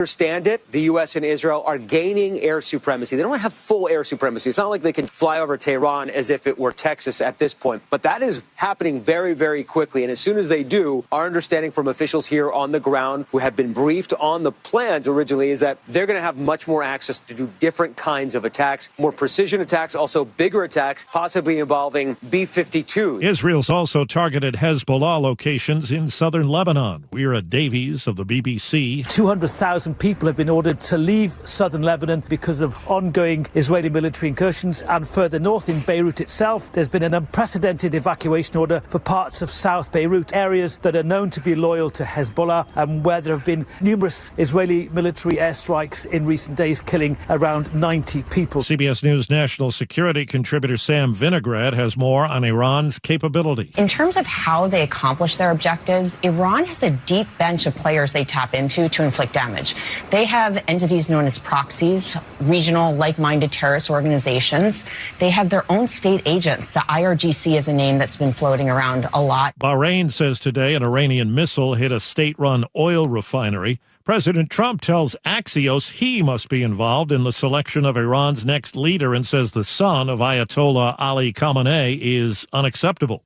Understand it, the U.S. and Israel are gaining air supremacy. They don't have full air supremacy. It's not like they can fly over Tehran as if it were Texas at this point. But that is happening very, very quickly. And as soon as they do, our understanding from officials here on the ground who have been briefed on the plans originally is that they're going to have much more access to do different kinds of attacks, more precision attacks, also bigger attacks, possibly involving B-52s. Israel's also targeted Hezbollah locations in southern Lebanon. We're Davies of the BBC. 200,000 people have been ordered to leave southern Lebanon because of ongoing Israeli military incursions, and further north in Beirut itself, there's been an unprecedented evacuation order for parts of South Beirut, areas that are known to be loyal to Hezbollah, and where there have been numerous Israeli military airstrikes in recent days, killing around 90 people. CBS News national security contributor Sam Vinograd has more on Iran's capability. In terms of how they accomplish their objectives, Iran has a deep bench of players they tap into to inflict damage. They have entities known as proxies, regional like-minded terrorist organizations. They have their own state agents. The IRGC is a name that's been floating around a lot. Bahrain says today an Iranian missile hit a state-run oil refinery. President Trump tells Axios he must be involved in the selection of Iran's next leader and says the son of Ayatollah Ali Khamenei is unacceptable.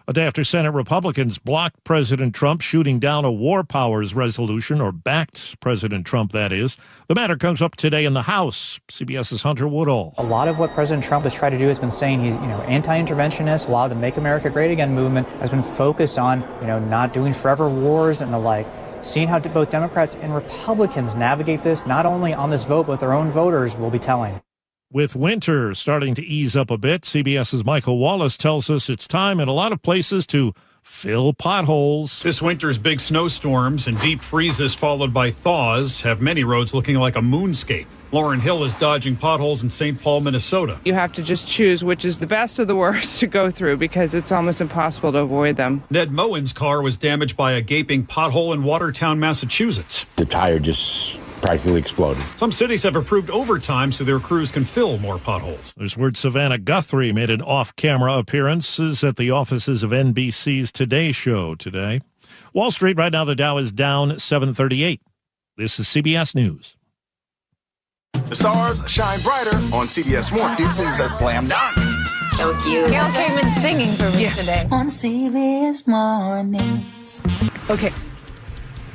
A day after Senate Republicans blocked President Trump shooting down a war powers resolution, or backed President Trump, that is. The matter comes up today in the House. CBS's Hunter Woodall. A lot of what President Trump has tried to do has been saying he's, anti-interventionist. A lot of the Make America Great Again movement has been focused on, not doing forever wars and the like. Seeing how both Democrats and Republicans navigate this, not only on this vote, but their own voters, will be telling. With winter starting to ease up a bit, CBS's Michael Wallace tells us it's time in a lot of places to fill potholes. This winter's big snowstorms and deep freezes followed by thaws have many roads looking like a moonscape. Lauren Hill is dodging potholes in St. Paul, Minnesota. You have to just choose which is the best of the worst to go through because it's almost impossible to avoid them. Ned Moen's car was damaged by a gaping pothole in Watertown, Massachusetts. The tire just practically exploded. Some cities have approved overtime so their crews can fill more potholes. There's word Savannah Guthrie made an off-camera appearances at the offices of NBC's Today Show today. Wall Street, right now the Dow is down 738. This is CBS News. The stars shine brighter on CBS Mornings. This is a slam dunk. So cute. Gail came in singing for me today. On CBS Mornings. Okay.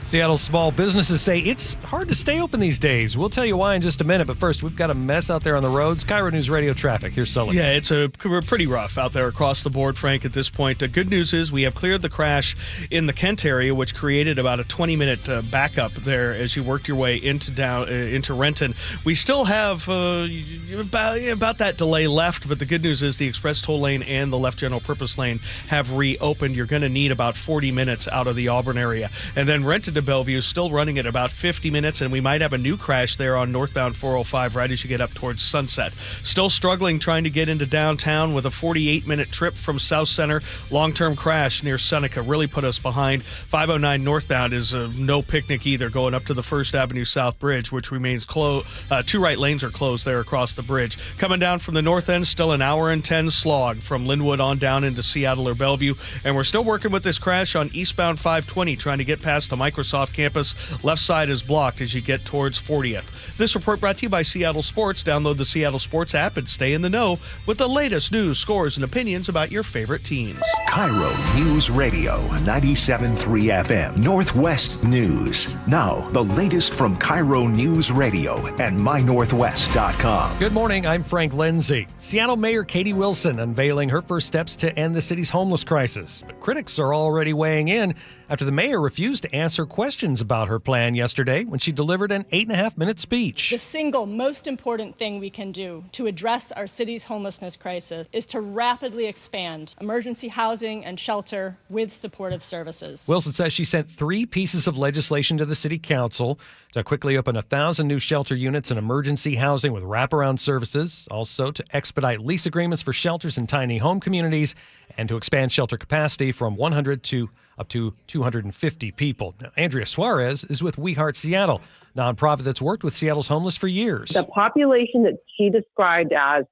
Seattle's small businesses say it's hard to stay open these days. We'll tell you why in just a minute, but first, we've got a mess out there on the roads. KIRO Newsradio traffic. Here's Sully. Yeah, it's pretty rough out there across the board, Frank, at this point. The good news is we have cleared the crash in the Kent area, which created about a 20-minute backup there as you worked your way into Renton. We still have about that delay left, but the good news is the express toll lane and the left general purpose lane have reopened. You're going to need about 40 minutes out of the Auburn area. And then Renton to Bellevue is still running at about 50 minutes, and we might have a new crash there on northbound 405 right as you get up towards Sunset. Still struggling trying to get into downtown with a 48-minute trip from South Center. Long-term crash near Seneca really put us behind. 509 northbound is no picnic either, going up to the First Avenue South Bridge, which remains closed. Two right lanes are closed there across the bridge. Coming down from the north end, still an hour and 10 slog from Linwood on down into Seattle or Bellevue. And we're still working with this crash on eastbound 520, trying to get past the Microsoft campus. Left side is blocked as you get towards 40th. This report brought to you by Seattle Sports. Download the Seattle Sports app and stay in the know with the latest news, scores, and opinions about your favorite teams. KIRO Newsradio 97.3 FM, Northwest News. Now, the latest from KIRO News Radio and mynorthwest.com. Good morning, I'm Frank Lindsay. Seattle Mayor Katie Wilson unveiling her first steps to end the city's homeless crisis. But critics are already weighing in after the mayor refused to answer questions about her plan yesterday when she delivered an 8.5-minute speech. The single most important thing we can do to address our city's homelessness crisis is to rapidly expand emergency housing and shelter with supportive services. Wilson says she sent 3 pieces of legislation to the city council to quickly open 1,000 new shelter units and emergency housing with wraparound services, also to expedite lease agreements for shelters in tiny home communities, and to expand shelter capacity from 100 to up to 250 people. Now, Andrea Suarez is with We Heart Seattle, nonprofit that's worked with Seattle's homeless for years. The population that she described as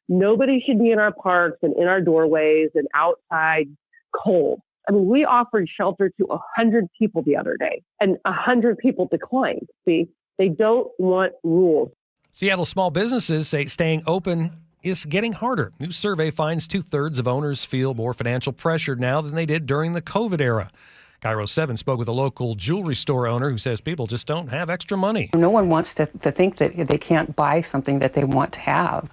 nobody should be in our parks and in our doorways and outside cold. I mean, we offered shelter to 100 people the other day, and 100 people declined. See, they don't want rules. Seattle small businesses say staying open is getting harder. New survey finds 2/3 of owners feel more financial pressure now than they did during the COVID era. KIRO 7 spoke with a local jewelry store owner who says people just don't have extra money. No one wants to think that they can't buy something that they want to have.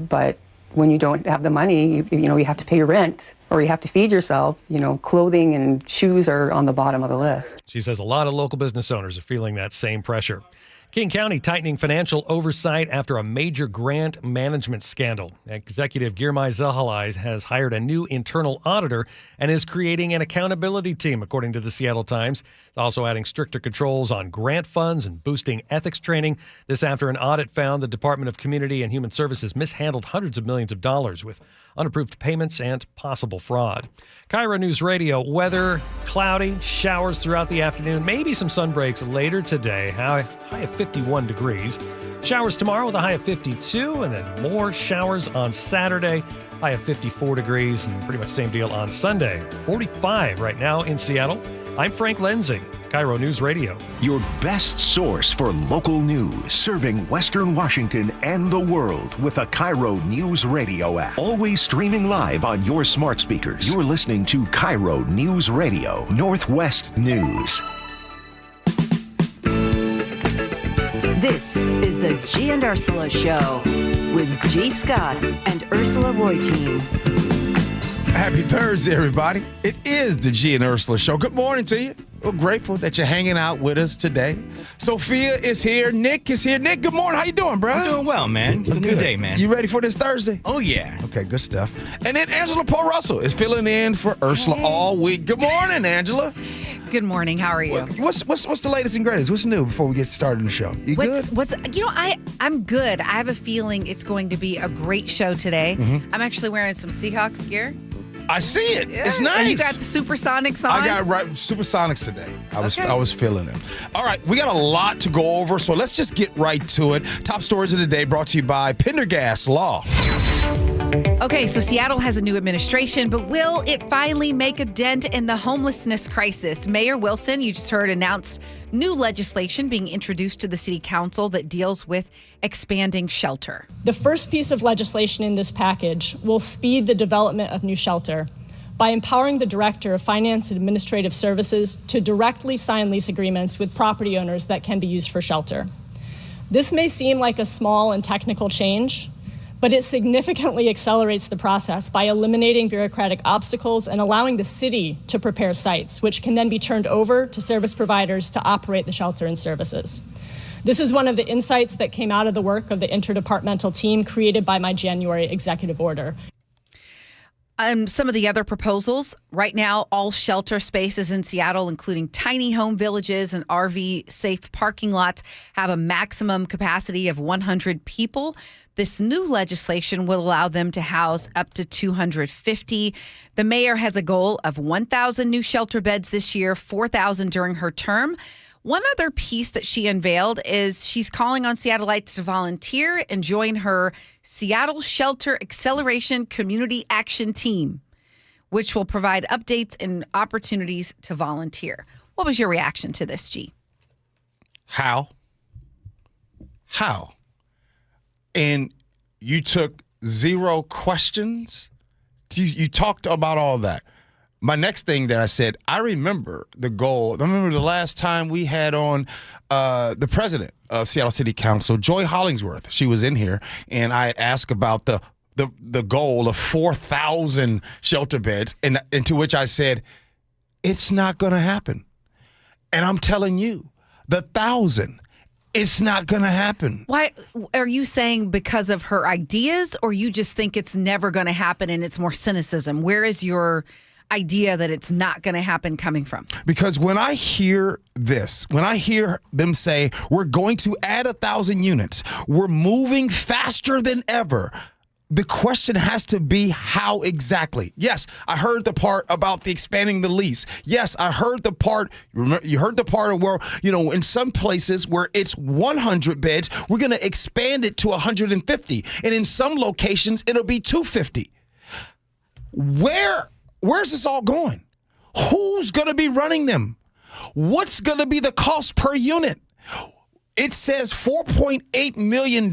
But when you don't have the money, you have to pay your rent or you have to feed yourself. Clothing and shoes are on the bottom of the list. She says a lot of local business owners are feeling that same pressure. King County tightening financial oversight after a major grant management scandal. Executive Girmay Zahalai has hired a new internal auditor and is creating an accountability team, according to the Seattle Times. It's also adding stricter controls on grant funds and boosting ethics training. This after an audit found the Department of Community and Human Services mishandled hundreds of millions of dollars with unapproved payments and possible fraud. KIRO News Radio weather, cloudy, showers throughout the afternoon, maybe some sun breaks later today. High of 51 degrees. Showers tomorrow with a high of 52, and then more showers on Saturday, high of 54 degrees, and pretty much same deal on Sunday. 45 right now in Seattle. I'm Frank Lenzi, KIRO News Radio. Your best source for local news, serving Western Washington and the world with the KIRO Newsradio app. Always streaming live on your smart speakers. You're listening to KIRO News Radio, Northwest News. This is the Gee and Ursula Show with G. Scott and Ursula Reutin. Happy Thursday, everybody. It is the Gee and Ursula Show. Good morning to you. We're grateful that you're hanging out with us today. Sophia is here. Nick is here. Nick, good morning. How you doing, bro? I'm doing well, man. It's a new day, man. You ready for this Thursday? Oh, yeah. Okay, good stuff. And then Angela Poe Russell is filling in for Ursula all week. Good morning, Angela. Good morning. How are you? What's the latest and greatest? What's new before we get started in the show? You good? I'm good. I have a feeling it's going to be a great show today. Mm-hmm. I'm actually wearing some Seahawks gear. I see it. Yeah. It's nice. And you got the Supersonics on? I got Supersonics today. I was feeling it. All right, we got a lot to go over, so let's just get right to it. Top stories of the day brought to you by Pendergast Law. Okay, so Seattle has a new administration, but will it finally make a dent in the homelessness crisis? Mayor Wilson, you just heard, announced new legislation being introduced to the city council that deals with expanding shelter. The first piece of legislation in this package will speed the development of new shelter by empowering the Director of Finance and Administrative Services to directly sign lease agreements with property owners that can be used for shelter. This may seem like a small and technical change, but it significantly accelerates the process by eliminating bureaucratic obstacles and allowing the city to prepare sites, which can then be turned over to service providers to operate the shelter and services. This is one of the insights that came out of the work of the interdepartmental team created by my January executive order. Some of the other proposals, right now, all shelter spaces in Seattle, including tiny home villages and RV-safe parking lots, have a maximum capacity of 100 people. This new legislation will allow them to house up to 250. The mayor has a goal of 1,000 new shelter beds this year, 4,000 during her term. One other piece that she unveiled is she's calling on Seattleites to volunteer and join her Seattle Shelter Acceleration Community Action Team, which will provide updates and opportunities to volunteer. What was your reaction to this, G? How? And you took zero questions? You talked about all that. My next thing that I said, I remember the goal. I remember the last time we had on the president of Seattle City Council, Joy Hollingsworth. She was in here, and I had asked about the goal of 4,000 shelter beds, and to which I said, it's not going to happen. And I'm telling you, the 1,000, it's not going to happen. Why are you saying because of her ideas, or you just think it's never going to happen and it's more cynicism? Where is your idea that it's not going to happen coming from? Because when I hear this, when I hear them say, we're going to add 1,000 units, we're moving faster than ever, the question has to be how exactly. Yes, I heard the part about the expanding the lease. Yes, I heard the part, you heard the part of where, in some places where it's 100 beds, we're going to expand it to 150. And in some locations, it'll be 250. Where's this all going? Who's going to be running them? What's going to be the cost per unit? It says $4.8 million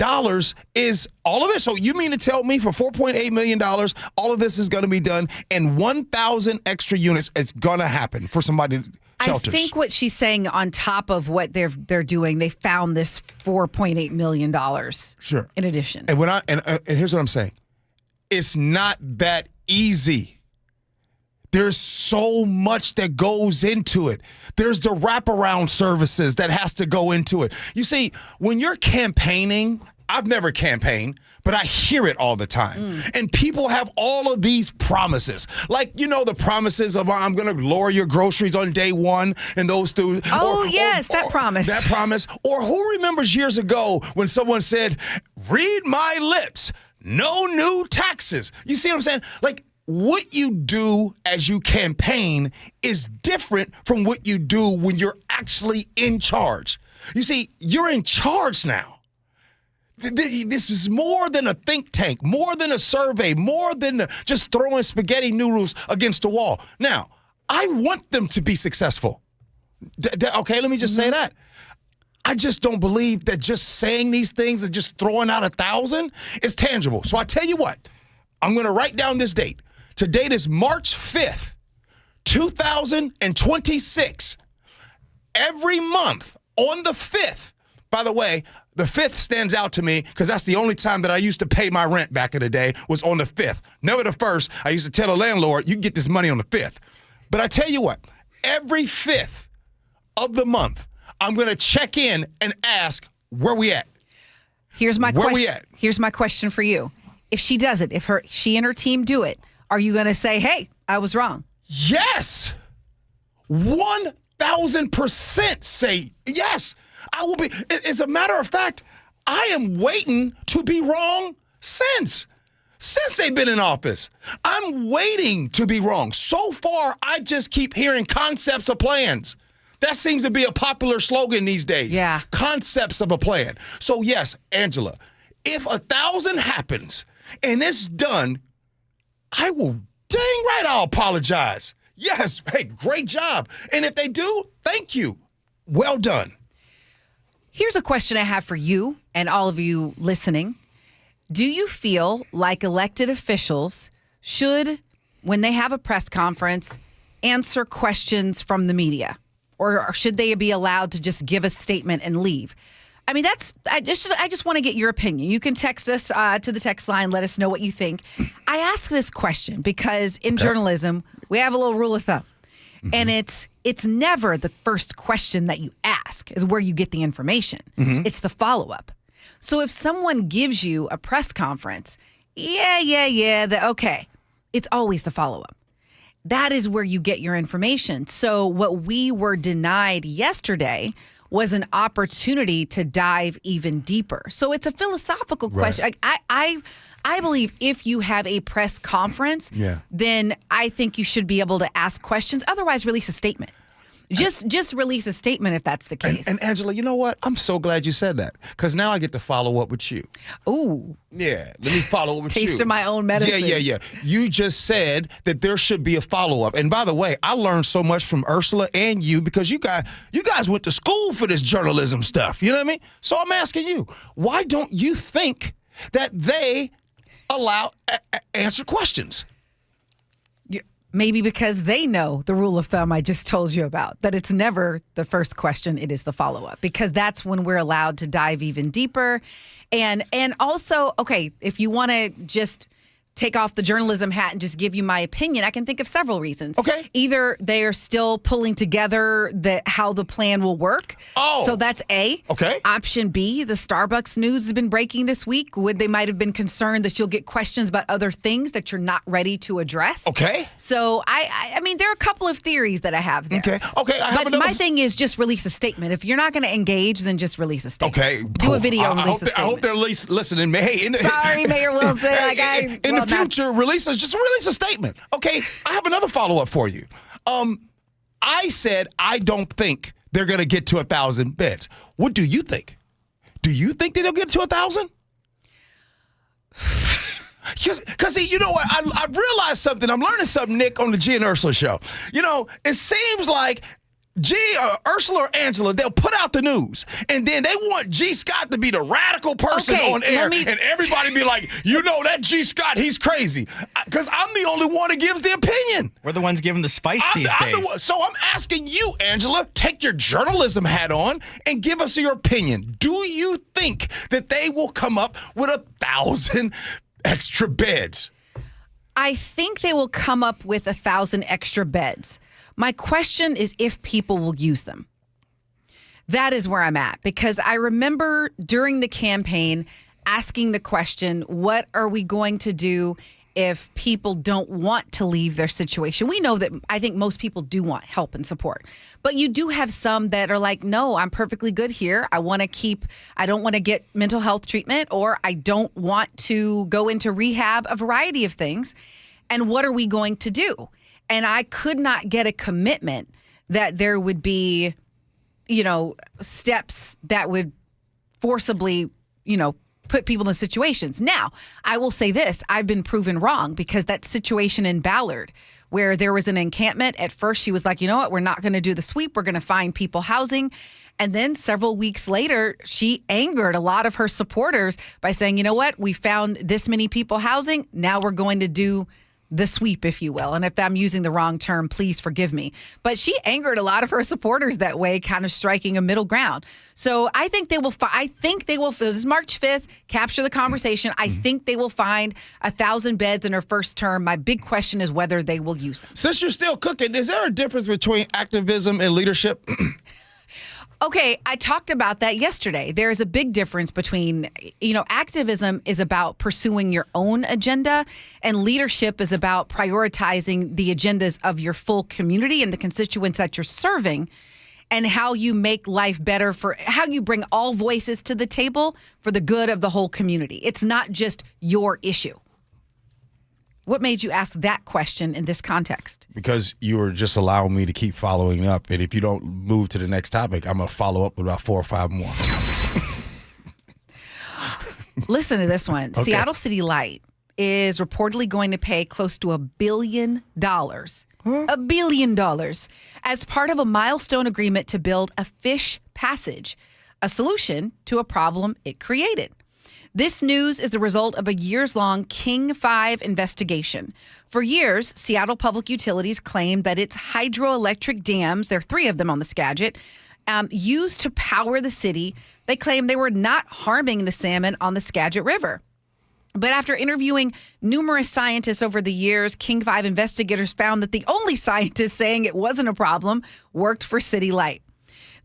is all of this. So you mean to tell me for $4.8 million, all of this is going to be done and 1,000 extra units is going to happen for somebody shelters? I think what she's saying on top of what they're doing, they found this $4.8 million. Sure. In addition. And and here's what I'm saying. It's not that easy. There's so much that goes into it. There's the wraparound services that has to go into it. You see, when you're campaigning, I've never campaigned, but I hear it all the time. And people have all of these promises. Like, the promises of I'm going to lower your groceries on day one and those two. That promise. That promise. Or who remembers years ago when someone said, read my lips, no new taxes. You see what I'm saying? Like, what you do as you campaign is different from what you do when you're actually in charge. You see, you're in charge now. This is more than a think tank, more than a survey, more than just throwing spaghetti noodles against the wall. Now, I want them to be successful. Okay, let me just say that. I just don't believe that just saying these things and just throwing out 1,000 is tangible. So I tell you what, I'm going to write down this date. Today is March 5th, 2026. Every month on the 5th, by the way, the 5th stands out to me because that's the only time that I used to pay my rent back in the day was on the 5th. Never the 1st. I used to tell the landlord, you can get this money on the 5th. But I tell you what, every 5th of the month, I'm going to check in and ask, where we at? Here's my question. Where we at? Here's my question for you. If she does it, if she and her team do it, are you going to say, hey, I was wrong? Yes. 1,000% say yes. I will be. As a matter of fact, I am waiting to be wrong since they've been in office. I'm waiting to be wrong. So far, I just keep hearing concepts of plans. That seems to be a popular slogan these days. Yeah. Concepts of a plan. So yes, Angela, if 1,000 happens and it's done, I will, dang right, I'll apologize. Yes, hey, great job. And if they do, thank you. Well done. Here's a question I have for you and all of you listening. Do you feel like elected officials should, when they have a press conference, answer questions from the media? Or should they be allowed to just give a statement and leave? I mean, I just want to get your opinion. You can text us to the text line. Let us know what you think. I ask this question because in journalism, we have a little rule of thumb. Mm-hmm. And it's never the first question that you ask is where you get the information. Mm-hmm. It's the follow-up. So if someone gives you a press conference, okay, it's always the follow-up. That is where you get your information. So what we were denied yesterday was an opportunity to dive even deeper. So it's a philosophical question. I believe if you have a press conference, then I think you should be able to ask questions. Otherwise, release a statement. Just release a statement if that's the case. And Angela, you know what? I'm so glad you said that because now I get to follow up with you. Ooh. Yeah, let me follow up with you. Taste of my own medicine. Yeah. You just said that there should be a follow-up. And by the way, I learned so much from Ursula and you because you guys went to school for this journalism stuff. You know what I mean? So I'm asking you, why don't you think that they allow answer questions? Maybe because they know the rule of thumb I just told you about, that it's never the first question, it is the follow-up, because that's when we're allowed to dive even deeper. And also, okay, if you want to just take off the journalism hat and just give you my opinion, I can think of several reasons. Okay. Either they are still pulling together how the plan will work. Oh. So that's A. Okay. Option B, the Starbucks news has been breaking this week. They might have been concerned that you'll get questions about other things that you're not ready to address. Okay. So I mean, there are a couple of theories that I have there. Okay. But my thing is just release a statement. If you're not going to engage, then just release a statement. Okay. Do a video, release a statement. I hope they're at least listening. Hey, sorry, Mayor Wilson. In the future, release a statement. Okay, I have another follow-up for you. I said I don't think they're going to get to 1,000 beds. What do you think? Do you think that they'll get to 1,000? Because see, you know what? I realized something. I'm learning something, Nick, on the Gee and Ursula Show. You know, it seems like Ursula or Angela, they'll put out the news, and then they want G. Scott to be the radical person on air, and everybody be like, you know, that G. Scott, he's crazy. Because I'm the only one that gives the opinion. We're the ones giving the spice these days. So I'm asking you, Angela, take your journalism hat on and give us your opinion. Do you think that they will come up with 1,000 extra beds? I think they will come up with 1,000 extra beds. My question is if people will use them. That is where I'm at, because I remember during the campaign asking the question, what are we going to do if people don't want to leave their situation? We know that I think most people do want help and support, but you do have some that are like, no, I'm perfectly good here. I don't want to get mental health treatment, or I don't want to go into rehab, a variety of things. And what are we going to do? And I could not get a commitment that there would be, steps that would forcibly, put people in those situations. Now, I will say this. I've been proven wrong, because that situation in Ballard where there was an encampment, at first she was like, you know what, we're not going to do the sweep. We're going to find people housing. And then several weeks later, she angered a lot of her supporters by saying, you know what, we found this many people housing. Now we're going to do the sweep, if you will. And if I'm using the wrong term, please forgive me. But she angered a lot of her supporters that way, kind of striking a middle ground. So I think they will, this is March 5th, capture the conversation. I think they will find 1,000 beds in her first term. My big question is whether they will use them. Since you're still cooking, is there a difference between activism and leadership? Okay, I talked about that yesterday. There's a big difference between, activism is about pursuing your own agenda, and leadership is about prioritizing the agendas of your full community and the constituents that you're serving, and how you make life better, for how you bring all voices to the table for the good of the whole community. It's not just your issue. What made you ask that question in this context? Because you were just allowing me to keep following up. And if you don't move to the next topic, I'm going to follow up with about 4 or 5 more. Listen to this one. Okay. Seattle City Light is reportedly going to pay close to $1 billion. $1 billion as part of a milestone agreement to build a fish passage, a solution to a problem it created. This news is the result of a years-long King 5 investigation. For years, Seattle Public Utilities claimed that its hydroelectric dams, there are 3 of them on the Skagit, used to power the city. They claimed they were not harming the salmon on the Skagit River. But after interviewing numerous scientists over the years, King 5 investigators found that the only scientist saying it wasn't a problem worked for City Light.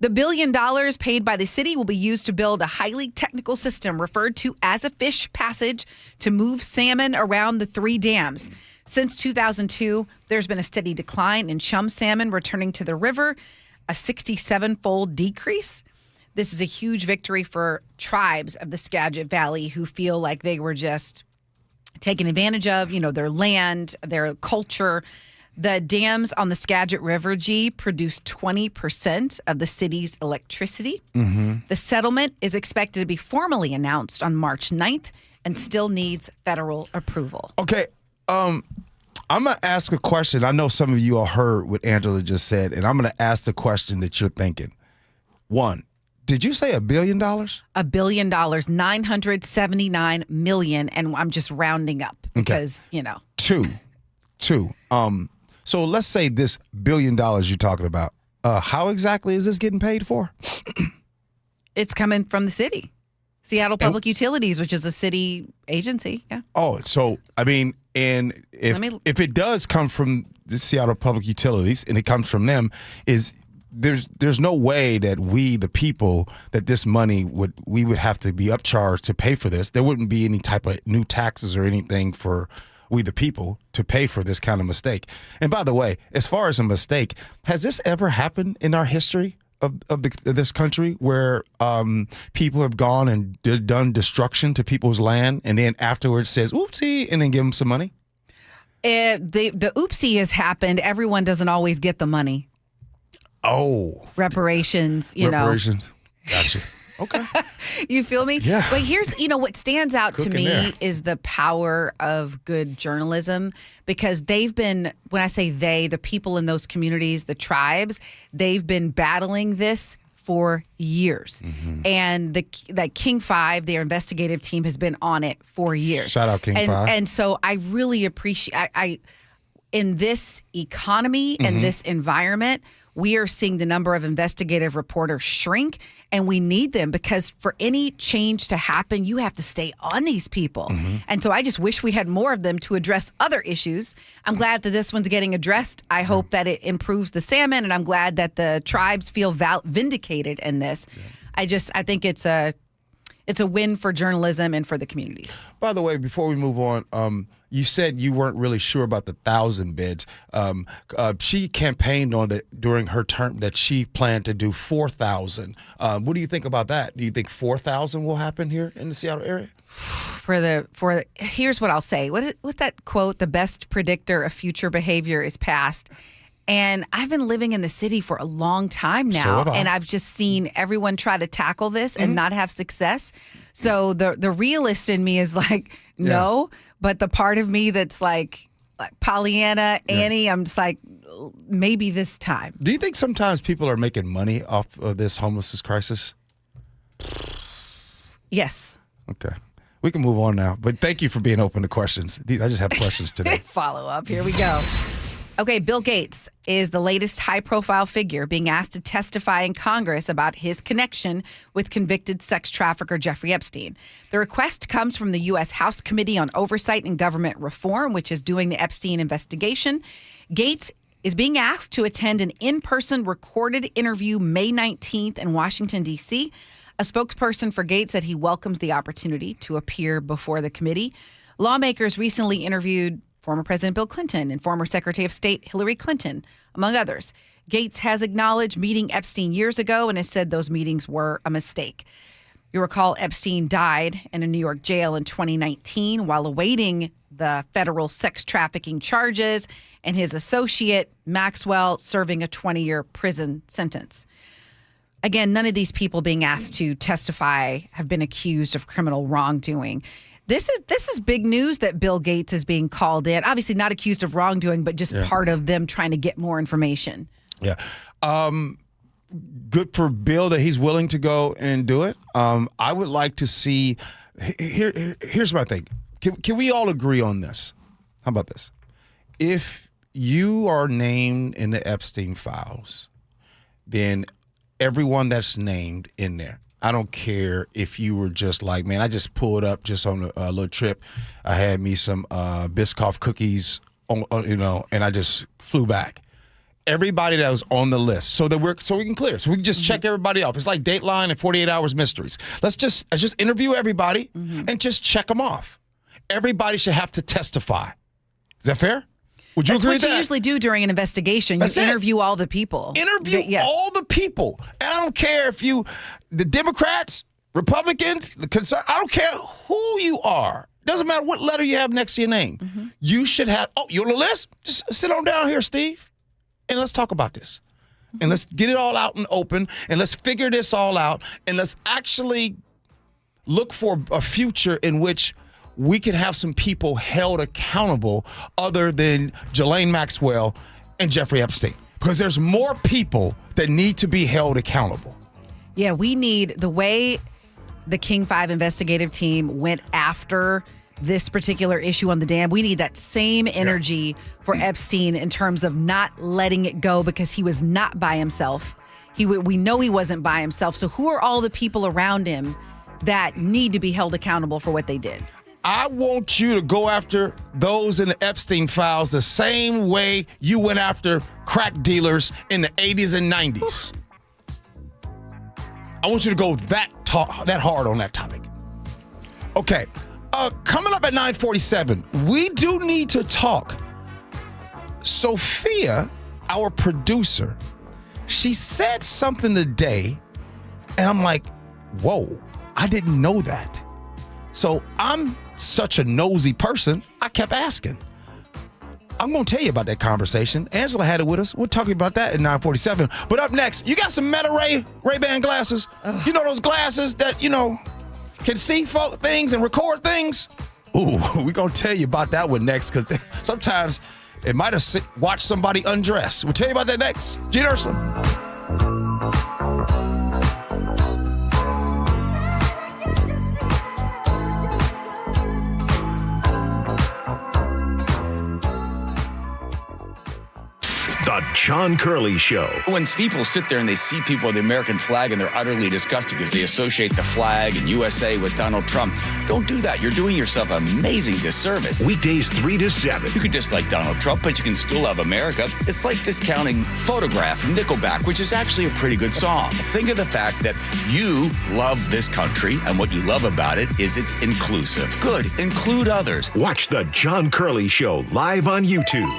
The $1 billion paid by the city will be used to build a highly technical system referred to as a fish passage to move salmon around the 3 dams. Since 2002, there's been a steady decline in chum salmon returning to the river, a 67-fold decrease. This is a huge victory for tribes of the Skagit Valley who feel like they were just taken advantage of, their land, their culture. The dams on the Skagit River, produce 20% of the city's electricity. Mm-hmm. The settlement is expected to be formally announced on March 9th and still needs federal approval. Okay, I'm going to ask a question. I know some of you all heard what Angela just said, and I'm going to ask the question that you're thinking. 1, did you say $1 billion? $1 billion, $979 million, and I'm just rounding up because, 2, so let's say this $1 billion you're talking about. How exactly is this getting paid for? It's coming from the city. Seattle Public Utilities, which is a city agency. Yeah. Oh, so, and if it does come from the Seattle Public Utilities and it comes from them, there's no way that we, the people, that this money we would have to be upcharged to pay for this. There wouldn't be any type of new taxes or anything for we, the people, to pay for this kind of mistake. And by the way, as far as a mistake, has this ever happened in our history of this country where people have gone and done destruction to people's land and then afterwards says, oopsie, and then give them some money? The oopsie has happened. Everyone doesn't always get the money. Oh. Reparations, Reparations. Gotcha. Okay. You feel me? Yeah. But here's, what stands out to Cooking me there. is the power of good journalism, because they've been, when I say they, the people in those communities, the tribes, they've been battling this for years. And the King 5, their investigative team, has been on it for years. Shout out King 5. And so I really appreciate, in this economy and this environment, we are seeing the number of investigative reporters shrink, and we need them because for any change to happen, you have to stay on these people. And so I just wish we had more of them to address other issues. I'm glad that this one's getting addressed. I hope that it improves the salmon, and I'm glad that the tribes feel vindicated in this. I think it's a win for journalism and for the communities. By the way, before we move on, you said you weren't really sure about the 1,000 beds. She campaigned on that during her term that she planned to do 4,000. What do you think about that? Do you think 4,000 will happen here in the Seattle area? Here's what I'll say. What's that quote? The best predictor of future behavior is past. And I've been living in the city for a long time now, and I've just seen everyone try to tackle this and not have success. So the realist in me is like, no, but the part of me that's like Pollyanna, Annie, I'm just like, maybe this time. Do you think sometimes people are making money off of this homelessness crisis? Yes. Okay. We can move on now, but thank you for being open to questions. I just have questions today. Follow up. Here we go. Okay, Bill Gates is the latest high-profile figure being asked to testify in Congress about his connection with convicted sex trafficker Jeffrey Epstein. The request comes from the U.S. House Committee on Oversight and Government Reform, which is doing the Epstein investigation. Gates is being asked to attend an in-person recorded interview May 19th in Washington, D.C. A spokesperson for Gates said he welcomes the opportunity to appear before the committee. Lawmakers recently interviewed former President Bill Clinton and former Secretary of State Hillary Clinton, among others. Gates has acknowledged meeting Epstein years ago and has said those meetings were a mistake. You recall Epstein died in a New York jail in 2019 while awaiting the federal sex trafficking charges, and his associate, Maxwell, serving a 20-year prison sentence. Again, none of these people being asked to testify have been accused of criminal wrongdoing. This is big news that Bill Gates is being called in. Obviously not accused of wrongdoing, but just part of them trying to get more information. Yeah. Good for Bill that he's willing to go and do it. I would like to see, here's my thing. Can we all agree on this? How about this? If you are named in the Epstein files, then everyone that's named in there, I don't care if you were just like, man, I just pulled up just on a little trip. I had me some Biscoff cookies, and I just flew back. Everybody that was on the list, so we can clear, so we can just check everybody off. It's like Dateline and 48 Hours Mysteries. Let's just interview everybody and just check them off. Everybody should have to testify. Is that fair? Would you agree with that? That's what you usually do during an investigation. You interview all the people. Interview all the people. And I don't care if the Democrats, Republicans, the conservatives, I don't care who you are. Doesn't matter what letter you have next to your name. You should have, you're on the list? Just sit on down here, Steve, and let's talk about this. And let's get it all out and open, and let's figure this all out, and let's actually look for a future in which we can have some people held accountable other than Ghislaine Maxwell and Jeffrey Epstein. Because there's more people that need to be held accountable. Yeah, we need the way the King 5 investigative team went after this particular issue on the dam. We need that same energy for Epstein in terms of not letting it go because he was not by himself. We know he wasn't by himself. So who are all the people around him that need to be held accountable for what they did? I want you to go after those in the Epstein files the same way you went after crack dealers in the 80s and 90s. I want you to go that hard on that topic. Okay, coming up at 9:47, we do need to talk. Sophia, our producer, she said something today, and I'm like, whoa, I didn't know that. So I'm such a nosy person, I kept asking. I'm going to tell you about that conversation. Angela had it with us. We'll talk about that at 9:47. But up next, you got some Meta Ray-Ban glasses? Ugh. You know those glasses that, can see things and record things? Ooh, we're going to tell you about that one next because sometimes it might have watched somebody undress. We'll tell you about that next. Gee and Ursula. The John Curley Show. When people sit there and they see people with the American flag and they're utterly disgusted because they associate the flag and USA with Donald Trump, don't do that. You're doing yourself an amazing disservice. Weekdays 3 to 7. You could dislike Donald Trump, but you can still love America. It's like discounting Photograph from Nickelback, which is actually a pretty good song. Think of the fact that you love this country, and what you love about it is it's inclusive. Good. Include others. Watch The John Curley Show live on YouTube.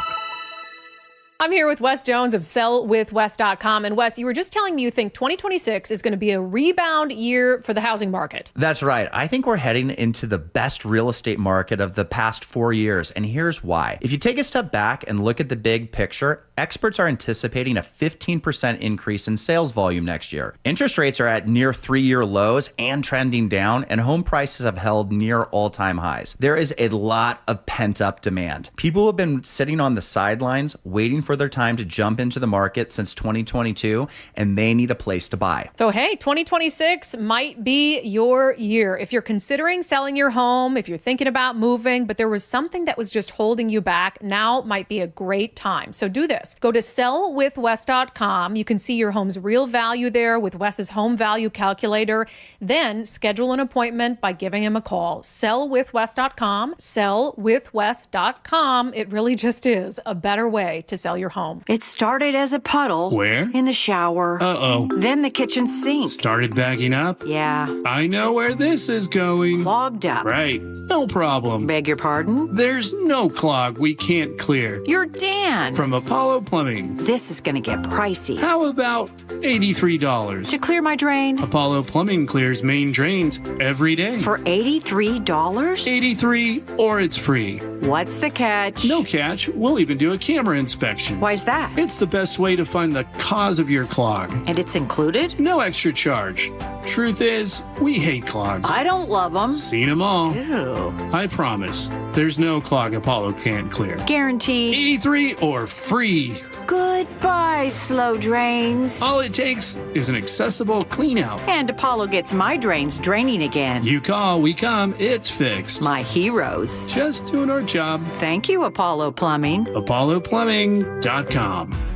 I'm here with Wes Jones of sellwithwes.com. And Wes, you were just telling me you think 2026 is going to be a rebound year for the housing market. That's right. I think we're heading into the best real estate market of the past 4 years. And here's why. If you take a step back and look at the big picture, experts are anticipating a 15% increase in sales volume next year. Interest rates are at near 3-year lows and trending down, and home prices have held near all-time highs. There is a lot of pent-up demand. People have been sitting on the sidelines waiting for their time to jump into the market since 2022, and they need a place to buy. So, hey, 2026 might be your year. If you're considering selling your home, if you're thinking about moving, but there was something that was just holding you back, now might be a great time. So do this. Go to sellwithwes.com. You can see your home's real value there with Wes's home value calculator. Then schedule an appointment by giving him a call. Sellwithwes.com. Sellwithwes.com. It really just is a better way to sell your home. It started as a puddle. Where? In the shower. Uh-oh. Then the kitchen sink. Started backing up? Yeah. I know where this is going. Clogged up. Right. No problem. Beg your pardon? There's no clog we can't clear. You're Dan. From Apollo Plumbing. This is going to get pricey. How about $83? To clear my drain? Apollo Plumbing clears main drains every day. For $83? 83 or it's free. What's the catch? No catch. We'll even do a camera inspection. Why's that? It's the best way to find the cause of your clog. And it's included? No extra charge. Truth is, we hate clogs. I don't love them. Seen them all. Ew. I promise, there's no clog Apollo can't clear. Guaranteed. 83 or free. Goodbye, slow drains. All it takes is an accessible clean out. And Apollo gets my drains draining again. You call, we come, it's fixed. My heroes. Just doing our job. Thank you, Apollo Plumbing. ApolloPlumbing.com.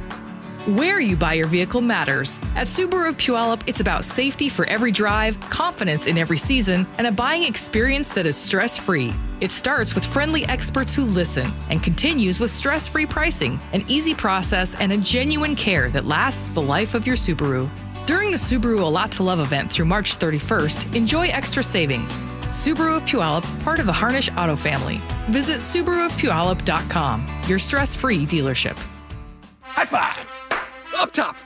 Where you buy your vehicle matters. At Subaru of Puyallup, it's about safety for every drive, confidence in every season, and a buying experience that is stress-free. It starts with friendly experts who listen and continues with stress-free pricing, an easy process, and a genuine care that lasts the life of your Subaru. During the Subaru A Lot to Love event through March 31st, enjoy extra savings. Subaru of Puyallup, part of the Harnish Auto family. Visit SubaruofPuyallup.com, your stress-free dealership. High five! Up top!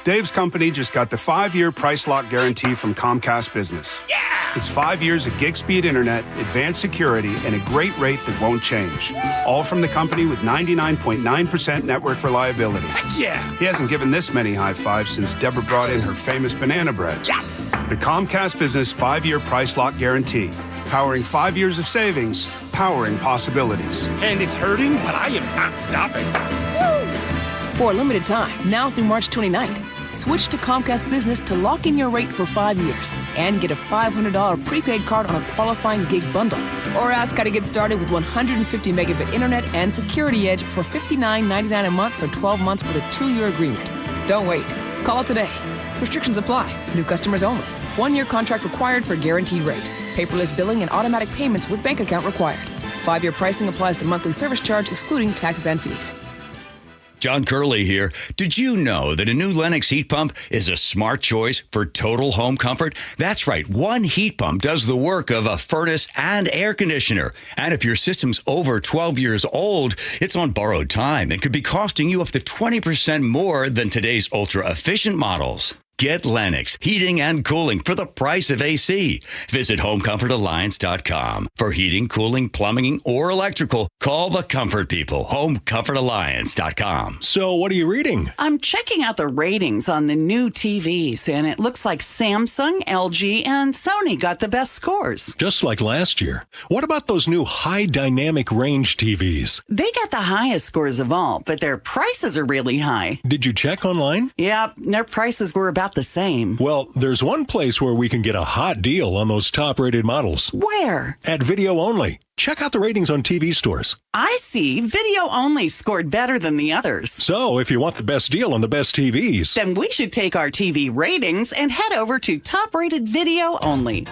Dave's company just got the 5-year price lock guarantee from Comcast Business. Yeah! It's 5 years of gig speed internet, advanced security, and a great rate that won't change. All from the company with 99.9% network reliability. Heck yeah! He hasn't given this many high fives since Deborah brought in her famous banana bread. Yes! The Comcast Business 5-year price lock guarantee. Powering 5 years of savings, powering possibilities. And it's hurting, but I am not stopping. Woo! For a limited time, now through March 29th, switch to Comcast Business to lock in your rate for 5 years and get a $500 prepaid card on a qualifying gig bundle. Or ask how to get started with 150 megabit internet and Security Edge for $59.99 a month for 12 months with a 2-year agreement. Don't wait. Call today. Restrictions apply. New customers only. 1-year contract required for guaranteed rate. Paperless billing and automatic payments with bank account required. 5-year pricing applies to monthly service charge excluding taxes and fees. John Curley here. Did you know that a new Lennox heat pump is a smart choice for total home comfort? That's right. One heat pump does the work of a furnace and air conditioner. And if your system's over 12 years old, it's on borrowed time and could be costing you up to 20% more than today's ultra-efficient models. Get Lennox Heating and Cooling for the price of AC. Visit HomeComfortAlliance.com. For heating, cooling, plumbing, or electrical, call the Comfort People. HomeComfortAlliance.com. So what are you reading? I'm checking out the ratings on the new TVs, and it looks like Samsung, LG, and Sony got the best scores. Just like last year. What about those new high dynamic range TVs? They got the highest scores of all, but their prices are really high. Did you check online? Yeah, their prices were about the same. Well, there's one place where we can get a hot deal on those top-rated models. Where? At Video Only. Check out the ratings on TV stores. I see. Video Only scored better than the others. So, if you want the best deal on the best TVs, then we should take our TV ratings and head over to top-rated Video Only.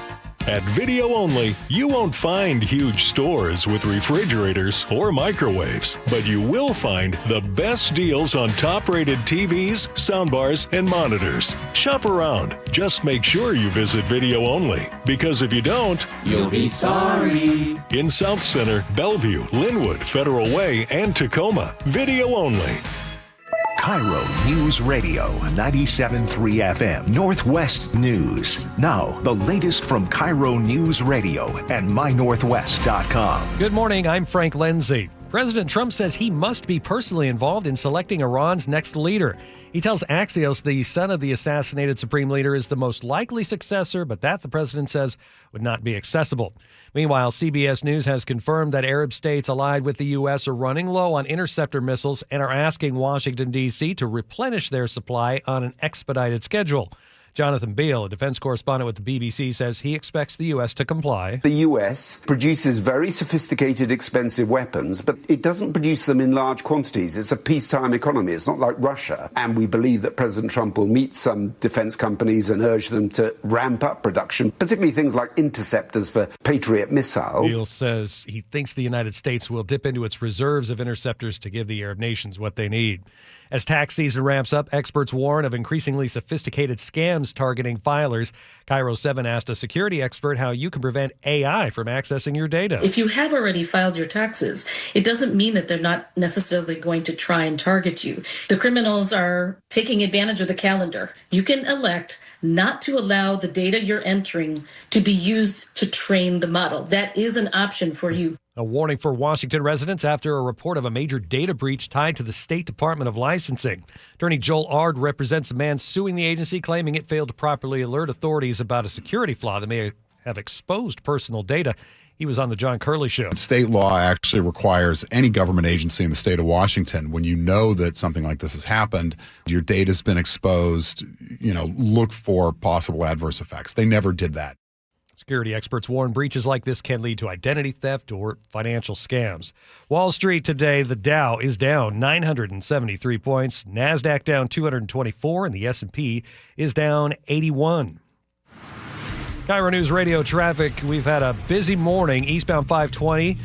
At Video Only, you won't find huge stores with refrigerators or microwaves, but you will find the best deals on top-rated TVs, soundbars, and monitors. Shop around. Just make sure you visit Video Only, because if you don't, you'll be sorry. In South Center, Bellevue, Linwood, Federal Way, and Tacoma, Video Only. KIRO News Radio 97.3 FM Northwest News. Now, the latest from KIRO News Radio and mynorthwest.com. Good morning, I'm Frank Lindsay. President Trump says he must be personally involved in selecting Iran's next leader. He tells Axios the son of the assassinated supreme leader is the most likely successor, but that, the president says, would not be accessible. Meanwhile, CBS News has confirmed that Arab states allied with the U.S. are running low on interceptor missiles and are asking Washington, D.C. to replenish their supply on an expedited schedule. Jonathan Beale, a defense correspondent with the BBC, says he expects the U.S. to comply. The U.S. produces very sophisticated, expensive weapons, but it doesn't produce them in large quantities. It's a peacetime economy. It's not like Russia. And we believe that President Trump will meet some defense companies and urge them to ramp up production, particularly things like interceptors for Patriot missiles. Beale says he thinks the United States will dip into its reserves of interceptors to give the Arab nations what they need. As tax season ramps up, experts warn of increasingly sophisticated scams targeting filers. KIRO 7 asked a security expert how you can prevent AI from accessing your data. If you have already filed your taxes, it doesn't mean that they're not necessarily going to try and target you. The criminals are taking advantage of the calendar. You can elect not to allow the data you're entering to be used to train the model. That is an option for you. A warning for Washington residents after a report of a major data breach tied to the State Department of Licensing. Attorney Joel Ard represents a man suing the agency, claiming it failed to properly alert authorities about a security flaw that may have exposed personal data. He was on the John Curley Show. State law actually requires any government agency in the state of Washington, when you know that something like this has happened, your data's been exposed, look for possible adverse effects. They never did that. Security experts warn breaches like this can lead to identity theft or financial scams. Wall Street today, the Dow is down 973 points, NASDAQ down 224, and the S&P is down 81. KIRO News Radio traffic. We've had a busy morning. Eastbound 520,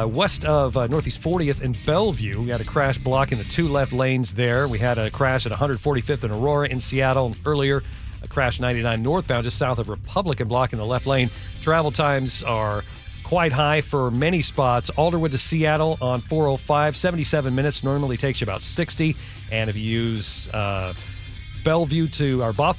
west of Northeast 40th and Bellevue. We had a crash blocking the two left lanes there. We had a crash at 145th and Aurora in Seattle earlier. A crash 99 northbound just south of Republican blocking the left lane. Travel times are quite high for many spots. Alderwood to Seattle on 405, 77 minutes. Normally takes you about 60. And if you use Bothell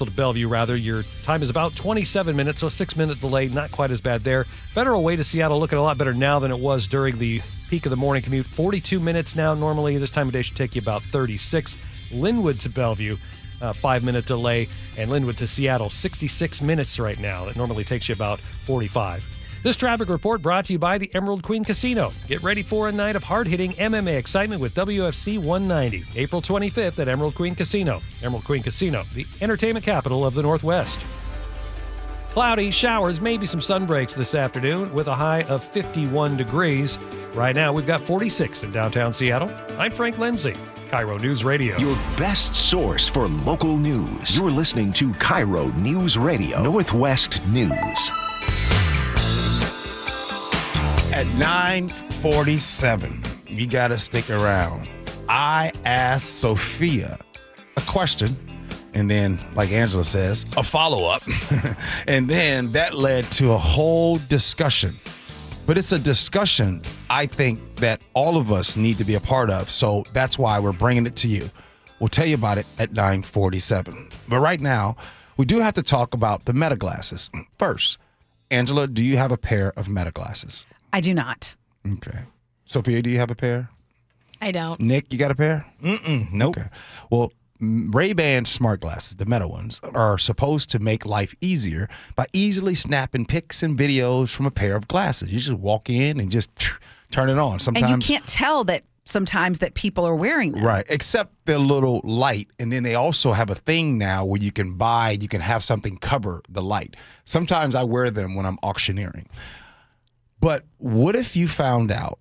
to Bellevue, your time is about 27 minutes, so a 6-minute delay, not quite as bad there. Federal Way to Seattle looking a lot better now than it was during the peak of the morning commute. 42 minutes now. Normally this time of day should take you about 36. Linwood to Bellevue, 5-minute delay, and Linwood to Seattle, 66 minutes right now. That normally takes you about 45. This traffic report brought to you by the Emerald Queen Casino. Get ready for a night of hard-hitting MMA excitement with WFC 190, April 25th at Emerald Queen Casino. Emerald Queen Casino, the entertainment capital of the Northwest. Cloudy, showers, maybe some sun breaks this afternoon with a high of 51 degrees. Right now, we've got 46 in downtown Seattle. I'm Frank Lindsay. KIRO News Radio. Your best source for local news. You're listening to KIRO News Radio, Northwest News. At 9:47, you got to stick around. I asked Sophia a question, and then, like Angela says, a follow-up. And then that led to a whole discussion. But it's a discussion I think that all of us need to be a part of. So that's why we're bringing it to you. We'll tell you about it at 9:47. But right now, we do have to talk about the Meta glasses. First, Angela, do you have a pair of Meta glasses? I do not. Okay. Sophia, do you have a pair? I don't. Nick, you got a pair? Nope. Okay. Well, Ray-Ban smart glasses, the Meta ones, are supposed to make life easier by easily snapping pics and videos from a pair of glasses. You just walk in and just turn it on. Sometimes, and you can't tell that sometimes that people are wearing them. Right, except they're a little light. And then they also have a thing now where you can have something cover the light. Sometimes I wear them when I'm auctioneering. But what if you found out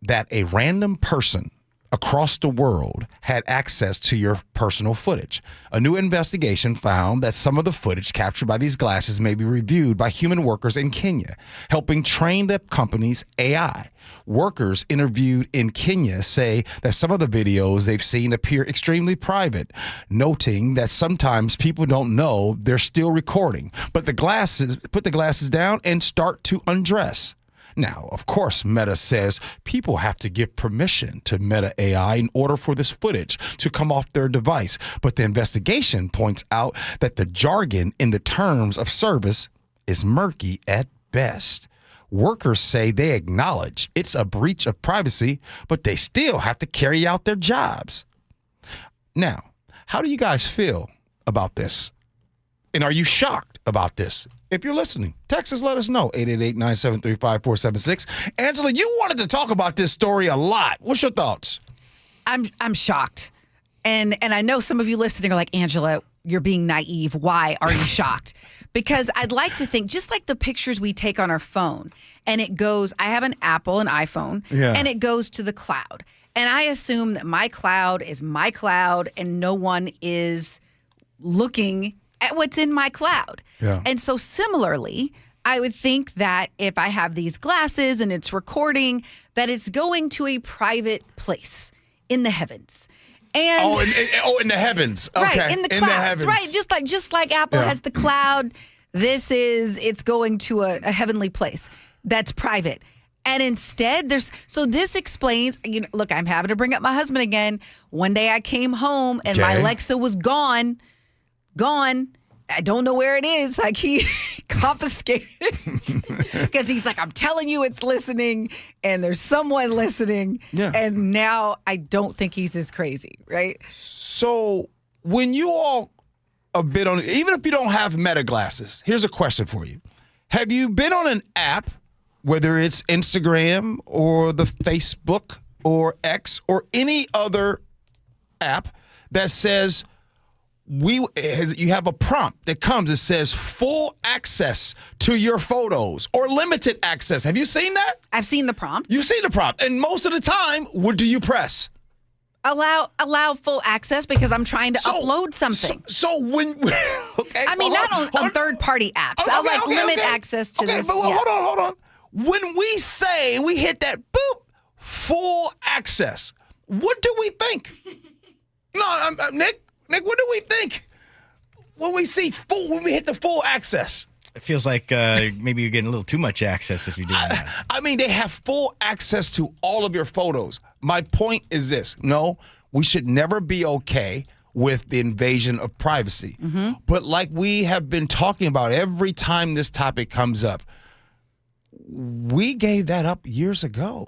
that a random person across the world had access to your personal footage? A new investigation found that some of the footage captured by these glasses may be reviewed by human workers in Kenya, helping train the company's AI. Workers interviewed in Kenya say that some of the videos they've seen appear extremely private, noting that sometimes people don't know they're still recording, but put the glasses down and start to undress. Now, of course, Meta says people have to give permission to Meta AI in order for this footage to come off their device. But the investigation points out that the jargon in the terms of service is murky at best. Workers say they acknowledge it's a breach of privacy, but they still have to carry out their jobs. Now, how do you guys feel about this? And are you shocked about this? If you're listening, text us, let us know. 888-973-5476. Angela, you wanted to talk about this story a lot. What's your thoughts? I'm shocked. And I know some of you listening are like, Angela, you're being naive. Why are you shocked? Because I'd like to think, just like the pictures we take on our phone, and it goes, I have an iPhone, and it goes to the cloud. And I assume that my cloud is my cloud and no one is looking at what's in my cloud. Yeah. And so similarly, I would think that if I have these glasses and it's recording, that it's going to a private place in the heavens. And in the heavens. Okay. Right, in the clouds. Right, just like Apple has the cloud, it's going to a heavenly place that's private. And instead, this explains, look, I'm having to bring up my husband again. One day I came home and my Alexa was gone. I don't know where it is. Like, he confiscated it because he's like, I'm telling you it's listening and there's someone listening. Yeah. And now I don't think he's as crazy, right? So when you all have been on, even if you don't have Meta glasses, here's a question for you. Have you been on an app, whether it's Instagram or the Facebook or X or any other app that says, you have a prompt that comes that says full access to your photos or limited access. Have you seen that? I've seen the prompt. You've seen the prompt. And most of the time, what do you press? Allow full access because I'm trying to upload something. So when okay. I mean, not on third-party apps. I'll limit access to this. But hold on. When we hit that boop, full access, what do we think? No, Nick, what do we think when we hit the full access? It feels like maybe you're getting a little too much access if you're doing that. I mean, they have full access to all of your photos. My point is this. No, we should never be okay with the invasion of privacy. Mm-hmm. But like we have been talking about every time this topic comes up, we gave that up years ago.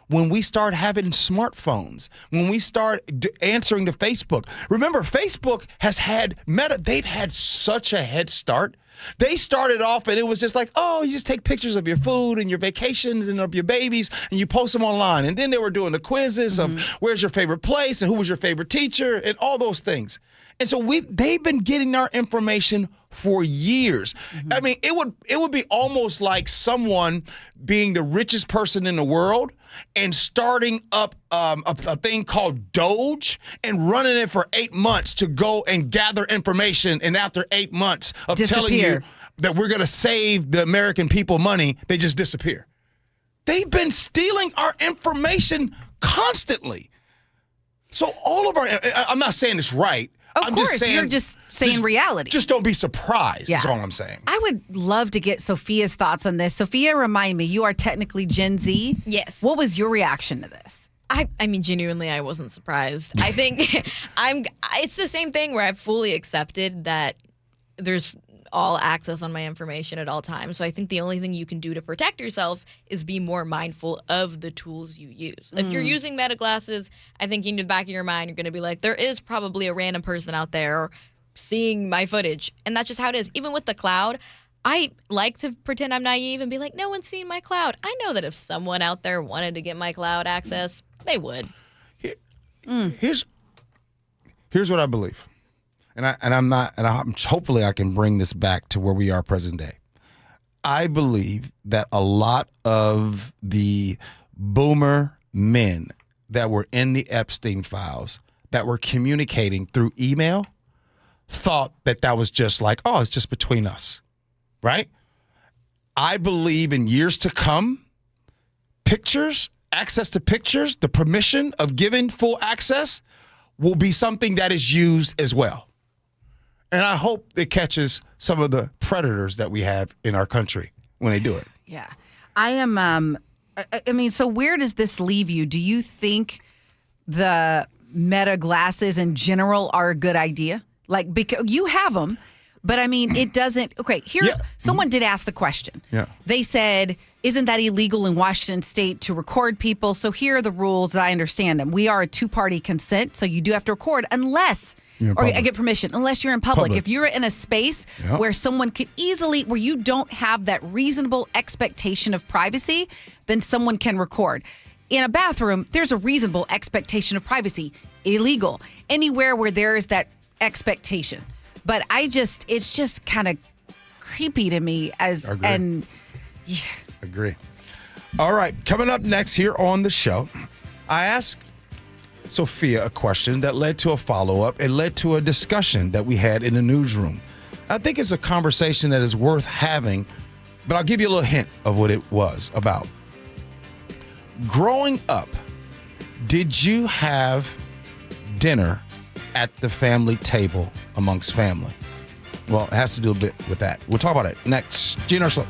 When we start having smartphones, when we start answering to Facebook. Remember, Facebook has had Meta, they've had such a head start. They started off and it was just like, oh, you just take pictures of your food and your vacations and of your babies and you post them online. And then they were doing the quizzes of where's your favorite place and who was your favorite teacher and all those things. And so they've been getting our information for years. Mm-hmm. I mean, it would be almost like someone being the richest person in the world and starting up a thing called Doge and running it for 8 months to go and gather information. And after 8 months of telling you that we're going to save the American people money, they just disappear. They've been stealing our information constantly. So all of I'm not saying it's right. Of course, you're just saying reality. Just don't be surprised, is all I'm saying. I would love to get Sophia's thoughts on this. Sophia, remind me, you are technically Gen Z. Yes. What was your reaction to this? I mean, genuinely, I wasn't surprised. I think it's the same thing where I've fully accepted that there's all access on my information at all times. So I think the only thing you can do to protect yourself is be more mindful of the tools you use. If you're using Meta glasses, I think in the back of your mind, you're going to be like, there is probably a random person out there seeing my footage. And that's just how it is. Even with the cloud, I like to pretend I'm naive and be like, no one's seen my cloud. I know that if someone out there wanted to get my cloud access, they would. Here's what I believe. Hopefully I can bring this back to where we are present day. I believe that a lot of the boomer men that were in the Epstein files that were communicating through email thought that was just like, oh, it's just between us, right? I believe in years to come, access to pictures, the permission of giving full access will be something that is used as well. And I hope it catches some of the predators that we have in our country when they do it. Yeah. I am, I mean, so where does this leave you? Do you think the Meta glasses in general are a good idea? Like, because you have them, but I mean, it doesn't, okay, someone did ask the question. Yeah. They said, isn't that illegal in Washington state to record people? So here are the rules, I understand them. We are a two-party consent, so you do have to record unless... Or I get permission, unless you're in public. If you're in a space where someone could where you don't have that reasonable expectation of privacy, then someone can record. In a bathroom, there's a reasonable expectation of privacy. Illegal. Anywhere where there is that expectation. But it's just kind of creepy to me Agree. All right, coming up next here on the show, I asked Sophia a question that led to a follow-up and led to a discussion that we had in the newsroom. I think it's a conversation that is worth having, but I'll give you a little hint of what it was about. Growing up, did you have dinner at the family table amongst family? Well, it has to do a bit with that. We'll talk about it next. Gee Ursula.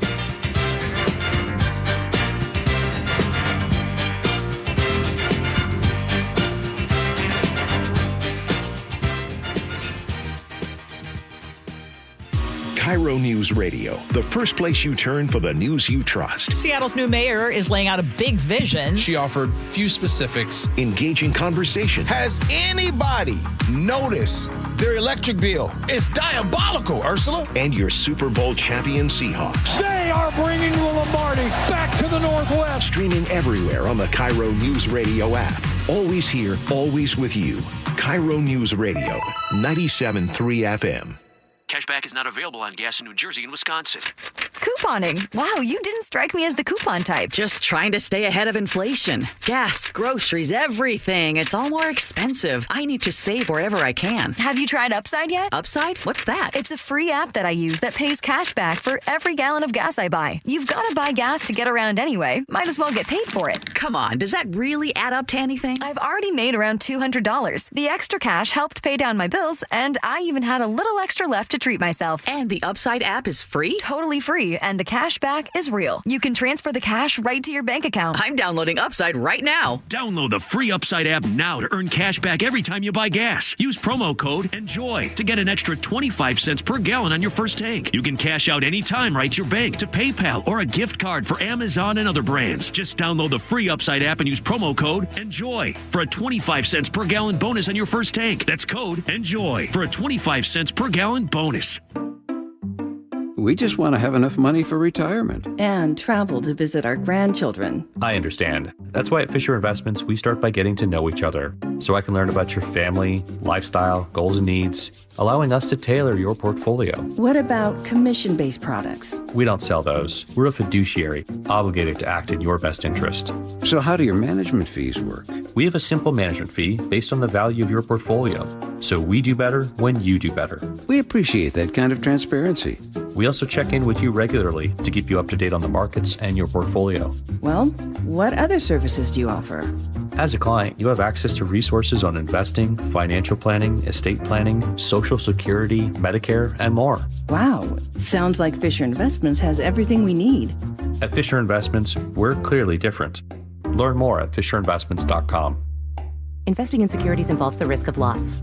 KIRO Newsradio, the first place you turn for the news you trust. Seattle's new mayor is laying out a big vision. She offered few specifics. Engaging conversation. Has anybody noticed their electric bill? It's diabolical, Ursula. And your Super Bowl champion Seahawks. They are bringing the Lombardi back to the Northwest. Streaming everywhere on the KIRO Newsradio app. Always here, always with you. KIRO Newsradio, 97.3 FM. Cashback is not available on gas in New Jersey and Wisconsin. Couponing. Wow, you didn't strike me as the coupon type. Just trying to stay ahead of inflation. Gas, groceries, everything. It's all more expensive. I need to save wherever I can. Have you tried Upside yet? Upside? What's that? It's a free app that I use that pays cash back for every gallon of gas I buy. You've got to buy gas to get around anyway. Might as well get paid for it. Come on, does that really add up to anything? I've already made around $200. The extra cash helped pay down my bills, and I even had a little extra left to treat myself. And the Upside app is free? Totally free, and the cash back is real. You can transfer the cash right to your bank account. I'm downloading Upside right now. Download the free Upside app now to earn cash back every time you buy gas. Use promo code ENJOY to get an extra 25 cents per gallon on your first tank. You can cash out anytime right to your bank, to PayPal, or a gift card for Amazon and other brands. Just download the free Upside app and use promo code ENJOY for a 25 cents per gallon bonus on your first tank. That's code ENJOY for a 25 cents per gallon bonus. We just want to have enough money for retirement. And travel to visit our grandchildren. I understand. That's why at Fisher Investments, we start by getting to know each other, so I can learn about your family, lifestyle, goals and needs, allowing us to tailor your portfolio. What about commission-based products? We don't sell those. We're a fiduciary, obligated to act in your best interest. So how do your management fees work? We have a simple management fee based on the value of your portfolio, so we do better when you do better. We appreciate that kind of transparency. We also check in with you regularly to keep you up to date on the markets and your portfolio. Well, what other services do you offer? As a client, you have access to resources on investing, financial planning, estate planning, Social Security, Medicare, and more. Wow, sounds like Fisher Investments has everything we need. At Fisher Investments, we're clearly different. Learn more at FisherInvestments.com. Investing in securities involves the risk of loss.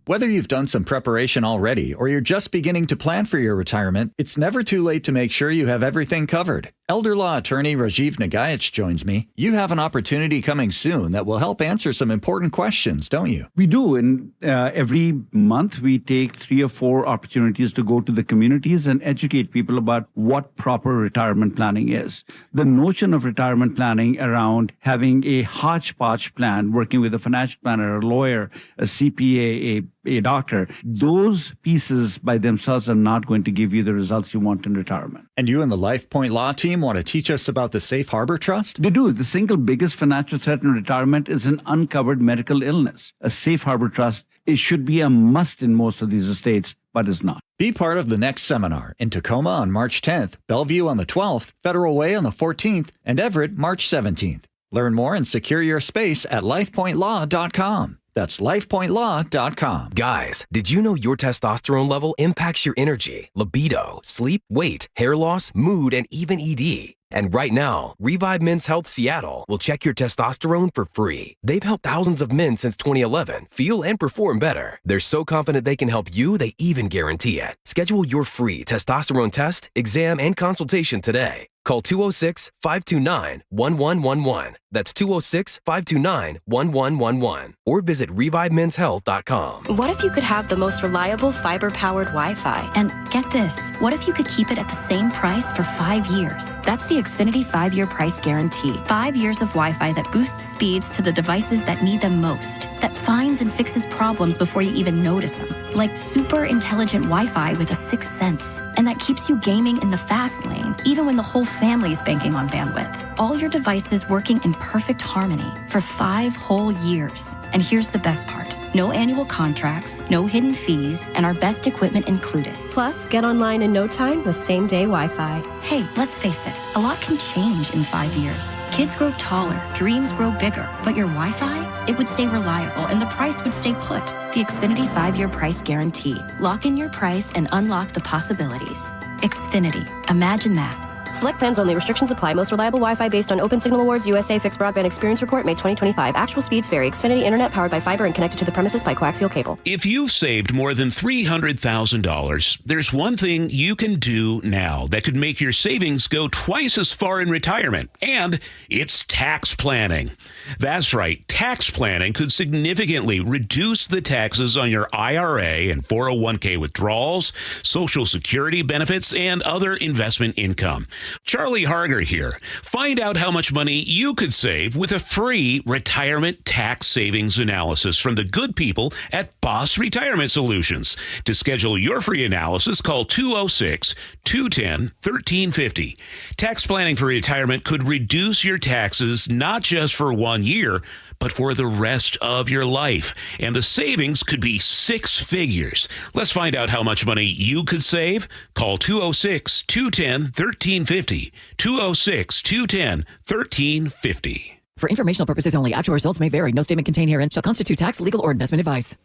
Whether you've done some preparation already or you're just beginning to plan for your retirement, it's never too late to make sure you have everything covered. Elder law attorney Rajiv Nagayach joins me. You have an opportunity coming soon that will help answer some important questions, don't you? We do. And every month we take 3 or 4 opportunities to go to the communities and educate people about what proper retirement planning is. The notion of retirement planning around having a hodgepodge plan, working with a financial planner, a lawyer, a CPA, a doctor, those pieces by themselves are not going to give you the results you want in retirement. And you and the LifePoint Law team want to teach us about the Safe Harbor Trust? They do. The single biggest financial threat in retirement is an uncovered medical illness. A Safe Harbor Trust, it should be a must in most of these estates, but it's not. Be part of the next seminar in Tacoma on March 10th, Bellevue on the 12th, Federal Way on the 14th, and Everett March 17th. Learn more and secure your space at lifepointlaw.com. That's lifepointlaw.com. Guys, did you know your testosterone level impacts your energy, libido, sleep, weight, hair loss, mood, and even ED? And right now, Revive Men's Health Seattle will check your testosterone for free. They've helped thousands of men since 2011 feel and perform better. They're so confident they can help you, they even guarantee it. Schedule your free testosterone test, exam, and consultation today. Call 206-529-1111. That's 206-529-1111. Or visit ReviveMen'sHealth.com. What if you could have the most reliable fiber-powered Wi-Fi? And get this, what if you could keep it at the same price for 5 years? That's the Xfinity 5-year price guarantee. 5 years of Wi-Fi that boosts speeds to the devices that need them most, that finds and fixes problems before you even notice them. Like super intelligent Wi-Fi with a 6th sense. And that keeps you gaming in the fast lane, even when the whole family's banking on bandwidth. All your devices working in perfect harmony for 5 whole years. And here's the best part. No annual contracts, no hidden fees, and our best equipment included. Plus, get online in no time with same-day Wi-Fi. Hey, let's face it, a lot can change in 5 years. Kids grow taller, dreams grow bigger, but your Wi-Fi, it would stay reliable and the price would stay put. The Xfinity 5-year price guarantee. Lock in your price and unlock the possibilities. Xfinity. Imagine that. Select plans only. Restrictions apply. Most reliable Wi-Fi based on Open Signal Awards USA Fixed Broadband Experience Report, May 2025. Actual speeds vary. Xfinity Internet powered by fiber and connected to the premises by coaxial cable. If you've saved more than $300,000, there's one thing you can do now that could make your savings go twice as far in retirement, and it's tax planning. That's right. Tax planning could significantly reduce the taxes on your IRA and 401k withdrawals, Social Security benefits, and other investment income. Charlie Harger here. Find out how much money you could save with a free retirement tax savings analysis from the good people at Boss Retirement Solutions. To schedule your free analysis, call 206-210-1350. Tax planning for retirement could reduce your taxes not just for 1 year, but for the rest of your life. And the savings could be 6 figures. Let's find out how much money you could save. Call 206-210-1350. 206-210-1350. For informational purposes only, actual results may vary. No statement contained herein shall constitute tax, legal, or investment advice.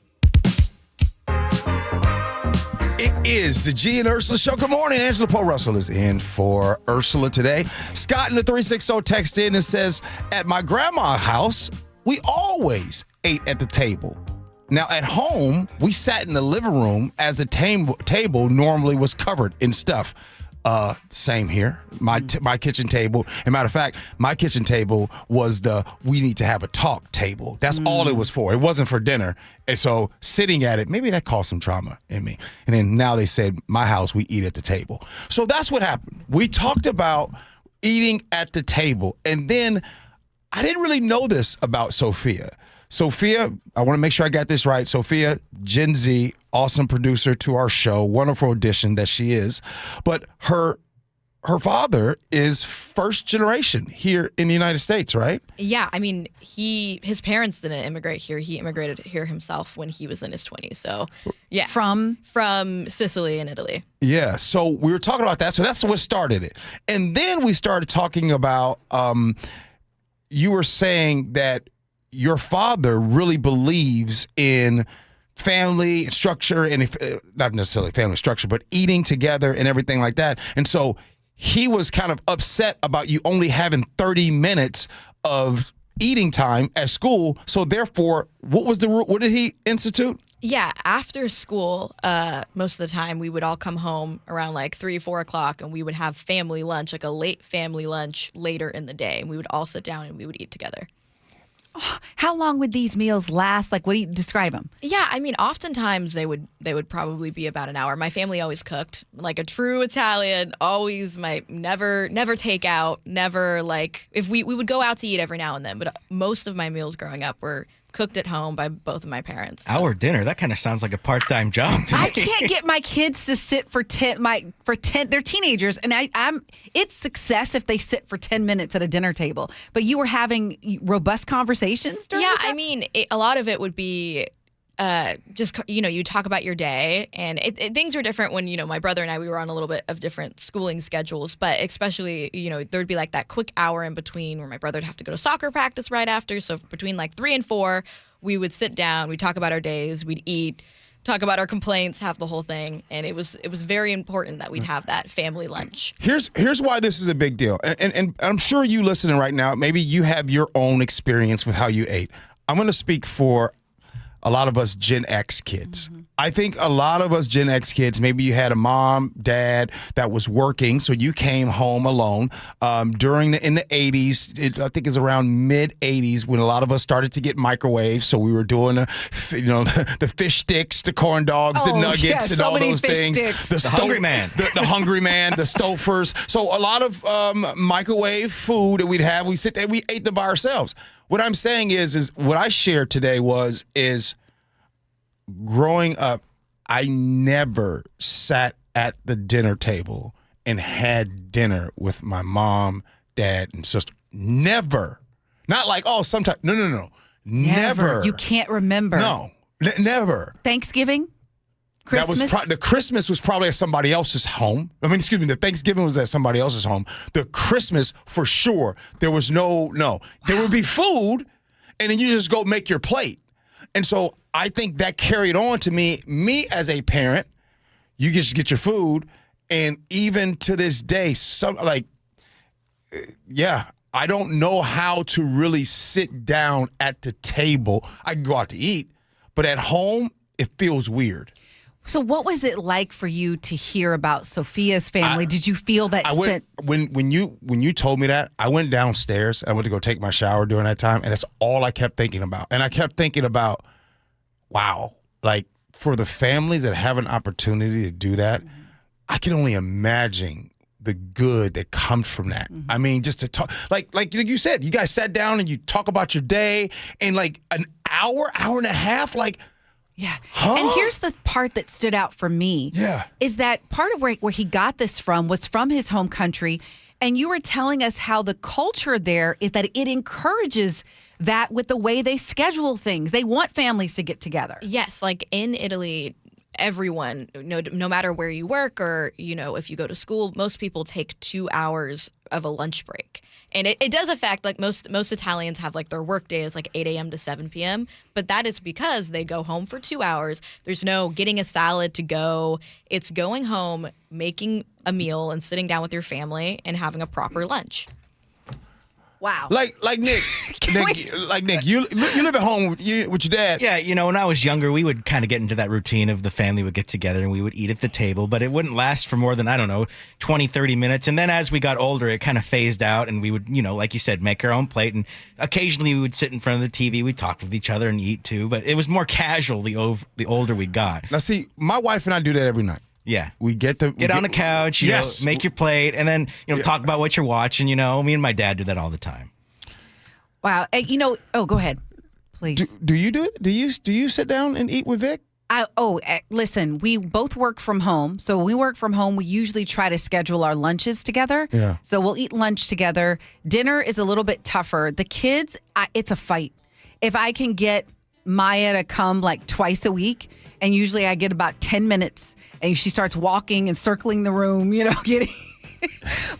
It is the Gee and Ursula Show. Good morning. Angela Poe Russell is in for Ursula today. Scott in the 360 text in and says, at my grandma's house, we always ate at the table. Now, at home, we sat in the living room as the table normally was covered in stuff. Same here. My kitchen table. As a matter of fact, my kitchen table was the we need to have a talk table. That's all it was for. It wasn't for dinner. And so sitting at it, maybe that caused some trauma in me. And then now they said, my house, we eat at the table. So that's what happened. We talked about eating at the table. And then I didn't really know this about Sophia. Sophia, I want to make sure I got this right. Sophia, Gen Z, awesome producer to our show, wonderful addition that she is. But her father is first generation here in the United States, right? Yeah, I mean, his parents didn't immigrate here. He immigrated here himself when he was in his 20s. So, yeah. From Sicily and Italy. Yeah, so we were talking about that. So that's what started it. And then we started talking about, you were saying that your father really believes in family structure and not necessarily family structure, but eating together and everything like that. And so he was kind of upset about you only having 30 minutes of eating time at school. So therefore, what did he institute? Yeah, after school, most of the time we would all come home around like 3, 4 o'clock, and we would have family lunch, like a late family lunch later in the day. And we would all sit down and we would eat together. How long would these meals last? Like, what do you describe them? Yeah, I mean, oftentimes they would probably be about an hour. My family always cooked, like a true Italian. Always, never take out, never like if we would go out to eat every now and then. But most of my meals growing up were cooked at home by both of my parents. Our dinner, that kind of sounds like a part-time job to me. I can't get my kids to sit for 10. They're teenagers, and it's success if they sit for 10 minutes at a dinner table. But you were having robust conversations during this? I mean, a lot of it would be just, you talk about your day, and things were different when, my brother and I, we were on a little bit of different schooling schedules, but especially, there'd be like that quick hour in between where my brother would have to go to soccer practice right after. So between like 3 and 4, we would sit down, we'd talk about our days, we'd eat, talk about our complaints, have the whole thing. And it was very important that we'd have that family lunch. Here's why this is a big deal. And I'm sure you listening right now, maybe you have your own experience with how you ate. I'm going to speak for a lot of us Gen X kids. Mm-hmm. I think a lot of us Gen X kids, maybe you had a mom, dad that was working, so you came home alone. In the 80s, I think it's around mid-80s when a lot of us started to get microwaves. So we were doing the fish sticks, the corn dogs, the nuggets, and all those things. The hungry man. The hungry man, the stofers. So a lot of microwave food that we'd have, we sit there, we ate them by ourselves. What I'm saying is what I shared today is growing up, I never sat at the dinner table and had dinner with my mom, dad, and sister. Never. Not like, sometimes. No. Never. You can't remember. No, never. Thanksgiving? Christmas? That was the Christmas was probably at somebody else's home. The Thanksgiving was at somebody else's home. The Christmas, for sure, there was no. There would be food, and then you just go make your plate. And so I think that carried on to me as a parent. You just get your food, and even to this day, I don't know how to really sit down at the table. I can go out to eat, but at home, it feels weird. So what was it like for you to hear about Sophia's family? Did you feel that when you told me that, I went downstairs. I went to go take my shower during that time, and that's all I kept thinking about. And I kept thinking about, wow, like for the families that have an opportunity to do that, I can only imagine the good that comes from that. I mean, just to talk, like you said, you guys sat down and you talk about your day, and like an hour and a half, like. Yeah. Huh? And here's the part that stood out for me. Yeah. Is that part of where he got this from was from his home country. And you were telling us how the culture there is that it encourages that with the way they schedule things. They want families to get together. Yes. Like in Italy, everyone, no matter where you work or, if you go to school, most people take 2 hours of a lunch break. And it does affect, like most Italians have like their work day is like 8 a.m. to 7 p.m. But that is because they go home for 2 hours. There's no getting a salad to go. It's going home, making a meal and sitting down with your family and having a proper lunch. Wow. Like Nick, you live at home with your dad. Yeah, when I was younger, we would kind of get into that routine of the family would get together and we would eat at the table, but it wouldn't last for more than, 20, 30 minutes. And then as we got older, it kind of phased out and we would, like you said, make our own plate. And occasionally we would sit in front of the TV, we'd talk with each other and eat too, but it was more casual the older we got. Now see, my wife and I do that every night. Yeah. We get on the couch, make your plate, and then, talk about what you're watching, me and my dad do that all the time. Wow. Go ahead, please. Do you do it? Do you sit down and eat with Vic? Listen, we both work from home. So when we work from home, we usually try to schedule our lunches together. Yeah. So we'll eat lunch together. Dinner is a little bit tougher. The kids, it's a fight. If I can get Maya to come like twice a week, and usually I get about 10 minutes, and she starts walking and circling the room, getting.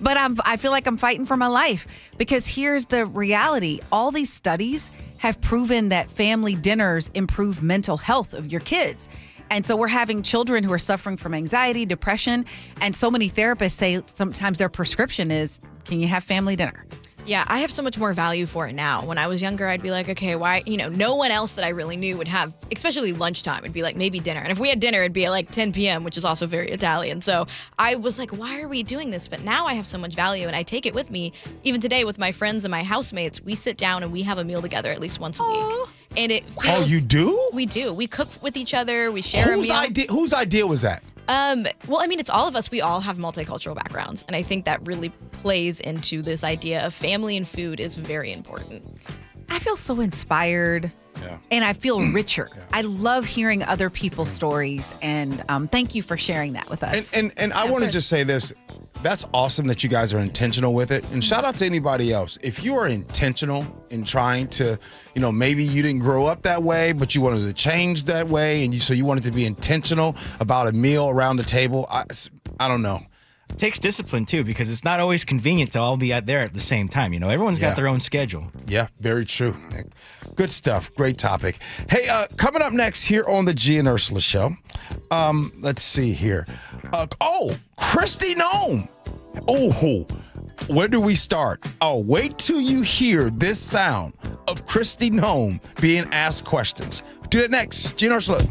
But I feel like I'm fighting for my life because here's the reality. All these studies have proven that family dinners improve mental health of your kids. And so we're having children who are suffering from anxiety, depression, and so many therapists say sometimes their prescription is, can you have family dinner? Yeah, I have so much more value for it now. When I was younger, I'd be like, okay, why, no one else that I really knew would have, especially lunchtime, it'd be like maybe dinner. And if we had dinner, it'd be at like 10 p.m., which is also very Italian. So I was like, why are we doing this? But now I have so much value and I take it with me. Even today with my friends and my housemates, we sit down and we have a meal together at least once a week. And it feels, you do? We do. We cook with each other. We share a meal. Whose idea was that? Well, I mean, it's all of us. We all have multicultural backgrounds. And I think that really plays into this idea of family and food is very important. I feel so inspired. Yeah. And I feel richer. Yeah. I love hearing other people's stories. And thank you for sharing that with us. And I want to just say this. That's awesome that you guys are intentional with it. And shout out to anybody else. If you are intentional in trying to, maybe you didn't grow up that way, but you wanted to change that way. And so you wanted to be intentional about a meal around the table. I don't know. It takes discipline, too, because it's not always convenient to all be out there at the same time. Everyone's got their own schedule. Yeah, very true. Good stuff. Great topic. Hey, coming up next here on the Gee and Ursula Show, let's see here. Christy Gnome. Oh, where do we start? Oh, wait till you hear this sound of Christy Gnome being asked questions. Do that next. Gee and Ursula.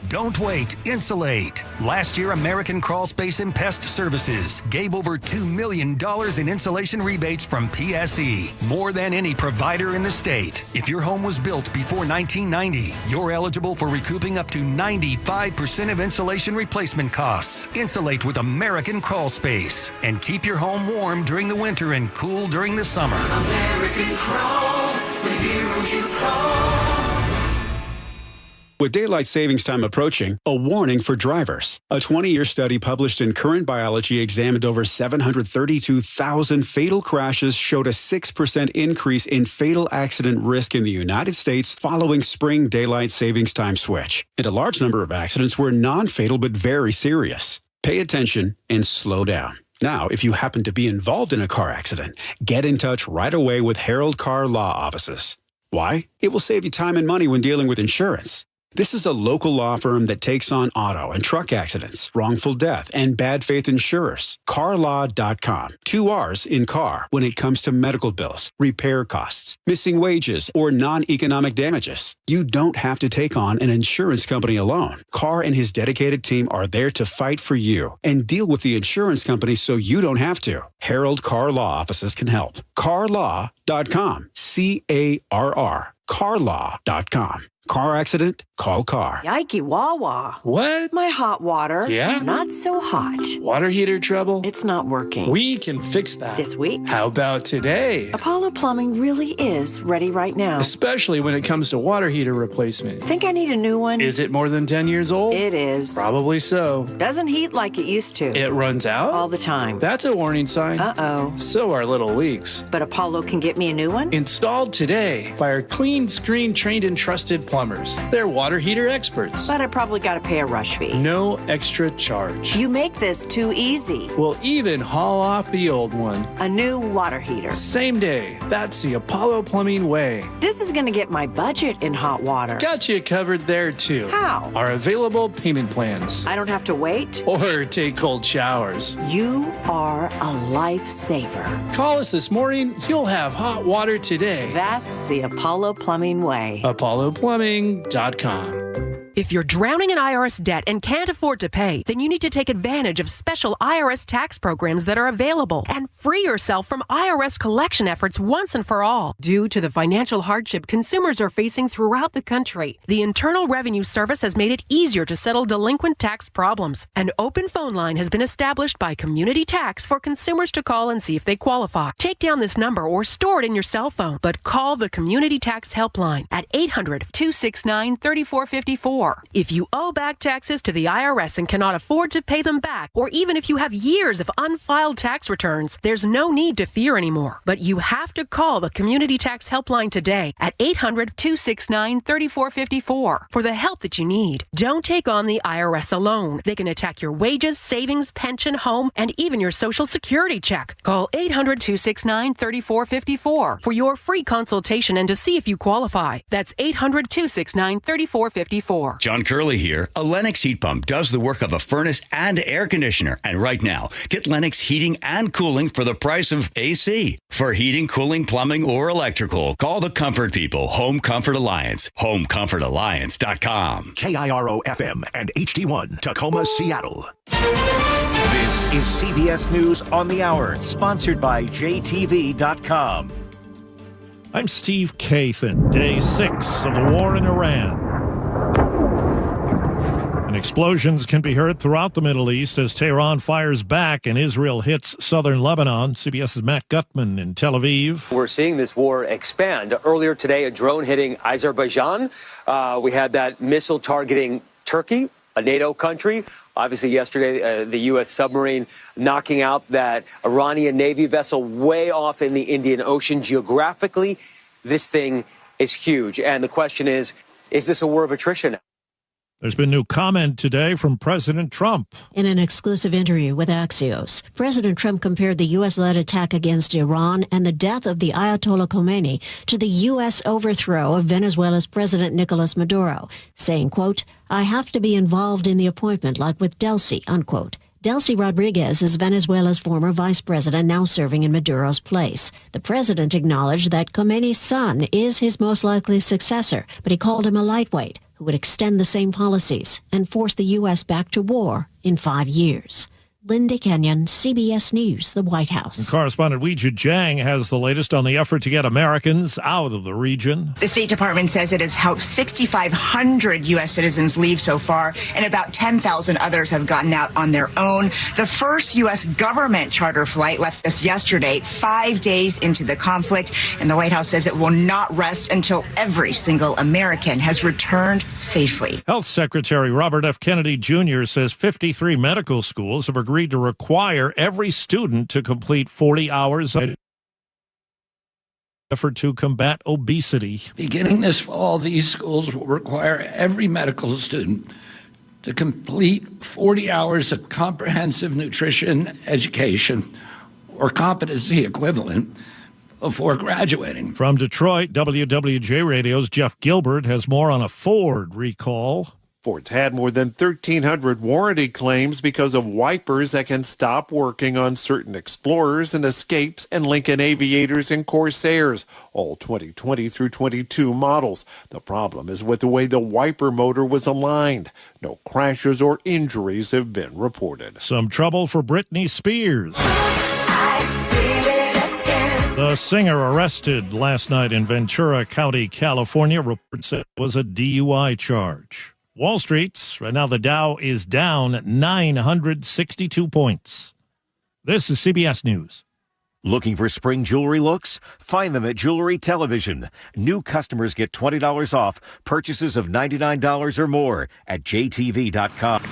Don't wait, insulate. Last year, American Crawl Space and Pest Services gave over $2 million in insulation rebates from PSE, more than any provider in the state. If your home was built before 1990, you're eligible for recouping up to 95% of insulation replacement costs. Insulate with American Crawl Space and keep your home warm during the winter and cool during the summer. American Crawl, the heroes you call. With daylight savings time approaching, a warning for drivers. A 20-year study published in Current Biology examined over 732,000 fatal crashes, showed a 6% increase in fatal accident risk in the United States following spring daylight savings time switch. And a large number of accidents were non-fatal but very serious. Pay attention and slow down. Now, if you happen to be involved in a car accident, get in touch right away with Herald Car Law Offices. Why? It will save you time and money when dealing with insurance. This is a local law firm that takes on auto and truck accidents, wrongful death, and bad faith insurers. Carlaw.com. 2 R's in car when it comes to medical bills, repair costs, missing wages, or non-economic damages. You don't have to take on an insurance company alone. Carr and his dedicated team are there to fight for you and deal with the insurance company so you don't have to. Herald Car Law Offices can help. Carlaw.com. C-A-R-R. Carlaw.com. Car accident? Call Car. Yikey Wawa. What? My hot water. Yeah? Not so hot. Water heater trouble? It's not working. We can fix that. This week? How about today? Apollo Plumbing really is ready right now. Especially when it comes to water heater replacement. Think I need a new one? Is it more than 10 years old? It is. Probably so. Doesn't heat like it used to. It runs out? All the time. That's a warning sign. Uh-oh. So are little leaks. But Apollo can get me a new one? Installed today by our clean screen trained and trusted plumbers. They're water heater experts. But I probably got to pay a rush fee. No extra charge. You make this too easy. We'll even haul off the old one. A new water heater. Same day. That's the Apollo Plumbing way. This is going to get my budget in hot water. Got you covered there, too. How? Our available payment plans. I don't have to wait? Or take cold showers. You are a lifesaver. Call us this morning. You'll have hot water today. That's the Apollo Plumbing way. ApolloPlumbing.com. If you're drowning in IRS debt and can't afford to pay, then you need to take advantage of special IRS tax programs that are available and free yourself from IRS collection efforts once and for all. Due to the financial hardship consumers are facing throughout the country, the Internal Revenue Service has made it easier to settle delinquent tax problems. An open phone line has been established by Community Tax for consumers to call and see if they qualify. Take down this number or store it in your cell phone, but call the Community Tax Helpline at 800-269-3454. more. If you owe back taxes to the IRS and cannot afford to pay them back, or even if you have years of unfiled tax returns, there's no need to fear anymore. But you have to call the Community Tax Helpline today at 800-269-3454 for the help that you need. Don't take on the IRS alone. They can attack your wages, savings, pension, home, and even your Social Security check. Call 800-269-3454 for your free consultation and to see if you qualify. That's 800-269-3454. John Curley here. A Lennox heat pump does the work of a furnace and air conditioner. And right now, get Lennox heating and cooling for the price of AC. For heating, cooling, plumbing, or electrical, call the Comfort People Home Comfort Alliance. HomeComfortAlliance.com. KIRO FM and HD1, Tacoma, Seattle. This is CBS News on the Hour, sponsored by JTV.com. I'm Steve Kathan. Day 6 of the war in Iran. And explosions can be heard throughout the Middle East as Tehran fires back and Israel hits southern Lebanon. CBS's Matt Gutman in Tel Aviv. We're seeing this war expand. Earlier today, a drone hitting Azerbaijan. We had that missile targeting Turkey, a NATO country. Obviously, yesterday, the U.S. submarine knocking out that Iranian Navy vessel way off in the Indian Ocean. Geographically, this thing is huge. And the question is this a war of attrition? There's been new comment today from President Trump. In an exclusive interview with Axios, President Trump compared the U.S.-led attack against Iran and the death of the Ayatollah Khomeini to the U.S. overthrow of Venezuela's President Nicolas Maduro, saying, quote, "I have to be involved in the appointment like with Delcy," unquote. Delcy Rodriguez is Venezuela's former vice president, now serving in Maduro's place. The president acknowledged that Khomeini's son is his most likely successor, but he called him a lightweight who would extend the same policies and force the U.S. back to war in 5 years. Linda Kenyon, CBS News, the White House. And correspondent Weijia Jiang has the latest on the effort to get Americans out of the region. The State Department says it has helped 6,500 U.S. citizens leave so far, and about 10,000 others have gotten out on their own. The first U.S. government charter flight left us yesterday, 5 days into the conflict, and the White House says it will not rest until every single American has returned safely. Health Secretary Robert F. Kennedy Jr. says 53 medical schools have agreed to require every student to complete 40 hours of effort to combat obesity. Beginning this fall, these schools will require every medical student to complete 40 hours of comprehensive nutrition education or competency equivalent before graduating. From Detroit, WWJ Radio's Jeff Gilbert has more on a Ford recall. Ford's had more than 1,300 warranty claims because of wipers that can stop working on certain Explorers and Escapes and Lincoln Aviators and Corsairs, all 2020 through 22 models. The problem is with the way the wiper motor was aligned. No crashes or injuries have been reported. Some trouble for Britney Spears. The singer arrested last night in Ventura County, California. Reports said it was a DUI charge. Wall Street, right now the Dow is down 962 points. This is CBS News. Looking for spring jewelry looks? Find them at Jewelry Television. New customers get $20 off purchases of $99 or more at jtv.com.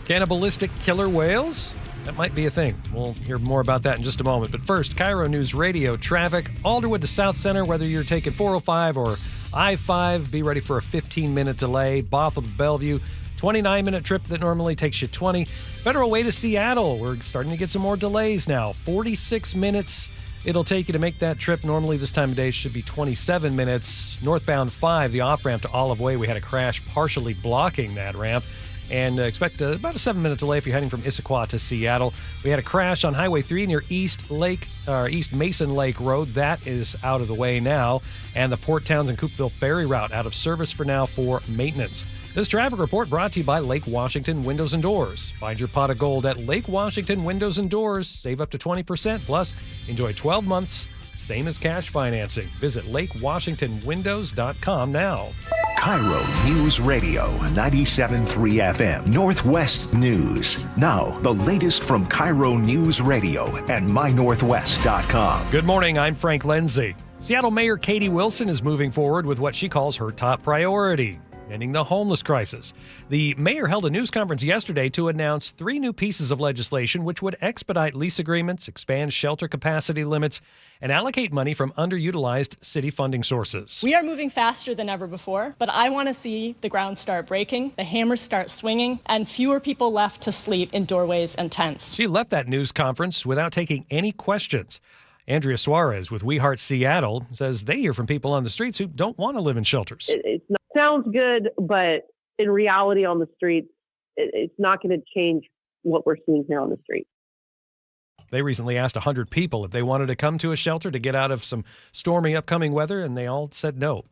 Cannibalistic killer whales? That might be a thing. We'll hear more about that in just a moment. But first, KIRO News Radio traffic. Alderwood to South Center, whether you're taking 405 or I-5, be ready for a 15-minute delay. Bothell to Bellevue, 29-minute trip that normally takes you 20. Federal Way to Seattle, we're starting to get some more delays now. 46 minutes it'll take you to make that trip. Normally this time of day should be 27 minutes. Northbound 5, the off-ramp to Olive Way, we had a crash partially blocking that ramp. And expect about a 7-minute delay if you're heading from Issaquah to Seattle. We had a crash on Highway 3 near East Mason Lake Road. That is out of the way now. And the Port Townsend Coopville Ferry route out of service for now for maintenance. This traffic report brought to you by Lake Washington Windows and Doors. Find your pot of gold at Lake Washington Windows and Doors. Save up to 20%. Plus, enjoy 12 months, same as cash financing. Visit LakeWashingtonWindows.com now. KIRO News Radio 97.3 FM Northwest News. Now, the latest from KIRO News Radio and MyNorthwest.com. Good morning, I'm Frank Lindsay. Seattle Mayor Katie Wilson is moving forward with what she calls her top priority. ending the homeless crisis. The mayor held a news conference yesterday to announce 3 new pieces of legislation which would expedite lease agreements, expand shelter capacity limits, and allocate money from underutilized city funding sources. We are moving faster than ever before, but I want to see the ground start breaking, the hammers start swinging, and fewer people left to sleep in doorways and tents. She left that news conference without taking any questions. Andrea Suarez with We Heart Seattle says they hear from people on the streets who don't want to live in shelters. It sounds good, but in reality on the streets, it's not going to change what we're seeing here on the streets. They recently asked 100 people if they wanted to come to a shelter to get out of some stormy upcoming weather, and they all said no.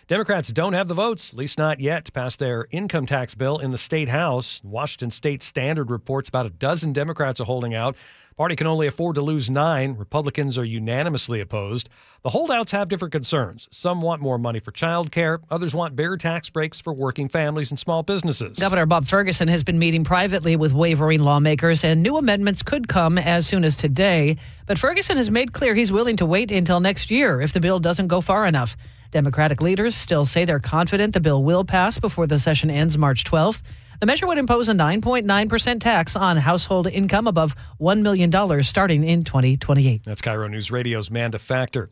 Democrats don't have the votes, at least not yet, to pass their income tax bill in the state house. Washington State Standard reports about a dozen Democrats are holding out. Party can only afford to lose 9. Republicans are unanimously opposed. The holdouts have different concerns. Some want more money for child care. Others want bigger tax breaks for working families and small businesses. Governor Bob Ferguson has been meeting privately with wavering lawmakers, and new amendments could come as soon as today. But Ferguson has made clear he's willing to wait until next year if the bill doesn't go far enough. Democratic leaders still say they're confident the bill will pass before the session ends March 12th. The measure would impose a 9.9% tax on household income above $1 million starting in 2028. That's KIRO News Radio's Manda Factor.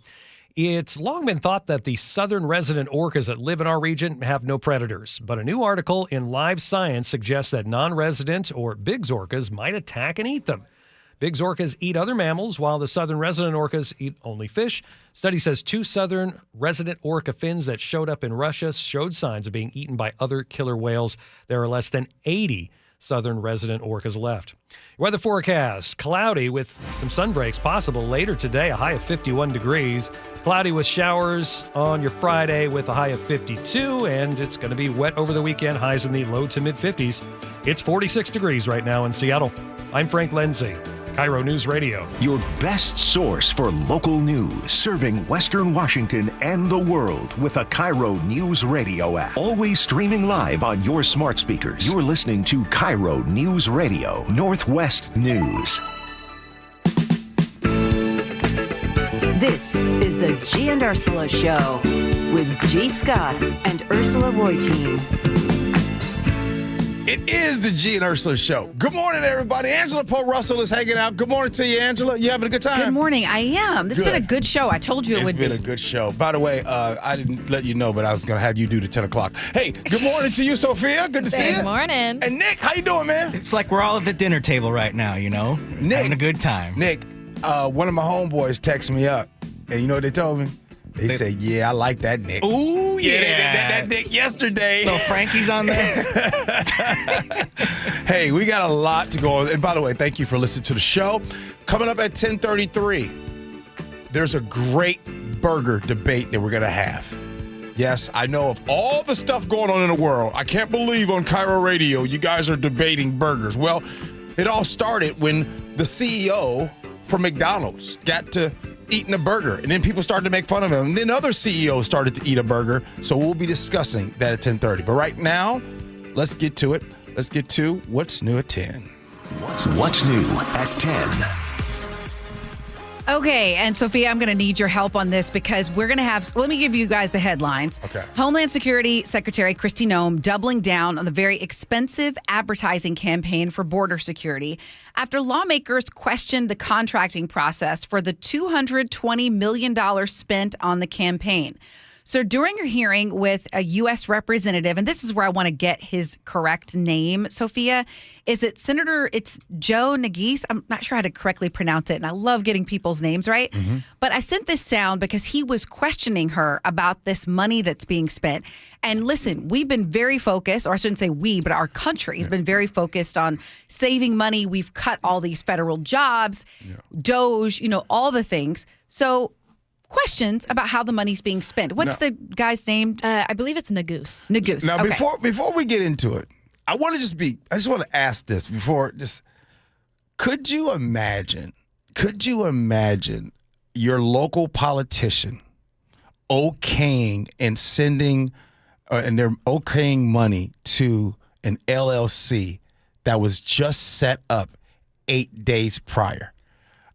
It's long been thought that the southern resident orcas that live in our region have no predators. But a new article in Live Science suggests that non-resident or Biggs orcas might attack and eat them. Biggs orcas eat other mammals, while the southern resident orcas eat only fish. Study says 2 southern resident orca fins that showed up in Russia showed signs of being eaten by other killer whales. There are less than 80 southern resident orcas left. Weather forecast, cloudy with some sun breaks possible later today, a high of 51 degrees. Cloudy with showers on your Friday with a high of 52, and it's going to be wet over the weekend, highs in the low to mid-50s. It's 46 degrees right now in Seattle. I'm Frank Lindsay. KIRO News Radio. Your best source for local news, serving Western Washington and the world with a KIRO News Radio app. Always streaming live on your smart speakers. You're listening to KIRO News Radio, Northwest News. This is the Gee and Ursula Show with G. Scott and Ursula Reutin. It is the Gee and Ursula Show. Good morning, everybody. Angela Poe Russell is hanging out. Good morning to you, Angela. You having a good time? Good morning. I am. This has been a good show. I told you it would be. It's been a good show. By the way, I didn't let you know, but I was going to have you do the 10 o'clock. Hey, good morning to you, Sophia. Good to see you. Good morning. And Nick, how you doing, man? It's like we're all at the dinner table right now, you know? Nick, having a good time. Nick, one of my homeboys texted me up, and you know what they told me? They said, yeah, I like that Nick. Ooh, yeah. They did that Nick yesterday. Little Frankie's on there. Hey, we got a lot to go on. And by the way, thank you for listening to the show. Coming up at 10:33, there's a great burger debate that we're going to have. Yes, I know of all the stuff going on in the world. I can't believe on KIRO Radio you guys are debating burgers. Well, it all started when the CEO from McDonald's got to eating a burger, and then people started to make fun of him, and then other CEOs started to eat a burger. So we'll be discussing that at 10:30. But right now, let's get to it. Let's get to what's new at 10. What's new at 10? Okay, and Sophia, I'm going to need your help on this because we're going to have, let me give you guys the headlines. Okay. Homeland Security Secretary Kristi Gnome doubling down on the very expensive advertising campaign for border security after lawmakers questioned the contracting process for the $220 million spent on the campaign. So during your hearing with a U.S. representative, and this is where I want to get his correct name, Sophia, is it Senator, it's Joe Nagise? I'm not sure how to correctly pronounce it, and I love getting people's names right. Mm-hmm. But I sent this sound because he was questioning her about this money that's being spent. And listen, we've been very focused, or I shouldn't say we, but our country has been very focused on saving money. We've cut all these federal jobs, DOGE, all the things. So questions about how the money's being spent. What's the guy's name? I believe it's Nagoose. Nagoose. Now, okay. before we get into it, I just want to ask this before. Could you imagine your local politician okaying and sending, and they're okaying money to an LLC that was just set up 8 days prior?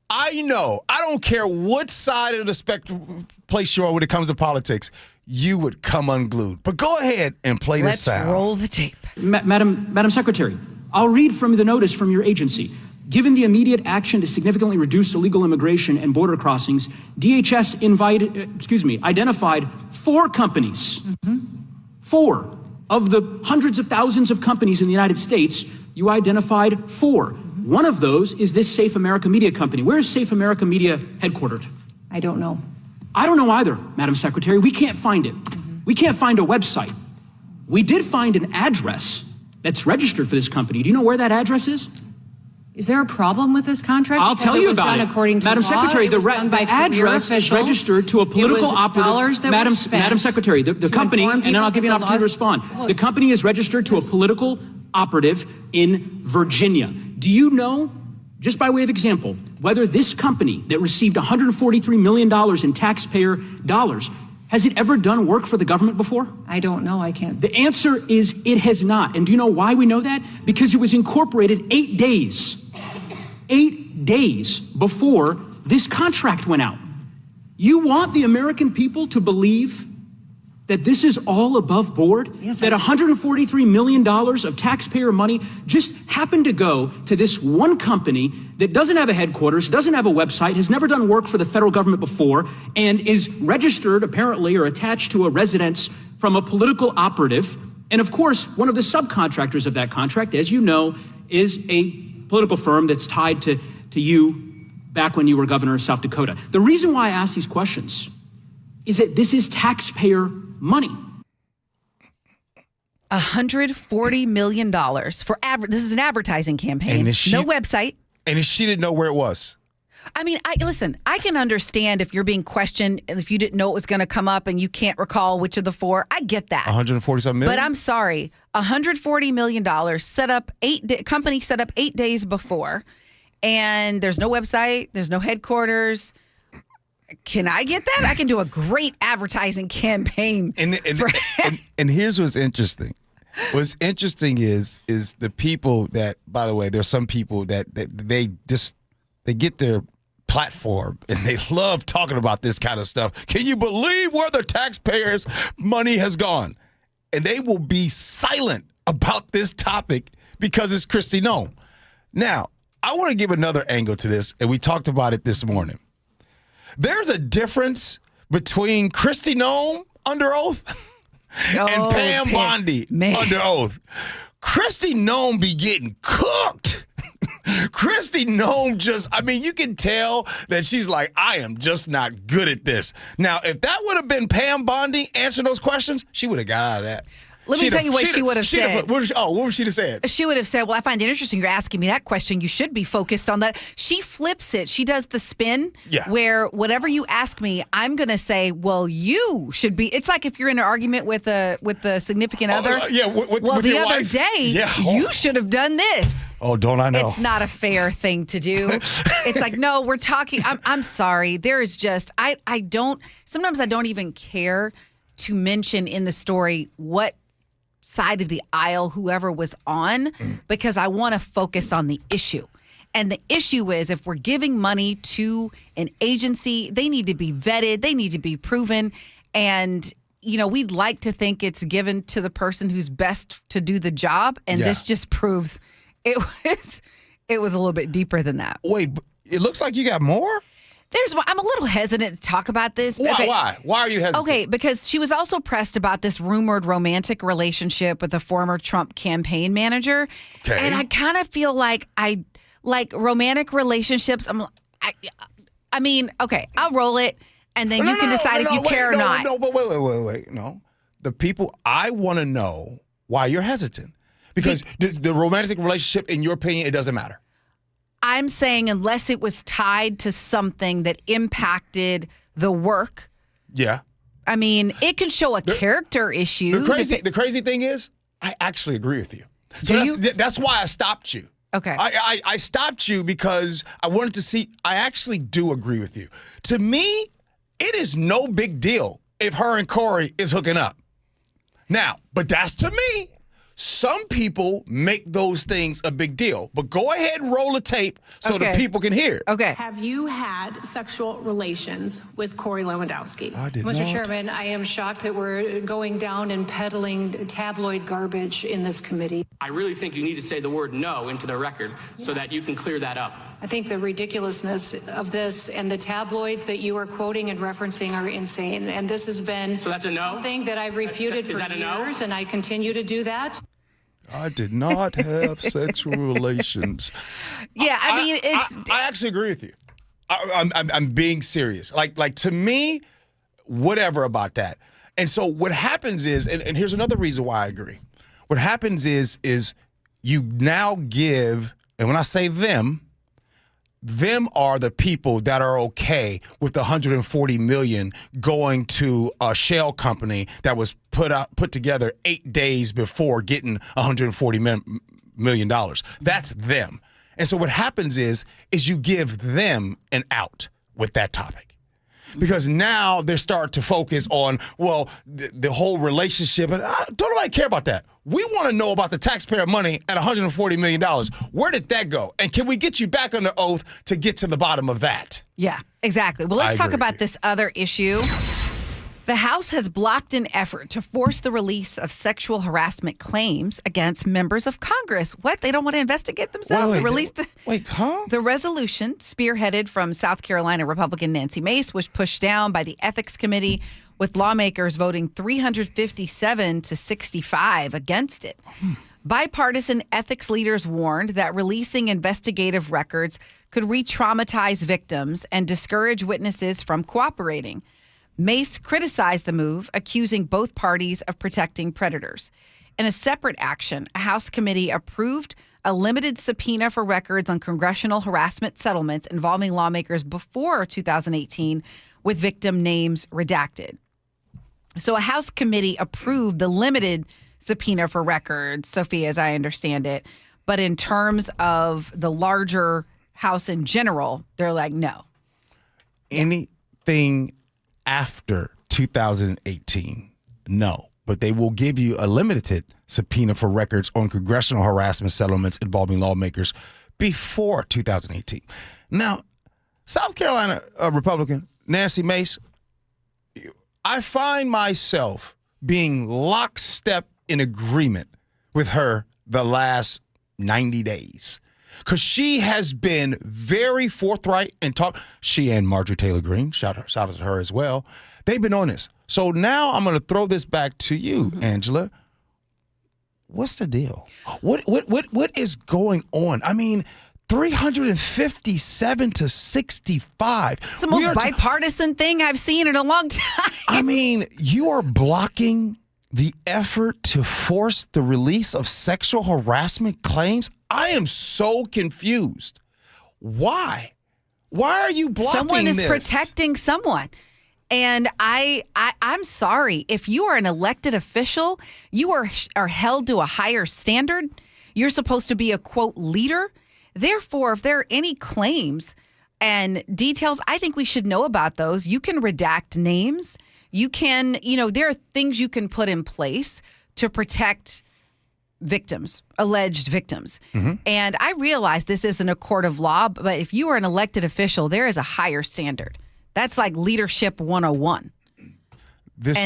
I know. I don't care what side of the spectrum place you are when it comes to politics. you would come unglued. But go ahead and play this sound. Let's roll the tape. Madam Secretary, I'll read from the notice from your agency. Given the immediate action to significantly reduce illegal immigration and border crossings, DHS identified 4 companies. 4 of the hundreds of thousands of companies in the United States, you identified 4. One of those is this Safe America Media company. Where is Safe America Media headquartered? I don't know. I don't know either, Madam Secretary. We can't find it. We can't find a website. We did find an address that's registered for this company. Do you know where that address is? Is there a problem with this contract? I'll tell you about it. According to Madam law, Secretary, the address is registered to a political operative. Madam Secretary, the company, and then I'll give you an opportunity to respond. The company is registered to a political operative in Virginia. Do you know, just by way of example, whether this company that received $143 million in taxpayer dollars, has it ever done work for the government before? I don't know. I can't. The answer is it has not. And do you know why we know that? Because it was incorporated 8 days before this contract went out. You want the American people to believe that this is all above board? Yes, that $143 million of taxpayer money just happened to go to this one company that doesn't have a headquarters, doesn't have a website, has never done work for the federal government before, and is registered apparently or attached to a residence from a political operative. And of course, one of the subcontractors of that contract, as you know, is a political firm that's tied to you back when you were governor of South Dakota. The reason why I ask these questions is that this is taxpayer money. $140 million for this is an advertising campaign. No website. And she didn't know where it was. I mean, listen, I can understand if you're being questioned and if you didn't know it was going to come up and you can't recall which of the 4. I get that. 147 million. But I'm sorry, $140 million company set up 8 days before, and there's no website, there's no headquarters. Can I get that? I can do a great advertising campaign. And here's what's interesting. What's interesting is the people that, by the way, there's some people that they get their platform and they love talking about this kind of stuff. Can you believe where the taxpayers' money has gone? And they will be silent about this topic because it's Kristi Gnome. Now, I want to give another angle to this, and we talked about it this morning. There's a difference between Kristi Gnome under oath and Pam Bondi under oath. Kristi Gnome be getting cooked. Kristi Gnome you can tell that she's like, I am just not good at this. Now, if that would have been Pam Bondi answering those questions, she would have got out of that. Let me tell you what she would have said. What would she have said? She would have said, well, I find it interesting you're asking me that question. You should be focused on that. She flips it. She does the spin where whatever you ask me, I'm going to say, well, you should be. It's like if you're in an argument with a significant other. With the your other wife. day, you should have done this. Oh, don't I know? It's not a fair thing to do. It's like, no, we're talking. I'm sorry. There is just, sometimes I don't even care to mention in the story what side of the aisle whoever was on, because I want to focus on the issue. And the issue is, if we're giving money to an agency, they need to be vetted, they need to be proven, and we'd like to think it's given to the person who's best to do the job, and this just proves it was a little bit deeper than that. Wait, it looks like you got more? I'm a little hesitant to talk about this. Why? Okay. Why are you hesitant? Okay, because she was also pressed about this rumored romantic relationship with a former Trump campaign manager. Okay. And I kind of feel like romantic relationships. I mean, okay, I'll roll it, and then you can decide if you care or not. No, but wait. No. The people, I want to know why you're hesitant. Because the romantic relationship, in your opinion, it doesn't matter. I'm saying unless it was tied to something that impacted the work. Yeah. I mean, it can show a character issue. The crazy thing is, I actually agree with you. So that's why I stopped you. Okay. I stopped you because I wanted to see, I actually do agree with you. To me, it is no big deal if her and Corey is hooking up. Now, but that's to me. Some people make those things a big deal. But go ahead and roll the tape so the people can hear it. Okay. Have you had sexual relations with Corey Lewandowski? I did Mr. not. Chairman, I am shocked that we're going down and peddling tabloid garbage in this committee. I really think you need to say the word no into the record so that you can clear that up. I think the ridiculousness of this and the tabloids that you are quoting and referencing are insane. And this has been something that I've refuted for years, and I continue to do that. I did not have sexual relations. Yeah, I mean, I actually agree with you. I'm being serious. Like to me, whatever about that. And so what happens is, and here's another reason why I agree. What happens is you now give, and when I say them are the people that are okay with the $140 million going to a shell company that was put together 8 days before getting $140 million. That's them. And so what happens is you give them an out with that topic. Because now they're starting to focus on, well, the whole relationship. And don't nobody care about that. We want to know about the taxpayer money at $140 million. Where did that go? And can we get you back under oath to get to the bottom of that? Yeah, exactly. Well, let's talk about this other issue. The House has blocked an effort to force the release of sexual harassment claims against members of Congress. What? They don't want to investigate themselves? The resolution, spearheaded from South Carolina Republican Nancy Mace, was pushed down by the Ethics Committee, with lawmakers voting 357 to 65 against it. Bipartisan ethics leaders warned that releasing investigative records could re-traumatize victims and discourage witnesses from cooperating. Mace criticized the move, accusing both parties of protecting predators. In a separate action, a House committee approved a limited subpoena for records on congressional harassment settlements involving lawmakers before 2018, with victim names redacted. So a House committee approved the limited subpoena for records, Sophia, as I understand it. But in terms of the larger House in general, they're like, no. Anything after 2018, no. But they will give you a limited subpoena for records on congressional harassment settlements involving lawmakers before 2018. Now, South Carolina Republican Nancy Mace, I find myself being lockstep in agreement with her the last 90 days. Because she has been very forthright and she and Marjorie Taylor Greene, shout out to her as well, they've been on this. So now I'm going to throw this back to you, Angela. What's the deal? What is going on? I mean, 357 to 65. It's the most bipartisan thing I've seen in a long time. I mean, you are blocking the effort to force the release of sexual harassment claims. I am so confused. Why? Why are you blocking Someone is this? protecting someone. And I'm sorry. If you are an elected official, you are held to a higher standard. You're supposed to be a, quote, leader. Therefore, if there are any claims and details, I think we should know about those. You can redact names. You can, there are things you can put in place to protect victims, alleged victims. And I realize this isn't a court of law, but if you are an elected official, there is a higher standard. That's like leadership 101.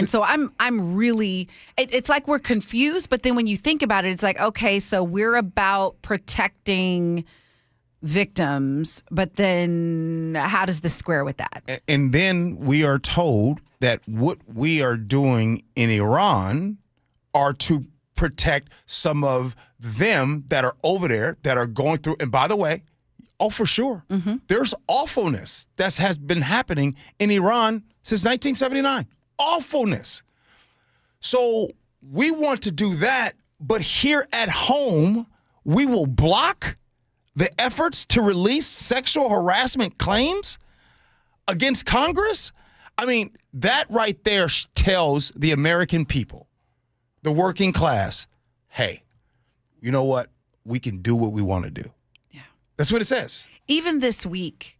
So I'm really, it's like we're confused, but then when you think about it, it's like, okay, so we're about protecting victims, but then how does this square with that? And then we are told that what we are doing in Iran are to protect some of them that are over there that are going through. And by the way, for sure, there's awfulness that has been happening in Iran since 1979. Awfulness. So we want to do that, but here at home, we will block the efforts to release sexual harassment claims against Congress. I mean, that right there tells the American people, the working class, hey, you know what? We can do what we want to do. Yeah. That's what it says. Even this week,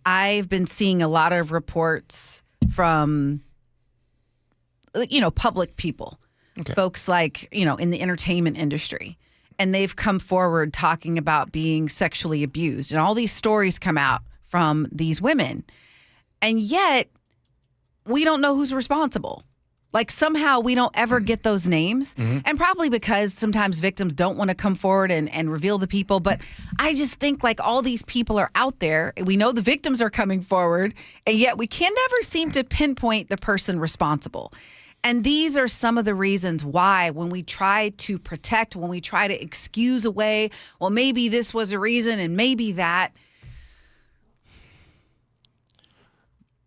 I've been seeing a lot of reports from, public people folks like, in the entertainment industry. And they've come forward talking about being sexually abused. And all these stories come out from these women. And yet, we don't know who's responsible. Like, somehow we don't ever get those names. And probably because sometimes victims don't want to come forward and reveal the people. But I just think, like, all these people are out there. We know the victims are coming forward. And yet we can never seem to pinpoint the person responsible. And these are some of the reasons why, when we try to protect, when we try to excuse away, well, maybe this was a reason and maybe that.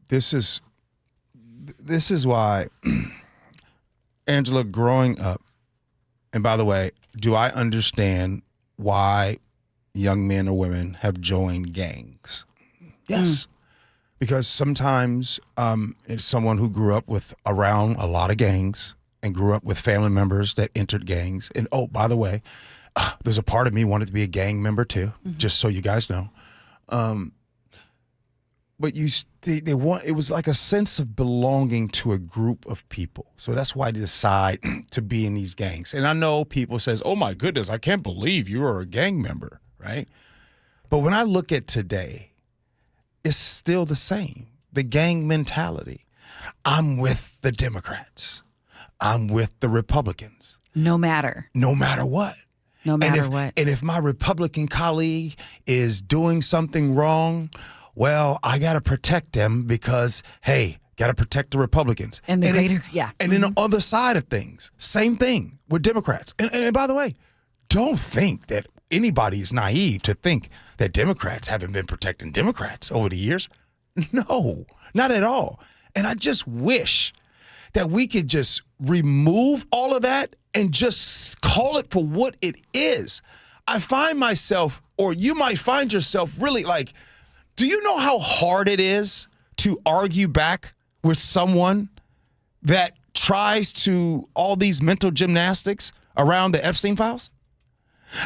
This is why, Angela, growing up, and by the way, do I understand why young men or women have joined gangs? Yes. Because sometimes it's someone who grew up around a lot of gangs and grew up with family members that entered gangs. And oh, by the way, there's a part of me wanted to be a gang member too, just so you guys know. But it was like a sense of belonging to a group of people. So that's why they decide to be in these gangs. And I know people says, oh my goodness, I can't believe you are a gang member, right? But when I look at today, it's still the same. The gang mentality. I'm with the Democrats. I'm with the Republicans. No matter what. No matter what. And if my Republican colleague is doing something wrong, well, I got to protect them because, hey, got to protect the Republicans. And then the other side of things, same thing with Democrats. And by the way, don't think that anybody is naive to think that Democrats haven't been protecting Democrats over the years. No, not at all. And I just wish that we could just remove all of that and just call it for what it is. I find myself, or you might find yourself really like, do you know how hard it is to argue back with someone that tries to all these mental gymnastics around the Epstein files?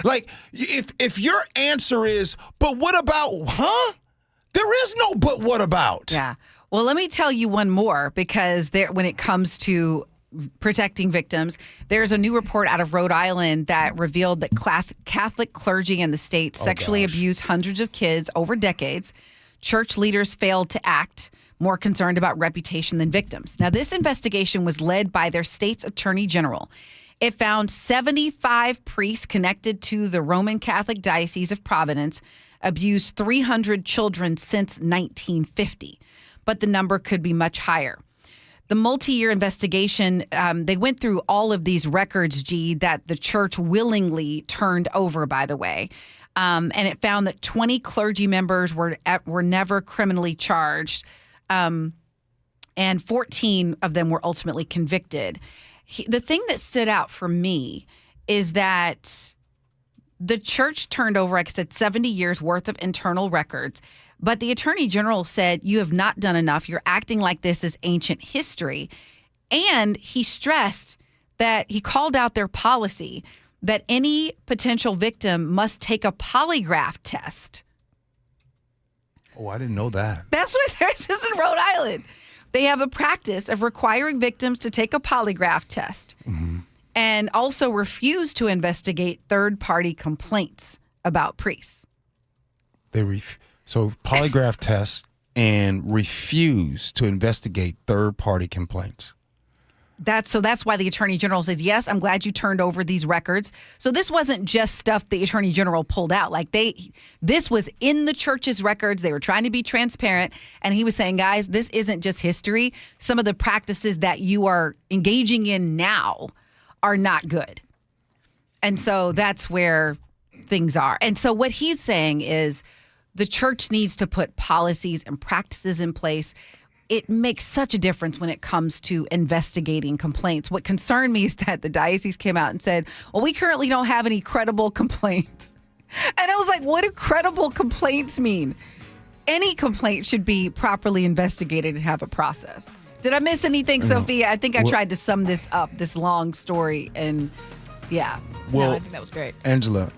Like, if your answer is, but what about, There is no but what about. Yeah. Well, let me tell you one more, because when it comes to protecting victims, there's a new report out of Rhode Island that revealed that Catholic clergy in the state sexually abused hundreds of kids over decades. Church leaders failed to act, more concerned about reputation than victims. Now, this investigation was led by their state's attorney general. It found 75 priests connected to the Roman Catholic Diocese of Providence abused 300 children since 1950, but the number could be much higher. The multi-year investigation, they went through all of these records, Gee, that the church willingly turned over, by the way. And it found that 20 clergy members were never criminally charged, and 14 of them were ultimately convicted. The thing that stood out for me is that the church turned over, like I said, 70 years worth of internal records. But the attorney general said, you have not done enough. You're acting like this is ancient history. And he stressed that he called out their policy that any potential victim must take a polygraph test. Oh, I didn't know that. That's what there's this in Rhode Island. They have a practice of requiring victims to take a polygraph test and also refuse to investigate third-party complaints about priests. So polygraph tests and refuse to investigate third-party complaints. That's why the attorney general says, yes, I'm glad you turned over these records. So this wasn't just stuff the attorney general pulled out. Like this was in the church's records. They were trying to be transparent. And he was saying, guys, this isn't just history. Some of the practices that you are engaging in now are not good. And so that's where things are. And so what he's saying is the church needs to put policies and practices in place. It makes such a difference when it comes to investigating complaints. What concerned me is that the diocese came out and said, well, we currently don't have any credible complaints. And I was like, what do credible complaints mean? Any complaint should be properly investigated and have a process. Did I miss anything, Sophia? I think I tried to sum this up, this long story. And yeah. Well, I think that was great. Angela,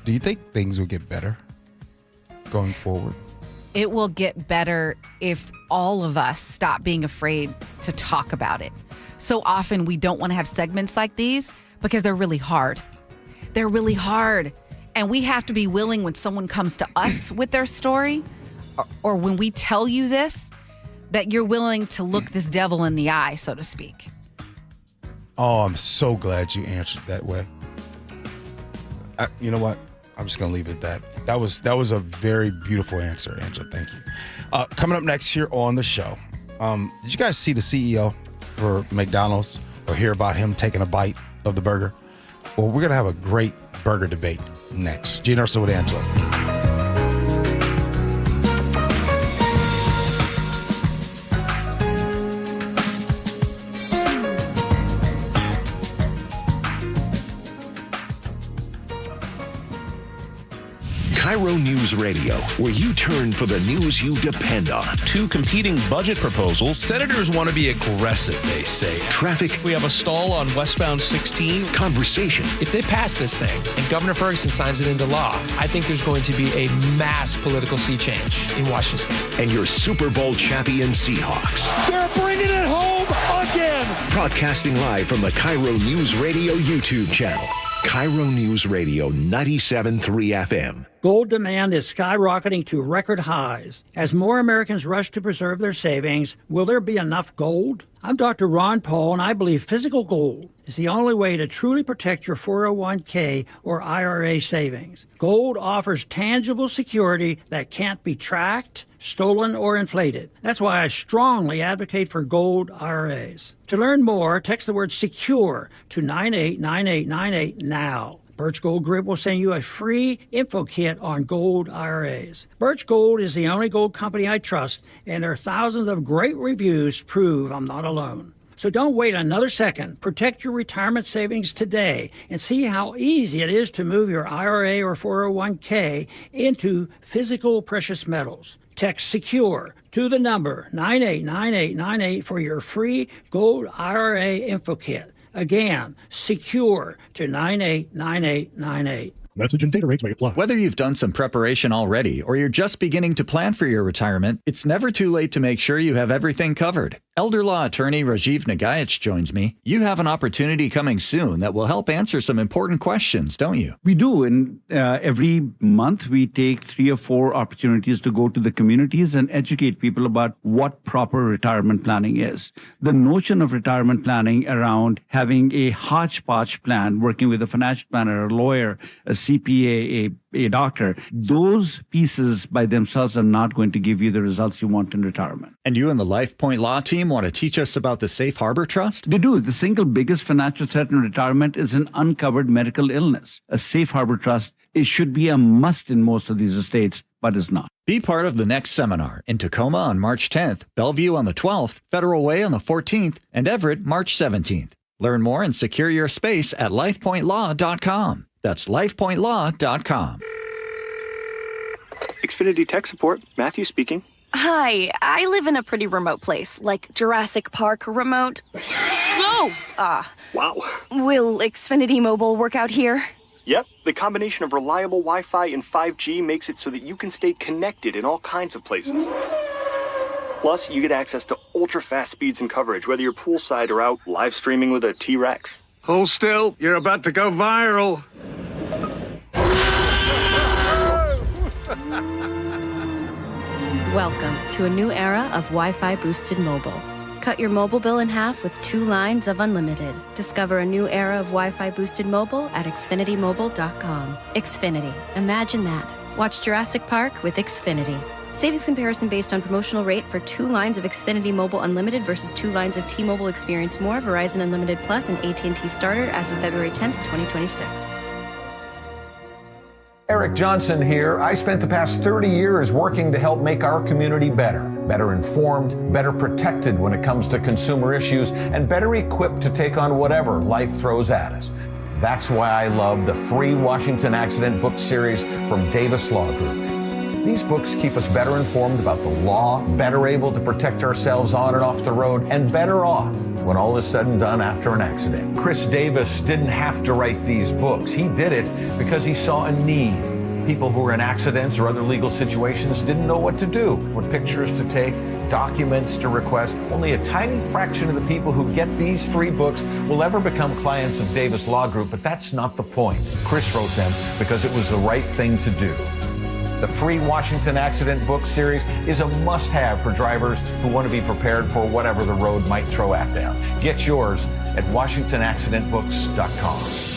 do you think things will get better going forward? It will get better if all of us stop being afraid to talk about it. so often we don't want to have segments like these because they're really hard. They're really hard. And we have to be willing when someone comes to us with their story or when we tell you this, that you're willing to look this devil in the eye, so to speak. Oh, I'm so glad you answered that way. You know what? I'm just going to leave it at that. That was a very beautiful answer, Angela. Thank you. Coming up next here on the show, did you guys see the CEO for McDonald's or hear about him taking a bite of the burger? Well, we're going to have a great burger debate next. Gee Ursula with Angela. KIRO News Radio, where you turn for the news you depend on. Two competing budget proposals. Senators want to be aggressive, they say. Traffic. We have a stall on westbound 16. Conversation. If they pass this thing and Governor Ferguson signs it into law, I think there's going to be a mass political sea change in Washington. And your Super Bowl champion Seahawks. They're bringing it home again. Broadcasting live from the KIRO News Radio YouTube channel. KIRO News Radio 97.3 FM. Gold demand is skyrocketing to record highs. As more Americans rush to preserve their savings, will there be enough gold? I'm Dr. Ron Paul, and I believe physical gold is the only way to truly protect your 401k or IRA savings. Gold offers tangible security that can't be tracked, stolen, or inflated. That's why I strongly advocate for gold IRAs. To learn more, text the word SECURE to 989898 now. Birch Gold Group will send you a free info kit on gold IRAs. Birch Gold is the only gold company I trust, and their thousands of great reviews prove I'm not alone. So don't wait another second. Protect your retirement savings today and see how easy it is to move your IRA or 401k into physical precious metals. Text SECURE to the number 989898 for your free gold IRA info kit. Again, SECURE to 989898. Message and data rates may apply. Whether you've done some preparation already or you're just beginning to plan for your retirement, it's never too late to make sure you have everything covered. Elder law attorney Rajiv Nagayach joins me. You have an opportunity coming soon that will help answer some important questions, don't you? We do. And every month we take 3 or 4 opportunities to go to the communities and educate people about what proper retirement planning is. The notion of retirement planning around having a hodgepodge plan, working with a financial planner, a lawyer, a CPA, a doctor, those pieces by themselves are not going to give you the results you want in retirement. And you and the LifePoint Law team want to teach us about the Safe Harbor Trust? They do. The single biggest financial threat in retirement is an uncovered medical illness. A Safe Harbor Trust, it should be a must in most of these estates, but is not. Be part of the next seminar in Tacoma on March 10th, Bellevue on the 12th, Federal Way on the 14th, and Everett March 17th. Learn more and secure your space at lifepointlaw.com. That's lifepointlaw.com. Xfinity Tech Support, Matthew speaking. Hi, I live in a pretty remote place, like Jurassic Park remote. Oh! Wow. Will Xfinity Mobile work out here? Yep, the combination of reliable Wi-Fi and 5G makes it so that you can stay connected in all kinds of places. Plus, you get access to ultra-fast speeds and coverage, whether you're poolside or out live streaming with a T-Rex. Hold still, you're about to go viral. Welcome to a new era of Wi-Fi boosted mobile. Cut your mobile bill in half with 2 lines of unlimited. Discover a new era of Wi-Fi boosted mobile at xfinitymobile.com. Xfinity. Imagine that. Watch Jurassic Park with Xfinity. Savings comparison based on promotional rate for 2 lines of Xfinity Mobile Unlimited versus 2 lines of T-Mobile Experience More, Verizon Unlimited Plus, and AT&T Starter as of February 10th, 2026. Eric Johnson here. I spent the past 30 years working to help make our community better informed, better protected when it comes to consumer issues, and better equipped to take on whatever life throws at us. That's why I love the free Washington Accident book series from Davis Law Group. These books keep us better informed about the law, better able to protect ourselves on and off the road, and better off when all is said and done after an accident. Chris Davis didn't have to write these books. He did it because he saw a need. People who were in accidents or other legal situations didn't know what to do, what pictures to take, documents to request. Only a tiny fraction of the people who get these free books will ever become clients of Davis Law Group, but that's not the point. Chris wrote them because it was the right thing to do. The free Washington Accident Book Series is a must-have for drivers who want to be prepared for whatever the road might throw at them. Get yours at WashingtonAccidentBooks.com.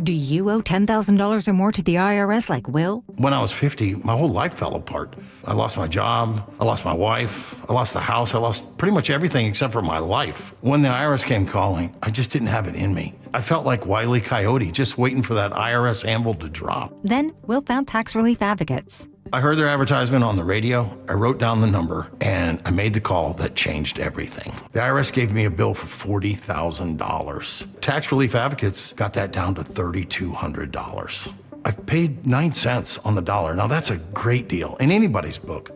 Do you owe $10,000 or more to the IRS like Will? When I was 50, my whole life fell apart. I lost my job, I lost my wife, I lost the house, I lost pretty much everything except for my life. When the IRS came calling, I just didn't have it in me. I felt like Wile E. Coyote, just waiting for that IRS anvil to drop. Then Will found tax relief advocates. I heard their advertisement on the radio, I wrote down the number, and I made the call that changed everything. The IRS gave me a bill for $40,000. Tax Relief Advocates got that down to $3,200. I've paid 9 cents on the dollar. Now that's a great deal in anybody's book.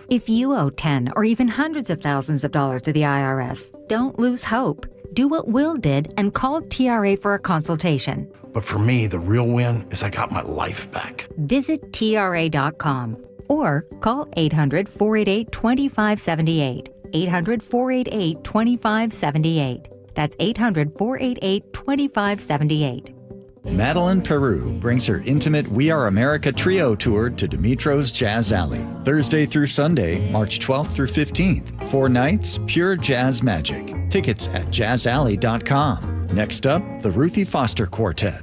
If you owe 10 or even hundreds of thousands of dollars to the IRS, don't lose hope. Do what Will did and call TRA for a consultation. But for me, the real win is I got my life back. Visit TRA.com or call 800-488-2578. 800-488-2578. That's 800-488-2578. Madeline Peru brings her intimate We Are America trio tour to Dimitro's Jazz Alley, Thursday through Sunday, March 12th through 15th. 4 nights, pure jazz magic. Tickets at jazzalley.com. Next up, the Ruthie Foster Quartet.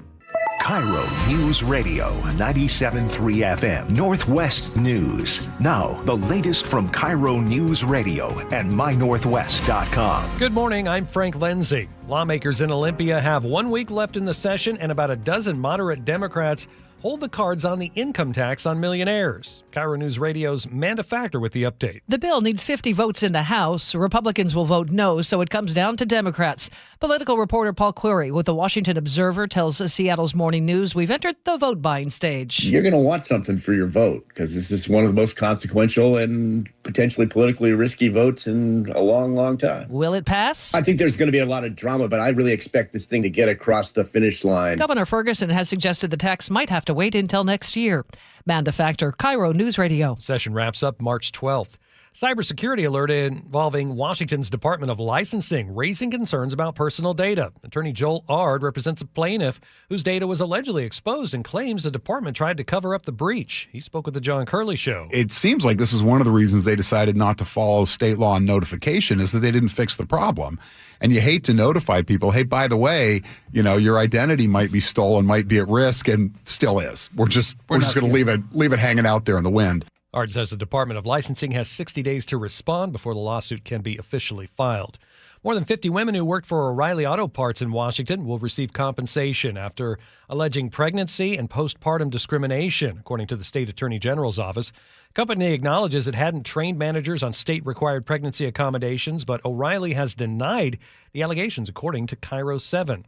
KIRO Newsradio 97.3 FM Northwest News. Now, the latest from KIRO Newsradio and mynorthwest.com. Good morning, I'm Frank Lindsay. Lawmakers in Olympia have 1 week left in the session, and about a dozen moderate Democrats hold the cards on the income tax on millionaires. KIRO News Radio's Amanda Factor with the update. The bill needs 50 votes in the House. Republicans will vote no, so it comes down to Democrats. Political reporter Paul Query with the Washington Observer tells Seattle's Morning News we've entered the vote buying stage. You're going to want something for your vote because this is one of the most consequential and potentially politically risky votes in a long, long time. Will it pass? I think there's going to be a lot of drama, but I really expect this thing to get across the finish line. Governor Ferguson has suggested the tax might have to wait until next year. Amanda Factor, KIRO News Radio. Session wraps up March 12th. Cybersecurity alert involving Washington's Department of Licensing raising concerns about personal data. Attorney Joel Ard represents a plaintiff whose data was allegedly exposed and claims the department tried to cover up the breach. He spoke with the John Curley Show. It seems like this is one of the reasons they decided not to follow state law and notification is that they didn't fix the problem. And you hate to notify people, hey, by the way, you know, your identity might be stolen, might be at risk, and still is. We're just going to leave it hanging out there in the wind. Ard says the Department of Licensing has 60 days to respond before the lawsuit can be officially filed. More than 50 women who worked for O'Reilly Auto Parts in Washington will receive compensation after alleging pregnancy and postpartum discrimination, according to the state attorney general's office. The company acknowledges it hadn't trained managers on state-required pregnancy accommodations, but O'Reilly has denied the allegations, according to KIRO 7.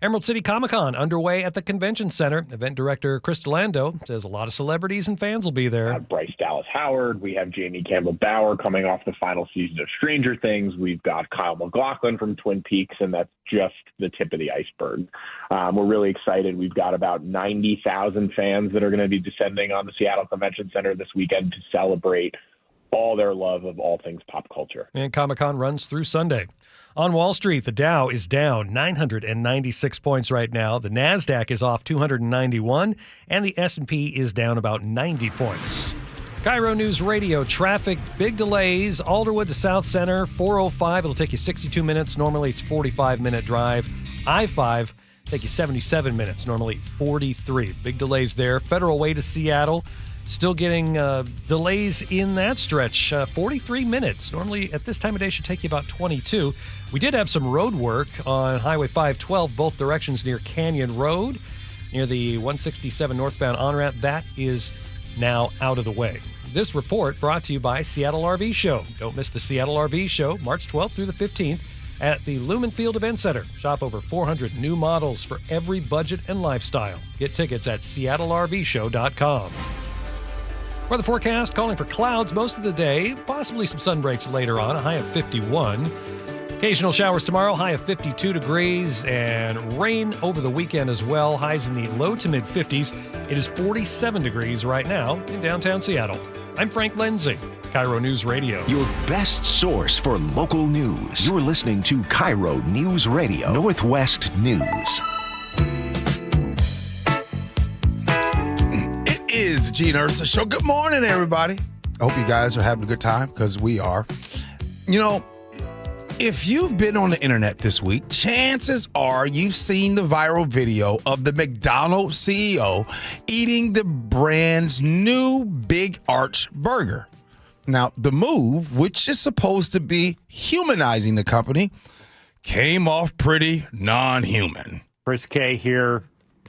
Emerald City Comic-Con underway at the Convention Center. Event director Chris Delando says a lot of celebrities and fans will be there. Bryce Dallas Howard. We have Jamie Campbell Bower coming off the final season of Stranger Things. We've got Kyle MacLachlan from Twin Peaks, and that's just the tip of the iceberg. We're really excited. We've got about 90,000 fans that are going to be descending on the Seattle Convention Center this weekend to celebrate all their love of all things pop culture. And Comic-Con runs through Sunday. On Wall Street, the Dow is down 996 points right now. The NASDAQ is off 291, and the S&P is down about 90 points. KIRO News Radio traffic, big delays. Alderwood to South Center, 405. It'll take you 62 minutes. Normally it's 45-minute drive. I-5 take you 77 minutes. Normally 43. Big delays there. Federal Way to Seattle. Still getting delays in that stretch, 43 minutes. Normally at this time of day should take you about 22. We did have some road work on Highway 512, both directions near Canyon Road, near the 167 northbound on-ramp. That is now out of the way. This report brought to you by Seattle RV Show. Don't miss the Seattle RV Show, March 12th through the 15th at the Lumen Field Event Center. Shop over 400 new models for every budget and lifestyle. Get tickets at seattlervshow.com. Weather forecast calling for clouds most of the day, possibly some sun breaks later on, a high of 51. Occasional showers tomorrow, high of 52 degrees, and rain over the weekend as well. Highs in the low to mid 50s. It is 47 degrees right now in downtown Seattle. I'm Frank Lindsay, KIRO News Radio. Your best source for local news. You're listening to KIRO Newsradio, Northwest News. It is the Gee and Ursula Show. Good morning, everybody. I hope you guys are having a good time, because we are. You know, if you've been on the internet this week, chances are you've seen the viral video of the McDonald's CEO eating the brand's new Big Arch burger. Now, the move, which is supposed to be humanizing the company, came off pretty non-human. Chris K here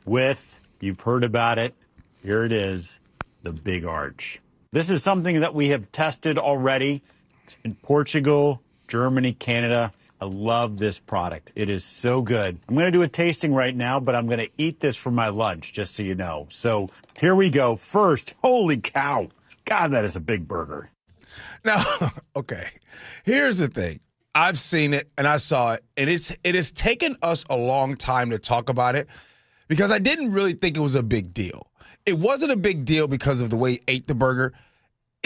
with, you've heard about it, here it is, the Big Arch. This is something that we have tested already in Portugal, Germany, Canada. I love this product. It is so good. I'm going to do a tasting right now, but I'm going to eat this for my lunch, just so you know. So here we go. First, holy cow. God, that is a big burger. Now, okay, here's the thing. I've seen it and I saw it, and it has taken us a long time to talk about it because I didn't really think it was a big deal. It wasn't a big deal because of the way he ate the burger.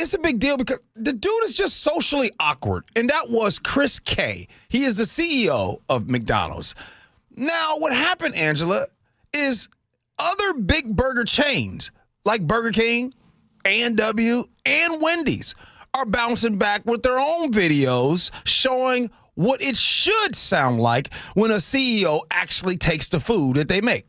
It's a big deal because the dude is just socially awkward, and that was Chris K. He is the CEO of McDonald's. Now, what happened, Angela, is other big burger chains like Burger King, A&W, and Wendy's are bouncing back with their own videos showing what it should sound like when a CEO actually takes the food that they make.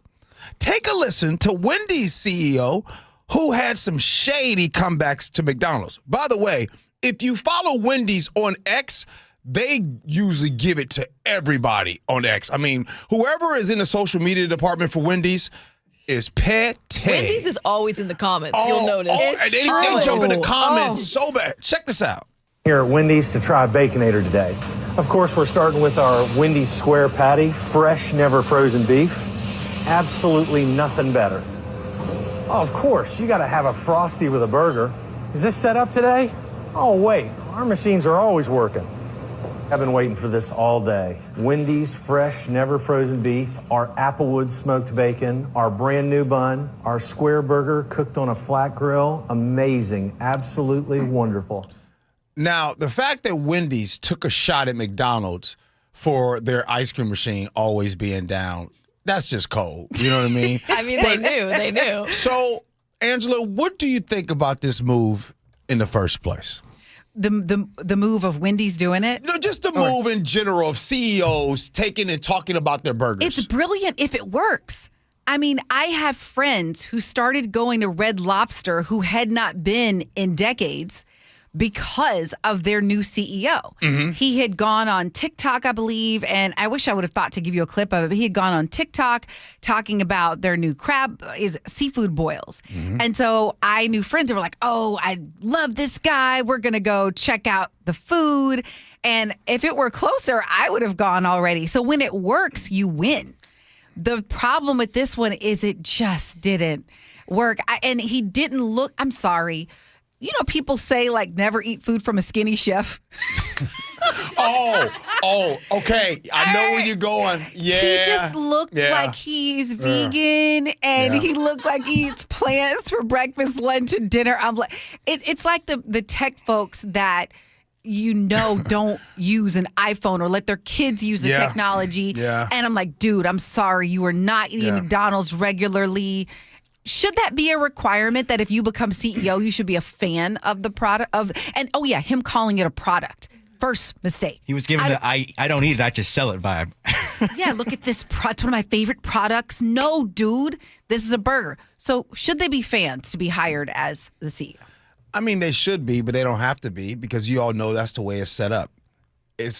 Take a listen to Wendy's CEO, who had some shady comebacks to McDonald's. By the way, if you follow Wendy's on X, they usually give it to everybody on X. I mean, whoever is in the social media department for Wendy's is pet. Wendy's is always in the comments. You'll notice. And they jump in the comments so bad. Check this out. Here at Wendy's to try Baconator today. Of course, we're starting with our Wendy's square patty, fresh, never frozen beef. Absolutely nothing better. Oh, of course, you got to have a Frosty with a burger. Is this set up today? Oh, wait, our machines are always working. I've been waiting for this all day. Wendy's fresh, never frozen beef, our Applewood smoked bacon, our brand new bun, our square burger cooked on a flat grill. Amazing, absolutely wonderful. Now, the fact that Wendy's took a shot at McDonald's for their ice cream machine always being down, that's just cold. You know what I mean? I mean, they knew. So, Angela, what do you think about this move in the first place? The move of Wendy's doing it? No, just the move in general of CEOs taking and talking about their burgers. It's brilliant if it works. I mean, I have friends who started going to Red Lobster who had not been in decades because of their new CEO. Mm-hmm. He had gone on TikTok, I believe, and I wish I would have thought to give you a clip of it, but he had gone on TikTok talking about their new seafood boils. Mm-hmm. And so I knew friends who were like, oh, I love this guy. We're going to go check out the food. And if it were closer, I would have gone already. So when it works, you win. The problem with this one is it just didn't work. And he didn't look, I'm sorry. You know, people say, like, never eat food from a skinny chef. Okay. I know where you're going. Yeah. He just looked like he's vegan, and he looked like he eats plants for breakfast, lunch, and dinner. I'm like, it's like the tech folks that, you know, don't use an iPhone or let their kids use the technology. Yeah. And I'm like, dude, I'm sorry. You are not eating McDonald's regularly. Should that be a requirement that if you become CEO, you should be a fan of the product him calling it a product. First mistake. He was given I don't eat it, I just sell it vibe. Yeah, look at this. It's one of my favorite products. No, dude, this is a burger. So should they be fans to be hired as the CEO? I mean, they should be, but they don't have to be because you all know that's the way it's set up.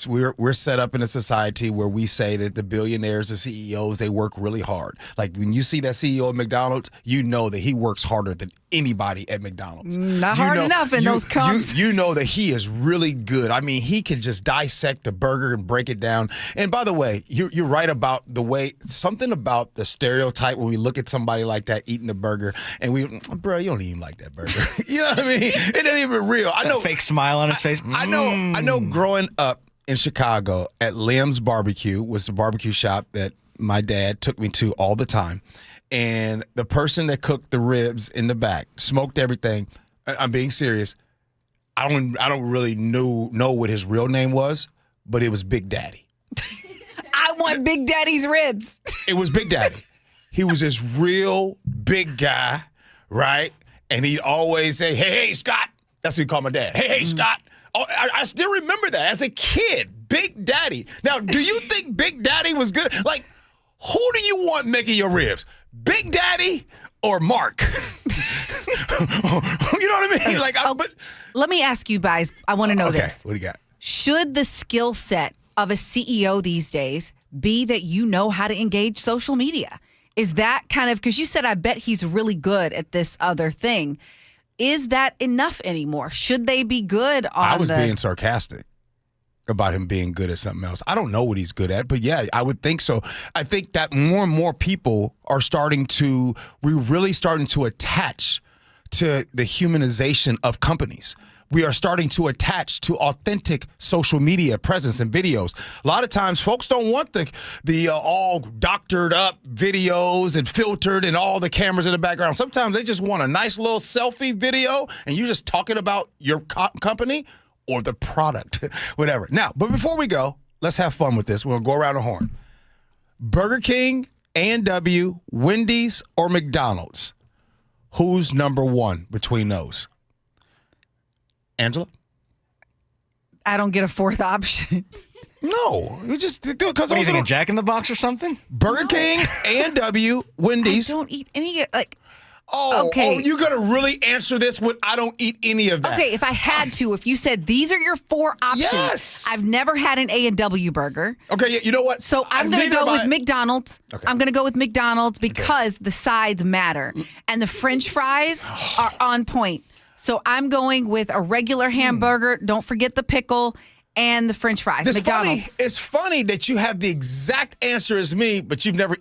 We're set up in a society where we say that the billionaires, the CEOs, they work really hard. Like when you see that CEO of McDonald's, you know that he works harder than anybody at McDonald's. Not hard enough in those cups. You know that he is really good. I mean, he can just dissect the burger and break it down. And by the way, you're right about the way, something about the stereotype when we look at somebody like that eating the burger and bro, you don't even like that burger. You know what I mean? It ain't even real. I know. Fake smile on his face. I know growing up in Chicago at Lim's Barbecue, was the barbecue shop that my dad took me to all the time. And the person that cooked the ribs in the back, smoked everything. I'm being serious. I don't really know what his real name was, but it was Big Daddy. I want Big Daddy's ribs. It was Big Daddy. He was this real big guy, right? And he'd always say, hey, Scott. That's what he called my dad. Hey, Scott. Oh, I still remember that as a kid. Big Daddy. Now, do you think Big Daddy was good? Like, who do you want making your ribs? Big Daddy or Mark? You know what I mean? Like, but let me ask you guys. I want to know this. What do you got? Should the skill set of a CEO these days be that you know how to engage social media? Is that kind of, because you said, I bet he's really good at this other thing. Is that enough anymore? Should they be good on I was being sarcastic about him being good at something else. I don't know what he's good at, but yeah, I would think so. I think that more and more people are we're really starting to attach to the humanization of companies. We are starting to attach to authentic social media presence and videos. A lot of times, folks don't want the all doctored up videos and filtered and all the cameras in the background. Sometimes they just want a nice little selfie video, and you're just talking about your company or the product, whatever. Now, but before we go, let's have fun with this. We'll go around the horn. Burger King, A&W, Wendy's, or McDonald's? Who's number one between those? Angela? I don't get a fourth option. No, you just do it because What are you thinking, Jack in the Box or something? Burger King, A&W, Wendy's. I don't eat any, okay. Oh, you're going to really answer this with I don't eat any of that. Okay, if I had to, if you said these are your four options. Yes. I've never had an A&W burger. Okay, yeah, you know what? So I'm going to go with McDonald's. Okay. I'm going to go with McDonald's because the sides matter. And the French fries are on point. So I'm going with a regular hamburger. Don't forget the pickle and the French fries. McDonald's. It's funny that you have the exact answer as me, but you never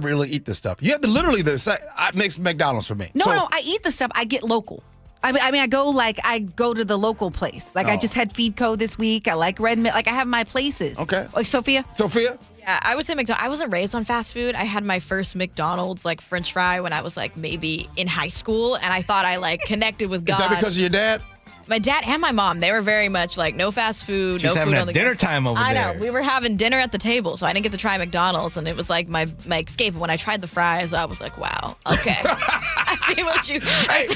really eat this stuff. You have to literally it makes McDonald's for me. No, I eat the stuff. I get local. I mean, I go to the local place. Like I just had Feedco this week. I like Red Mill. Like I have my places. Okay. Like Sophia? Yeah, I would say McDonald's. I wasn't raised on fast food. I had my first McDonald's French fry when I was maybe in high school, and I thought I connected with God. Is that because of your dad? My dad and my mom, they were very much no fast food, She's no food on the dinner time over there. I know. We were having dinner at the table, so I didn't get to try McDonald's, and it was my escape. And when I tried the fries, I was like, wow, okay. I see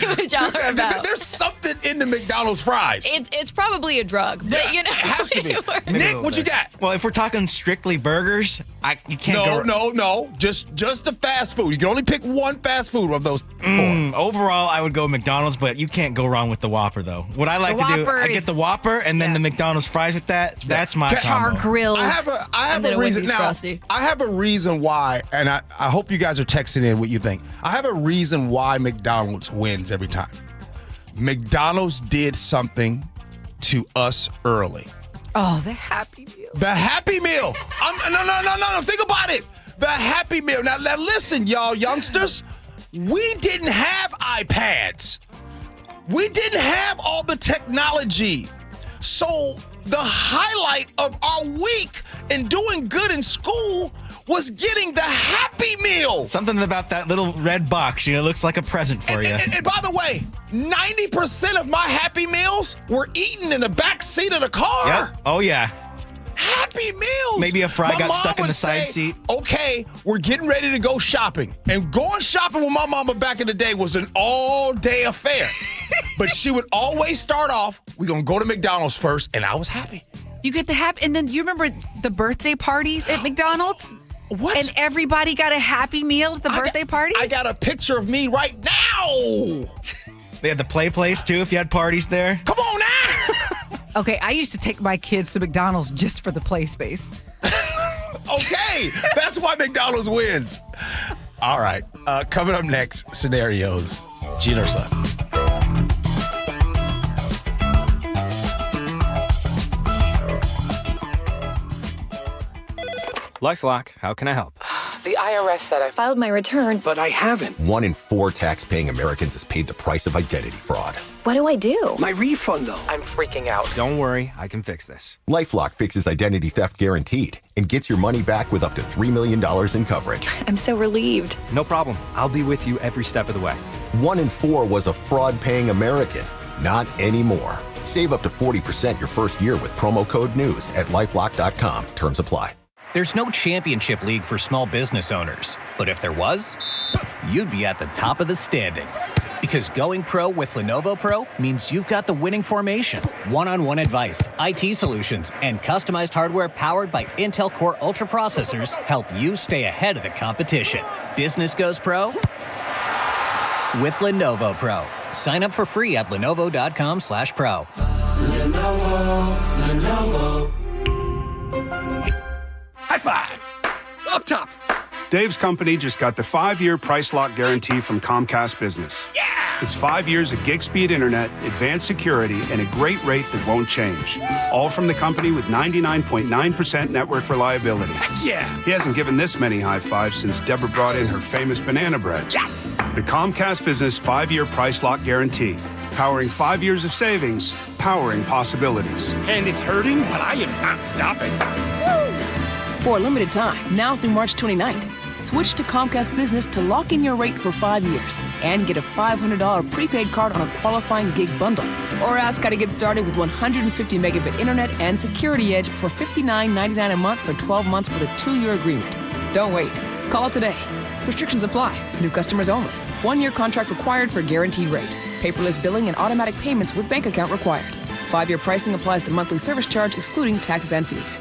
what y'all are about. There's something in the McDonald's fries. It's probably a drug, but it has to be. Nick, what you got? Well, if we're talking strictly burgers, you can't go. No. Just the fast food. You can only pick one fast food of those four. Overall, I would go McDonald's, but you can't go wrong with the Whopper, though. What I like to do, I get the Whopper and then the McDonald's fries with that. That's my char grilled. I have a reason now. I have a reason why, and I hope you guys are texting in what you think. I have a reason why McDonald's wins every time. McDonald's did something to us early. Oh, the Happy Meal. The Happy Meal. No. Think about it. The Happy Meal. Now listen, y'all youngsters. We didn't have iPads. We didn't have all the technology. So the highlight of our week in doing good in school was getting the Happy Meal. Something about that little red box, it looks like a present for you. And by the way, 90% of my Happy Meals were eaten in the back seat of the car. Yep. Oh, yeah. Happy Meals. Maybe a fry got stuck in the side seat. Okay, we're getting ready to go shopping. And going shopping with my mama back in the day was an all-day affair. But she would always start off, we're going to go to McDonald's first, and I was happy. You get the happy, and then you remember the birthday parties at McDonald's? What? And everybody got a Happy Meal at the birthday party? I got a picture of me right now. They had the play place, too, if you had parties there. Come on now. Okay, I used to take my kids to McDonald's just for the play space. Okay, that's why McDonald's wins. All right, coming up next, scenarios. Gee Ursula. LifeLock, how can I help? The IRS said I filed my return, but I haven't. 1 in 4 tax-paying Americans has paid the price of identity fraud. What do I do? My refund, though. I'm freaking out. Don't worry, I can fix this. LifeLock fixes identity theft guaranteed and gets your money back with up to $3 million in coverage. I'm so relieved. No problem. I'll be with you every step of the way. 1 in 4 was a fraud-paying American. Not anymore. Save up to 40% your first year with promo code NEWS at LifeLock.com. Terms apply. There's no championship league for small business owners, but if there was, you'd be at the top of the standings. Because going pro with Lenovo Pro means you've got the winning formation, one-on-one advice, IT solutions, and customized hardware powered by Intel Core Ultra processors help you stay ahead of the competition. Business goes pro with Lenovo Pro. Sign up for free at Lenovo.com/pro. Lenovo. High five! Up top! Dave's company just got the 5-year price lock guarantee from Comcast Business. Yeah! It's 5 years of gig speed internet, advanced security, and a great rate that won't change. All from the company with 99.9% network reliability. Heck yeah! He hasn't given this many high fives since Deborah brought in her famous banana bread. Yes! The Comcast Business 5-year price lock guarantee. Powering 5 years of savings, powering possibilities. And it's hurting, but I am not stopping. Woo! For a limited time, now through March 29th, switch to Comcast Business to lock in your rate for 5 years and get a $500 prepaid card on a qualifying gig bundle. Or ask how to get started with 150 megabit internet and Security Edge for $59.99 a month for 12 months with a 2-year agreement. Don't wait. Call today. Restrictions apply. New customers only. 1-year contract required for guaranteed rate. Paperless billing and automatic payments with bank account required. 5-year pricing applies to monthly service charge excluding taxes and fees.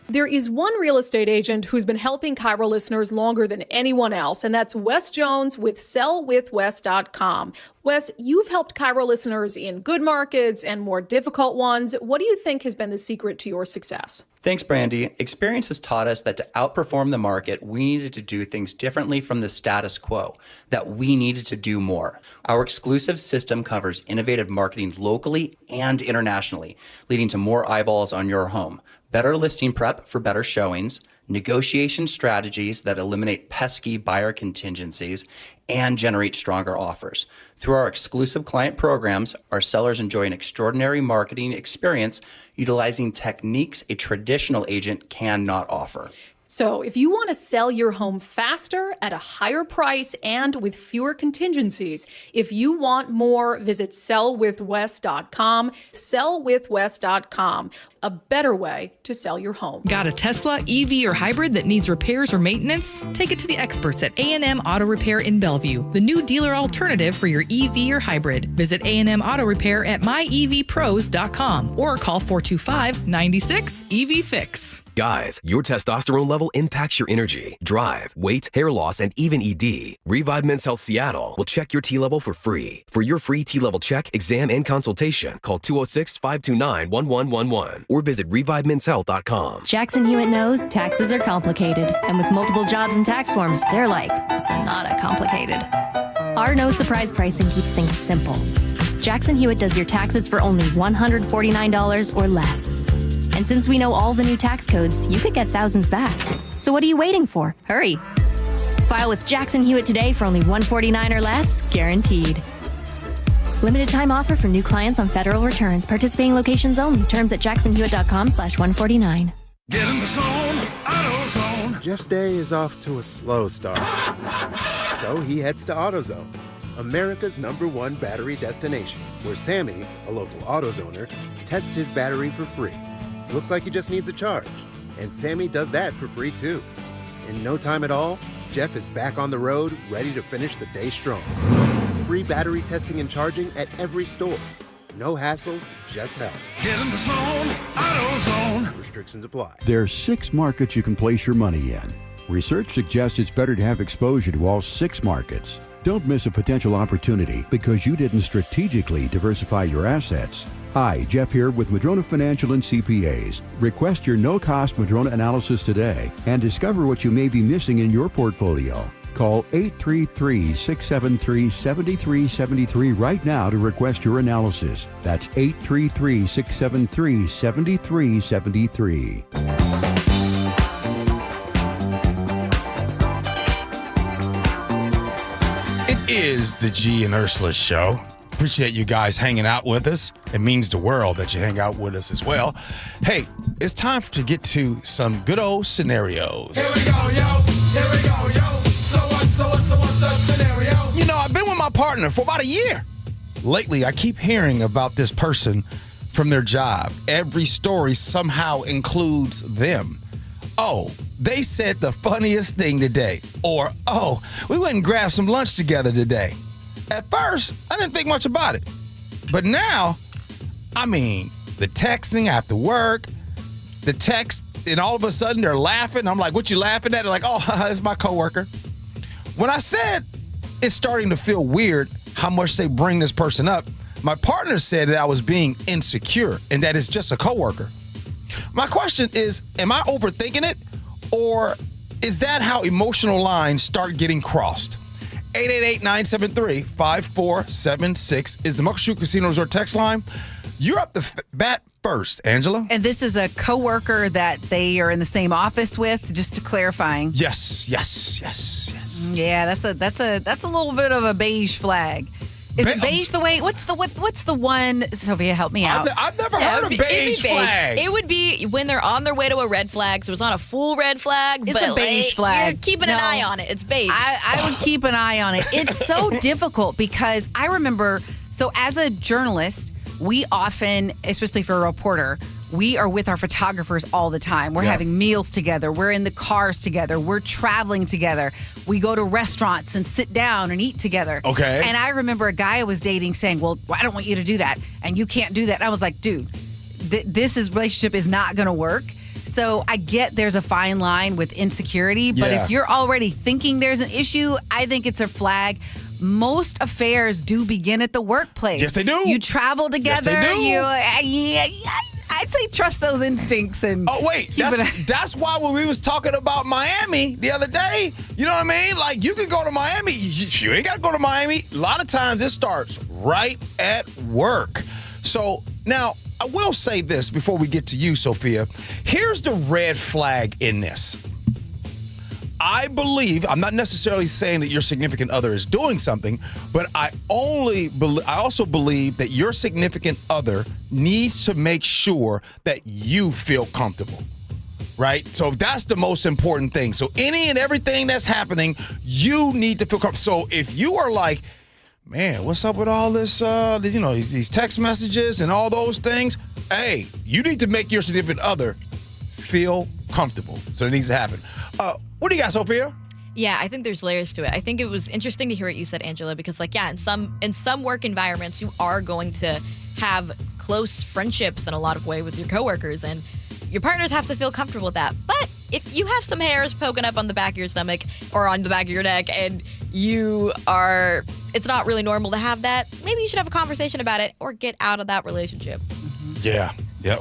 There is one real estate agent who's been helping KIRO listeners longer than anyone else, and that's Wes Jones with sellwithwes.com. Wes, you've helped KIRO listeners in good markets and more difficult ones. What do you think has been the secret to your success? Thanks, Brandy. Experience has taught us that to outperform the market, we needed to do things differently from the status quo, that we needed to do more. Our exclusive system covers innovative marketing locally and internationally, leading to more eyeballs on your home, better listing prep for better showings, negotiation strategies that eliminate pesky buyer contingencies, and generate stronger offers. Through our exclusive client programs, our sellers enjoy an extraordinary marketing experience utilizing techniques a traditional agent cannot offer. So if you want to sell your home faster at a higher price and with fewer contingencies, if you want more, visit sellwithwes.com, sellwithwes.com, a better way to sell your home. Got a Tesla, EV, or hybrid that needs repairs or maintenance? Take it to the experts at A&M Auto Repair in Bellevue, the new dealer alternative for your EV or hybrid. Visit A&M Auto Repair at myevpros.com or call 425-96-EV-FIX. Guys, your testosterone level impacts your energy, drive, weight, hair loss, and even ED. Revive Men's Health Seattle will check your T level for free. For your free T level check, exam, and consultation, call 206-529-1111 or visit ReviveMen'sHealth.com. Jackson Hewitt knows taxes are complicated, and with multiple jobs and tax forms, they're like Sonata complicated. Our no surprise pricing keeps things simple. Jackson Hewitt does your taxes for only $149 or less. And since we know all the new tax codes, you could get thousands back. So what are you waiting for? Hurry. File with Jackson Hewitt today for only $149 or less, guaranteed. Limited time offer for new clients on federal returns. Participating locations only. Terms at jacksonhewitt.com/149. Get in the zone, AutoZone. Jeff's day is off to a slow start. So he heads to AutoZone, America's #1 battery destination, where Sammy, a local AutoZoner, tests his battery for free. Looks like he just needs a charge, and Sammy does that for free too. In no time at all, Jeff is back on the road, ready to finish the day strong. Free battery testing and charging at every store. No hassles, just help. Get in the zone, AutoZone. Restrictions apply. There are 6 markets you can place your money in. Research suggests it's better to have exposure to all 6 markets. Don't miss a potential opportunity because you didn't strategically diversify your assets. Hi, Jeff here with Madrona Financial and CPAs. Request your no-cost Madrona analysis today and discover what you may be missing in your portfolio. Call 833-673-7373 right now to request your analysis. That's 833-673-7373. is the Gee and Ursula Show. Appreciate you guys hanging out with us. It means the world that you hang out with us as well. Hey, it's time to get to some good old scenarios. Here we go, yo. Here we go, yo. So what's the scenario? You know, I've been with my partner for about a year. Lately, I keep hearing about this person from their job. Every story somehow includes them. Oh, they said the funniest thing today. Or, oh, we went and grabbed some lunch together today. At first, I didn't think much about it. But now, I mean, the texting after work, the text, and all of a sudden they're laughing. I'm like, what you laughing at? They're like, oh, it's my coworker. When I said it's starting to feel weird how much they bring this person up, my partner said that I was being insecure and that it's just a coworker. My question is, am I overthinking it? Or is that how emotional lines start getting crossed? 888-973-5476 is the Muckleshoot Casino Resort text line. You're up the bat first, Angela. And this is a coworker that they are in the same office with, just to clarifying. Yes. Yeah, that's a little bit of a beige flag. Is it beige the way? What's the one? Sophia, help me out. I've never heard of beige flag. It would be when they're on their way to a red flag, so it's not a full red flag. It's a beige flag. You're keeping an eye on it. It's beige. I would keep an eye on it. It's so difficult because I remember, so as a journalist, we often, especially for a reporter, we are with our photographers all the time. We're having meals together. We're in the cars together. We're traveling together. We go to restaurants and sit down and eat together. Okay. And I remember a guy I was dating saying, well, I don't want you to do that. And you can't do that. And I was like, dude, this relationship is not going to work. So I get there's a fine line with insecurity. But if you're already thinking there's an issue, I think it's a flag. Most affairs do begin at the workplace. Yes, they do. You travel together. Yes, they do. I'd say trust those instincts and. Oh wait, that's why when we was talking about Miami the other day, you know what I mean? Like you can go to Miami, you ain't got to go to Miami. A lot of times it starts right at work. So now I will say this before we get to you, Sophia. Here's the red flag in this. I believe, I'm not necessarily saying that your significant other is doing something, but I also believe that your significant other needs to make sure that you feel comfortable, right? So that's the most important thing. So any and everything that's happening, you need to feel comfortable. So if you are like, man, what's up with all this, these text messages and all those things? Hey, you need to make your significant other feel comfortable. So it needs to happen. What do you got, Sophia? Yeah, I think there's layers to it. I think it was interesting to hear what you said, Angela, because in some work environments, you are going to have close friendships in a lot of ways with your coworkers, and your partners have to feel comfortable with that. But if you have some hairs poking up on the back of your stomach or on the back of your neck, and it's not really normal to have that, maybe you should have a conversation about it or get out of that relationship. Yeah.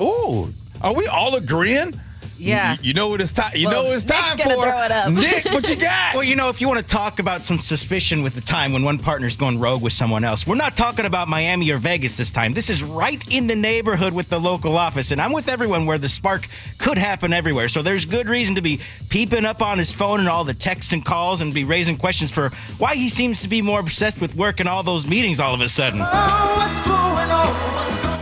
Ooh, are we all agreeing? Yeah. You know what it's time. You know what it's time for. Throw it up. Nick, what you got? Well, if you want to talk about some suspicion with the time when one partner's going rogue with someone else, we're not talking about Miami or Vegas this time. This is right in the neighborhood with the local office, and I'm with everyone where the spark could happen everywhere. So there's good reason to be peeping up on his phone and all the texts and calls and be raising questions for why he seems to be more obsessed with work and all those meetings all of a sudden. What's going on?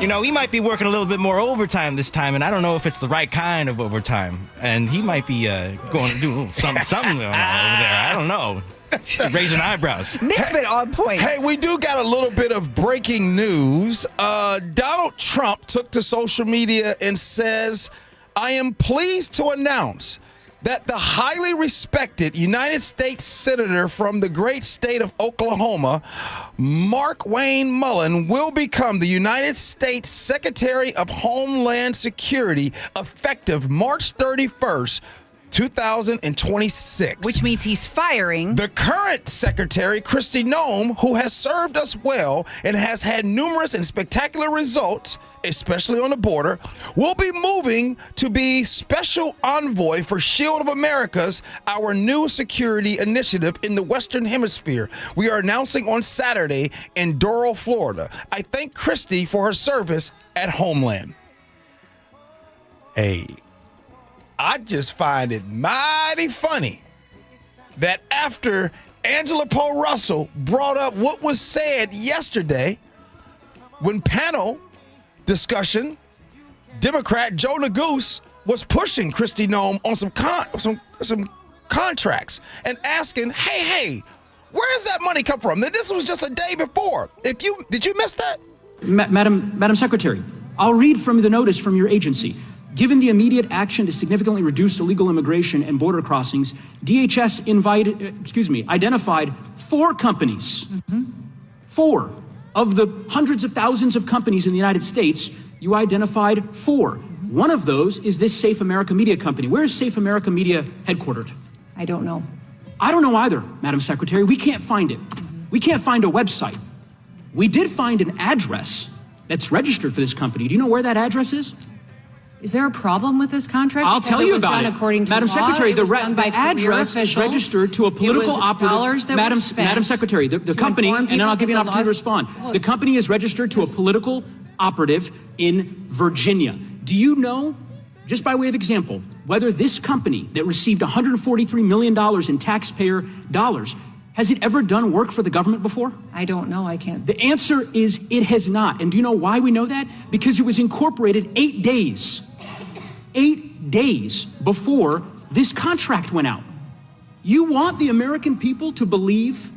He might be working a little bit more overtime this time, and I don't know if it's the right kind of overtime. And he might be going to do something over there. I don't know. Raising eyebrows. Nick's been on point. Hey, we do got a little bit of breaking news. Donald Trump took to social media and says, I am pleased to announce that the highly respected United States Senator from the great state of Oklahoma, Mark Wayne Mullen, will become the United States Secretary of Homeland Security effective March 31st, 2026. Which means he's firing the current secretary, Gnome, who has served us well and has had numerous and spectacular results, especially on the border, will be moving to be special envoy for Shield of America's, our new security initiative in the Western Hemisphere. We are announcing on Saturday in Doral, Florida. I thank Christy for her service at Homeland. Hey, I just find it mighty funny that after Angela Poe Russell brought up what was said yesterday when panel discussion, Democrat Joe Neguse was pushing Kristi Noem on some contracts and asking, hey, where does that money come from? This was just a day before. Did you miss that? Madam Secretary, I'll read from the notice from your agency. Given the immediate action to significantly reduce illegal immigration and border crossings, DHS identified 4 companies. 4 of the hundreds of thousands of companies in the United States. You identified 4. One of those is this Safe America Media company. Where is Safe America Media headquartered? I don't know. I don't know either, Madam Secretary. We can't find it. We can't find a website. We did find an address that's registered for this company. Do you know where that address is? Is there a problem with this contract? I'll tell you about it. According to Madam law, Secretary, the address is registered to a political operative. Madam Secretary, the company, and then I'll give you an opportunity to respond. The company is registered to a political operative in Virginia. Do you know, just by way of example, whether this company that received $143 million in taxpayer dollars, has it ever done work for the government before? I don't know. I can't. The answer is it has not. And do you know why we know that? Because it was incorporated 8 days before this contract went out. You want the American people to believe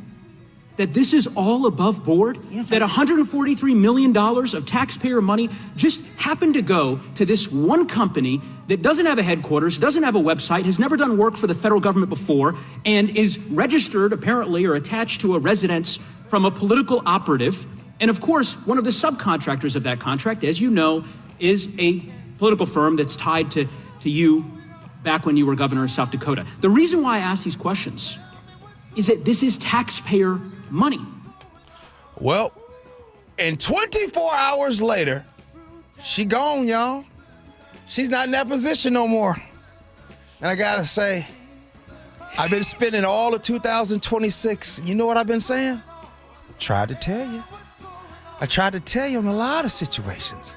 that this is all above board? Yes, that $143 million of taxpayer money just happened to go to this one company that doesn't have a headquarters, doesn't have a website, has never done work for the federal government before, and is registered apparently or attached to a residence from a political operative. And of course, one of the subcontractors of that contract, as you know, is a political firm that's tied to you back when you were governor of South Dakota. The reason why I ask these questions is that this is taxpayer money. Well, and 24 hours later, she gone, y'all. She's not in that position no more. And I gotta say, I've been spending all of 2026. You know what I've been saying? I tried to tell you in a lot of situations.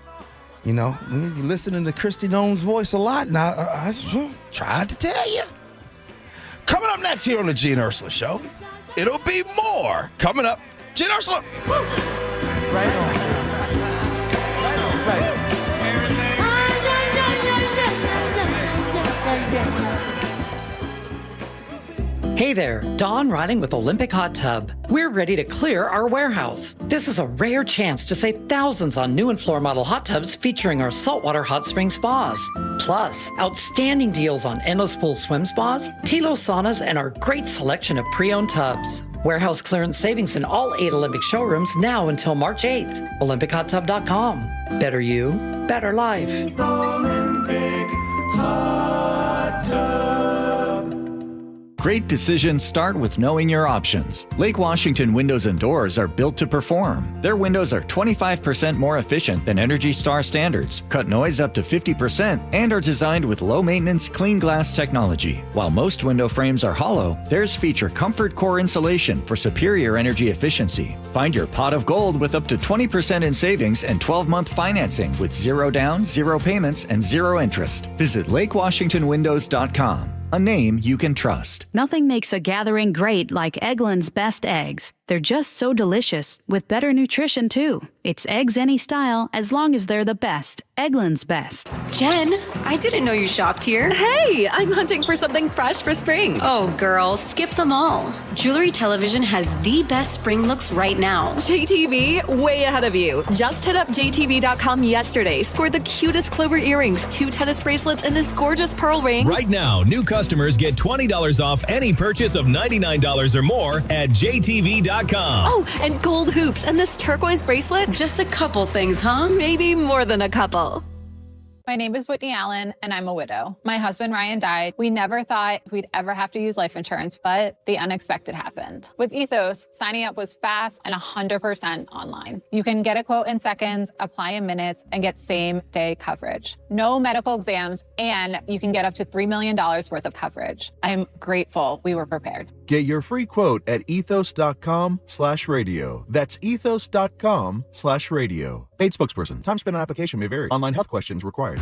You know, you're listening to Kristi Noem's voice a lot, and I tried to tell you. Coming up next here on the Gee and Ursula Show, it'll be more coming up. Gee and Ursula. Right on. Hey there, Dawn riding with Olympic Hot Tub. We're ready to clear our warehouse. This is a rare chance to save thousands on new and floor model hot tubs featuring our saltwater hot spring spas. Plus, outstanding deals on endless pool swim spas, Tilo saunas, and our great selection of pre-owned tubs. Warehouse clearance savings in all 8 Olympic showrooms now until March 8th. OlympicHotTub.com. Better you, better life. Olympic Hot Tub. Great decisions start with knowing your options. Lake Washington Windows and Doors are built to perform. Their windows are 25% more efficient than Energy Star standards, cut noise up to 50%, and are designed with low-maintenance clean glass technology. While most window frames are hollow, theirs feature Comfort Core insulation for superior energy efficiency. Find your pot of gold with up to 20% in savings and 12-month financing with 0 down, 0 payments, and 0 interest. Visit LakeWashingtonWindows.com. A name you can trust. Nothing makes a gathering great like Eggland's Best Eggs. They're just so delicious, with better nutrition too. It's eggs any style, as long as they're the best. Eggland's Best. Jen, I didn't know you shopped here. Hey, I'm hunting for something fresh for spring. Oh, girl, skip them all. Jewelry Television has the best spring looks right now. JTV, way ahead of you. Just hit up JTV.com yesterday, scored the cutest clover earrings, 2 tennis bracelets, and this gorgeous pearl ring. Right now, new customers get $20 off any purchase of $99 or more at JTV.com. Oh, and gold hoops and this turquoise bracelet. Just a couple things, huh? Maybe more than a couple. My name is Whitney Allen, and I'm a widow. My husband, Ryan, died. We never thought we'd ever have to use life insurance, but the unexpected happened. With Ethos, signing up was fast and 100% online. You can get a quote in seconds, apply in minutes, and get same-day coverage. No medical exams, and you can get up to $3 million worth of coverage. I'm grateful we were prepared. Get your free quote at ethos.com/radio. That's ethos.com/radio. Paid spokesperson. Time spent on application may vary. Online health questions required.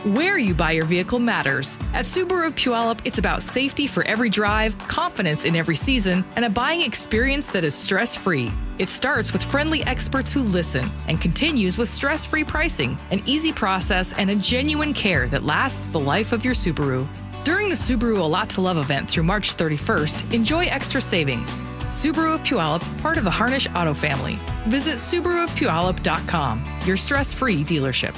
Where you buy your vehicle matters. At Subaru of Puyallup, it's about safety for every drive, confidence in every season, and a buying experience that is stress-free. It starts with friendly experts who listen and continues with stress-free pricing, an easy process, and a genuine care that lasts the life of your Subaru. During the Subaru A Lot to Love event through March 31st, enjoy extra savings. Subaru of Puyallup, part of the Harnish Auto family. Visit SubaruofPuyallup.com, your stress-free dealership.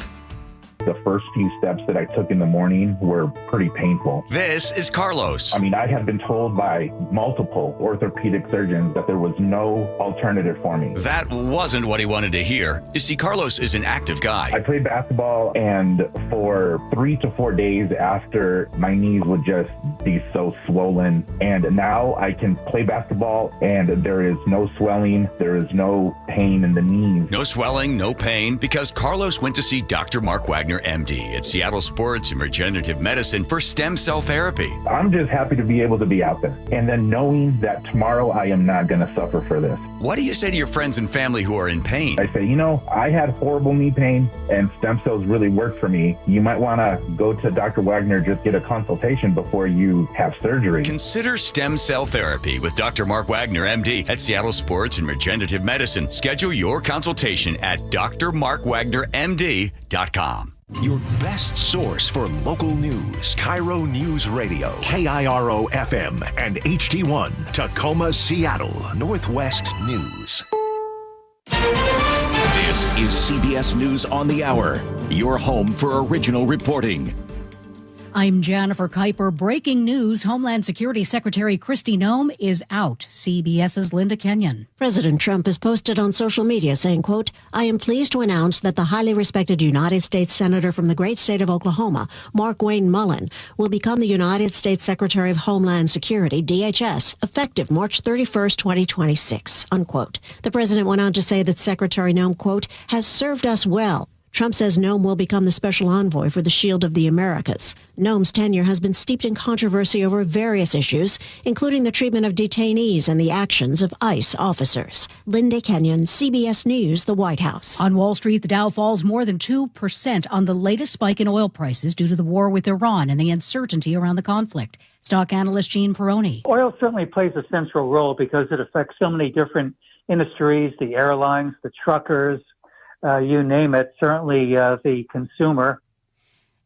The first few steps that I took in the morning were pretty painful. This is Carlos. I mean, I had been told by multiple orthopedic surgeons that there was no alternative for me. That wasn't what he wanted to hear. You see, Carlos is an active guy. I played basketball, and for 3 to 4 days after, my knees would just be so swollen. And now I can play basketball, and there is no swelling. There is no pain in the knees. No swelling, no pain, because Carlos went to see Dr. Mark Wagner, MD, at Seattle Sports and Regenerative Medicine for stem cell therapy. I'm just happy to be able to be out there. And then knowing that tomorrow I am not going to suffer for this. What do you say to your friends and family who are in pain? I say, I had horrible knee pain and stem cells really worked for me. You might want to go to Dr. Wagner, just get a consultation before you have surgery. Consider stem cell therapy with Dr. Mark Wagner, MD, at Seattle Sports and Regenerative Medicine. Schedule your consultation at drmarkwagnermd.com. Your best source for local news. KIRO Newsradio, KIRO FM and HD1, Tacoma, Seattle, Northwest News. This is CBS News on the Hour, your home for original reporting. I'm Jennifer Kuiper. Breaking news, Homeland Security Secretary Kristi Gnome is out. CBS's Linda Kenyon. President Trump has posted on social media saying, quote, I am pleased to announce that the highly respected United States Senator from the great state of Oklahoma, Markwayne Mullin, will become the United States Secretary of Homeland Security, DHS, effective March 31st, 2026, unquote. The president went on to say that Secretary Gnome, quote, has served us well. Trump says Gnome will become the special envoy for the Shield of the Americas. Gnome's tenure has been steeped in controversy over various issues, including the treatment of detainees and the actions of ICE officers. Linda Kenyon, CBS News, the White House. On Wall Street, the Dow falls more than 2% on the latest spike in oil prices due to the war with Iran and the uncertainty around the conflict. Stock analyst Gene Peroni. Oil certainly plays a central role because it affects so many different industries, the airlines, the truckers, you name it, certainly the consumer.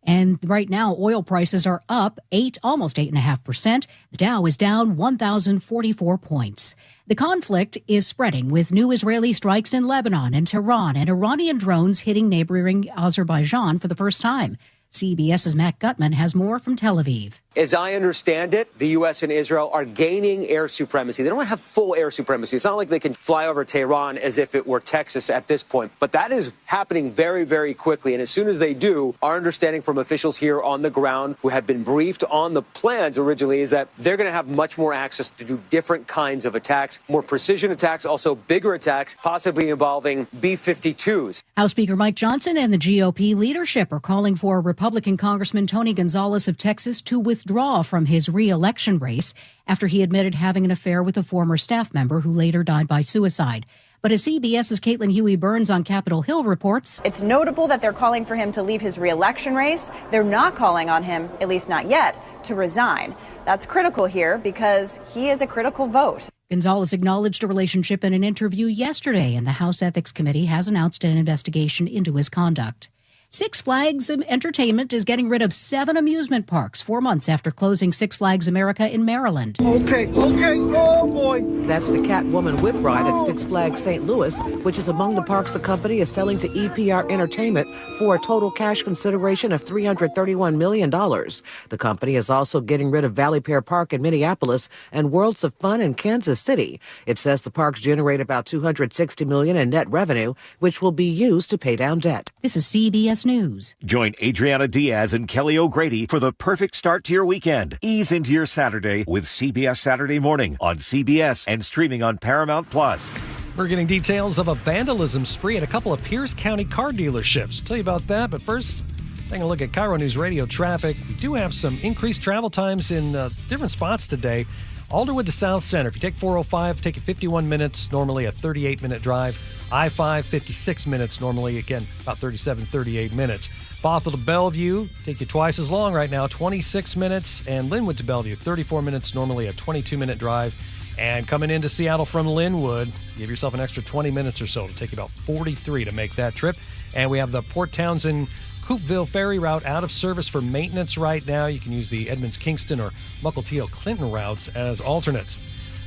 And right now, oil prices are up almost 8.5%. The Dow is down 1,044 points. The conflict is spreading with new Israeli strikes in Lebanon and Tehran and Iranian drones hitting neighboring Azerbaijan for the first time. CBS's Matt Gutman has more from Tel Aviv. As I understand it, the U.S. and Israel are gaining air supremacy. They don't have full air supremacy. It's not like they can fly over Tehran as if it were Texas at this point. But that is happening very, very quickly. And as soon as they do, our understanding from officials here on the ground who have been briefed on the plans originally is that they're going to have much more access to do different kinds of attacks, more precision attacks, also bigger attacks, possibly involving B-52s. House Speaker Mike Johnson and the GOP leadership are calling for Republican Congressman Tony Gonzalez of Texas to withdraw from his re-election race after he admitted having an affair with a former staff member who later died by suicide. But as CBS's Caitlin Huey-Burns on Capitol Hill reports, it's notable that they're calling for him to leave his re-election race. They're not calling on him, at least not yet, to resign. That's critical here because he is a critical vote. Gonzalez acknowledged a relationship in an interview yesterday, and the House Ethics Committee has announced an investigation into his conduct. Six Flags Entertainment is getting rid of 7 amusement parks 4 months after closing Six Flags America in Maryland. Okay, oh boy. That's the Catwoman whip ride at Six Flags St. Louis, which is among the parks the company is selling to EPR Entertainment for a total cash consideration of $331 million. The company is also getting rid of Valley Pier Park in Minneapolis and Worlds of Fun in Kansas City. It says the parks generate about $260 million in net revenue, which will be used to pay down debt. This is CBS News. Join Adriana Diaz and Kelly O'Grady for the perfect start to your weekend. Ease into your Saturday with CBS Saturday Morning on CBS and streaming on Paramount Plus. We're getting details of a vandalism spree at a couple of Pierce County car dealerships. Tell you about that, but first, taking a look at KIRO Newsradio traffic. We do have some increased travel times in different spots today. Alderwood to South Center. If you take 405, take it 51 minutes, normally a 38-minute drive. I-5, 56 minutes normally. Again, about 37, 38 minutes. Bothell to Bellevue, take you twice as long right now, 26 minutes. And Linwood to Bellevue, 34 minutes, normally a 22-minute drive. And coming into Seattle from Linwood, give yourself an extra 20 minutes or so. It'll take you about 43 to make that trip. And we have the Port Townsend Coopville ferry route out of service for maintenance right now. You can use the Edmonds-Kingston or Mukilteo-Clinton routes as alternates.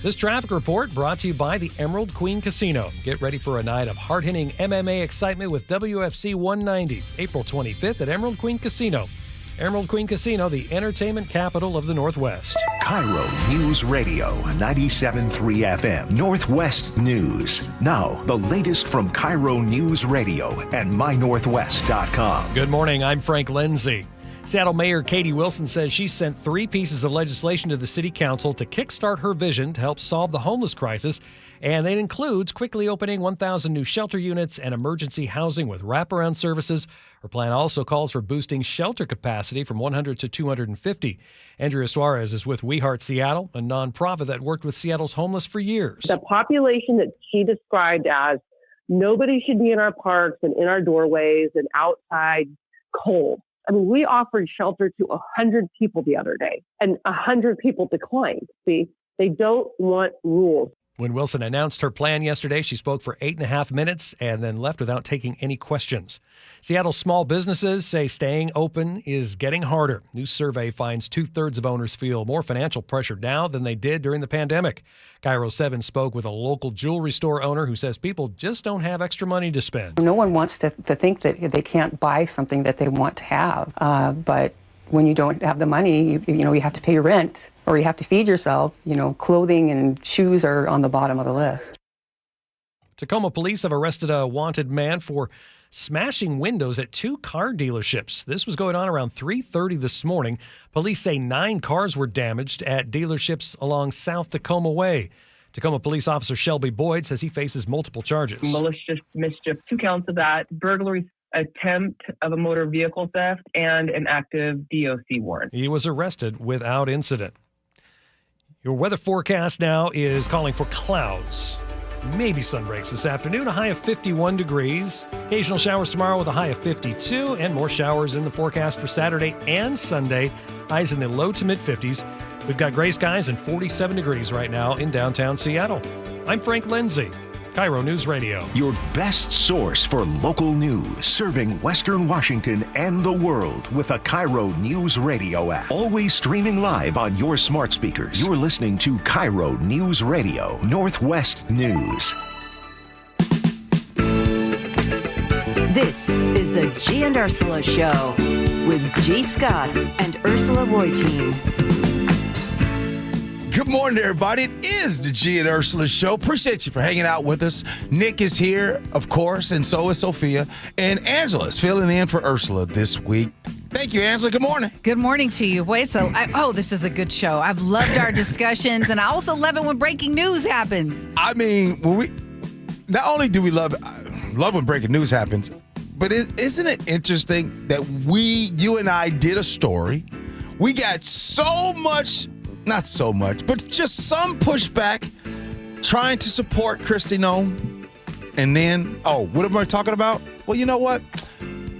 This traffic report brought to you by the Emerald Queen Casino. Get ready for a night of hard-hitting MMA excitement with WFC 190, April 25th at Emerald Queen Casino. Emerald Queen Casino, the entertainment capital of the Northwest. KIRO News Radio, 97.3 FM, Northwest News. Now, the latest from KIRO News Radio and mynorthwest.com. Good morning, I'm Frank Lindsay. Seattle Mayor Katie Wilson says she sent 3 pieces of legislation to the City Council to kickstart her vision to help solve the homeless crisis, and it includes quickly opening 1,000 new shelter units and emergency housing with wraparound services. Her plan also calls for boosting shelter capacity from 100 to 250. Andrea Suarez is with We Heart Seattle, a nonprofit that worked with Seattle's homeless for years. The population that she described as nobody should be in our parks and in our doorways and outside cold. I mean, we offered shelter to 100 people the other day, and 100 people declined. See, they don't want rules. When Wilson announced her plan yesterday, she spoke for 8.5 minutes and then left without taking any questions. Seattle's small businesses say staying open is getting harder. New survey finds 2/3 of owners feel more financial pressure now than they did during the pandemic. KIRO 7 spoke with a local jewelry store owner who says people just don't have extra money to spend. No one wants to think that they can't buy something that they want to have, but when you don't have the money, you have to pay your rent or you have to feed yourself. Clothing and shoes are on the bottom of the list. Tacoma police have arrested a wanted man for smashing windows at 2 car dealerships. This was going on around 3:30 this morning. Police say 9 cars were damaged at dealerships along South Tacoma Way. Tacoma police officer Shelby Boyd says he faces multiple charges. Malicious mischief, 2 counts of that, burglary, attempt of a motor vehicle theft, and an active DOC warrant. He was arrested without incident. Your weather forecast now is calling for clouds. Maybe sun breaks this afternoon, a high of 51 degrees. Occasional showers tomorrow with a high of 52, and more showers in the forecast for Saturday and Sunday. Highs in the low to mid-50s. We've got gray skies and 47 degrees right now in downtown Seattle. I'm Frank Lindsay, KIRO News Radio. Your best source for local news, serving Western Washington and the world with a KIRO News Radio app. Always streaming live on your smart speakers. You're listening to KIRO News Radio, Northwest News. This is the Gee and Ursula Show with G. Scott and Ursula Reutin. Good morning, everybody. It is the Gee and Ursula Show. Appreciate you for hanging out with us. Nick is here, of course, and so is Sophia. And Angela is filling in for Ursula this week. Thank you, Angela. Good morning. Good morning to you. Wait, this is a good show. I've loved our discussions, and I also love it when breaking news happens. I mean, not only do we love when breaking news happens, but isn't it interesting that you and I did a story. We got not so much, but just some pushback trying to support Kristi Gnome. And then, what am I talking about? Well, you know what?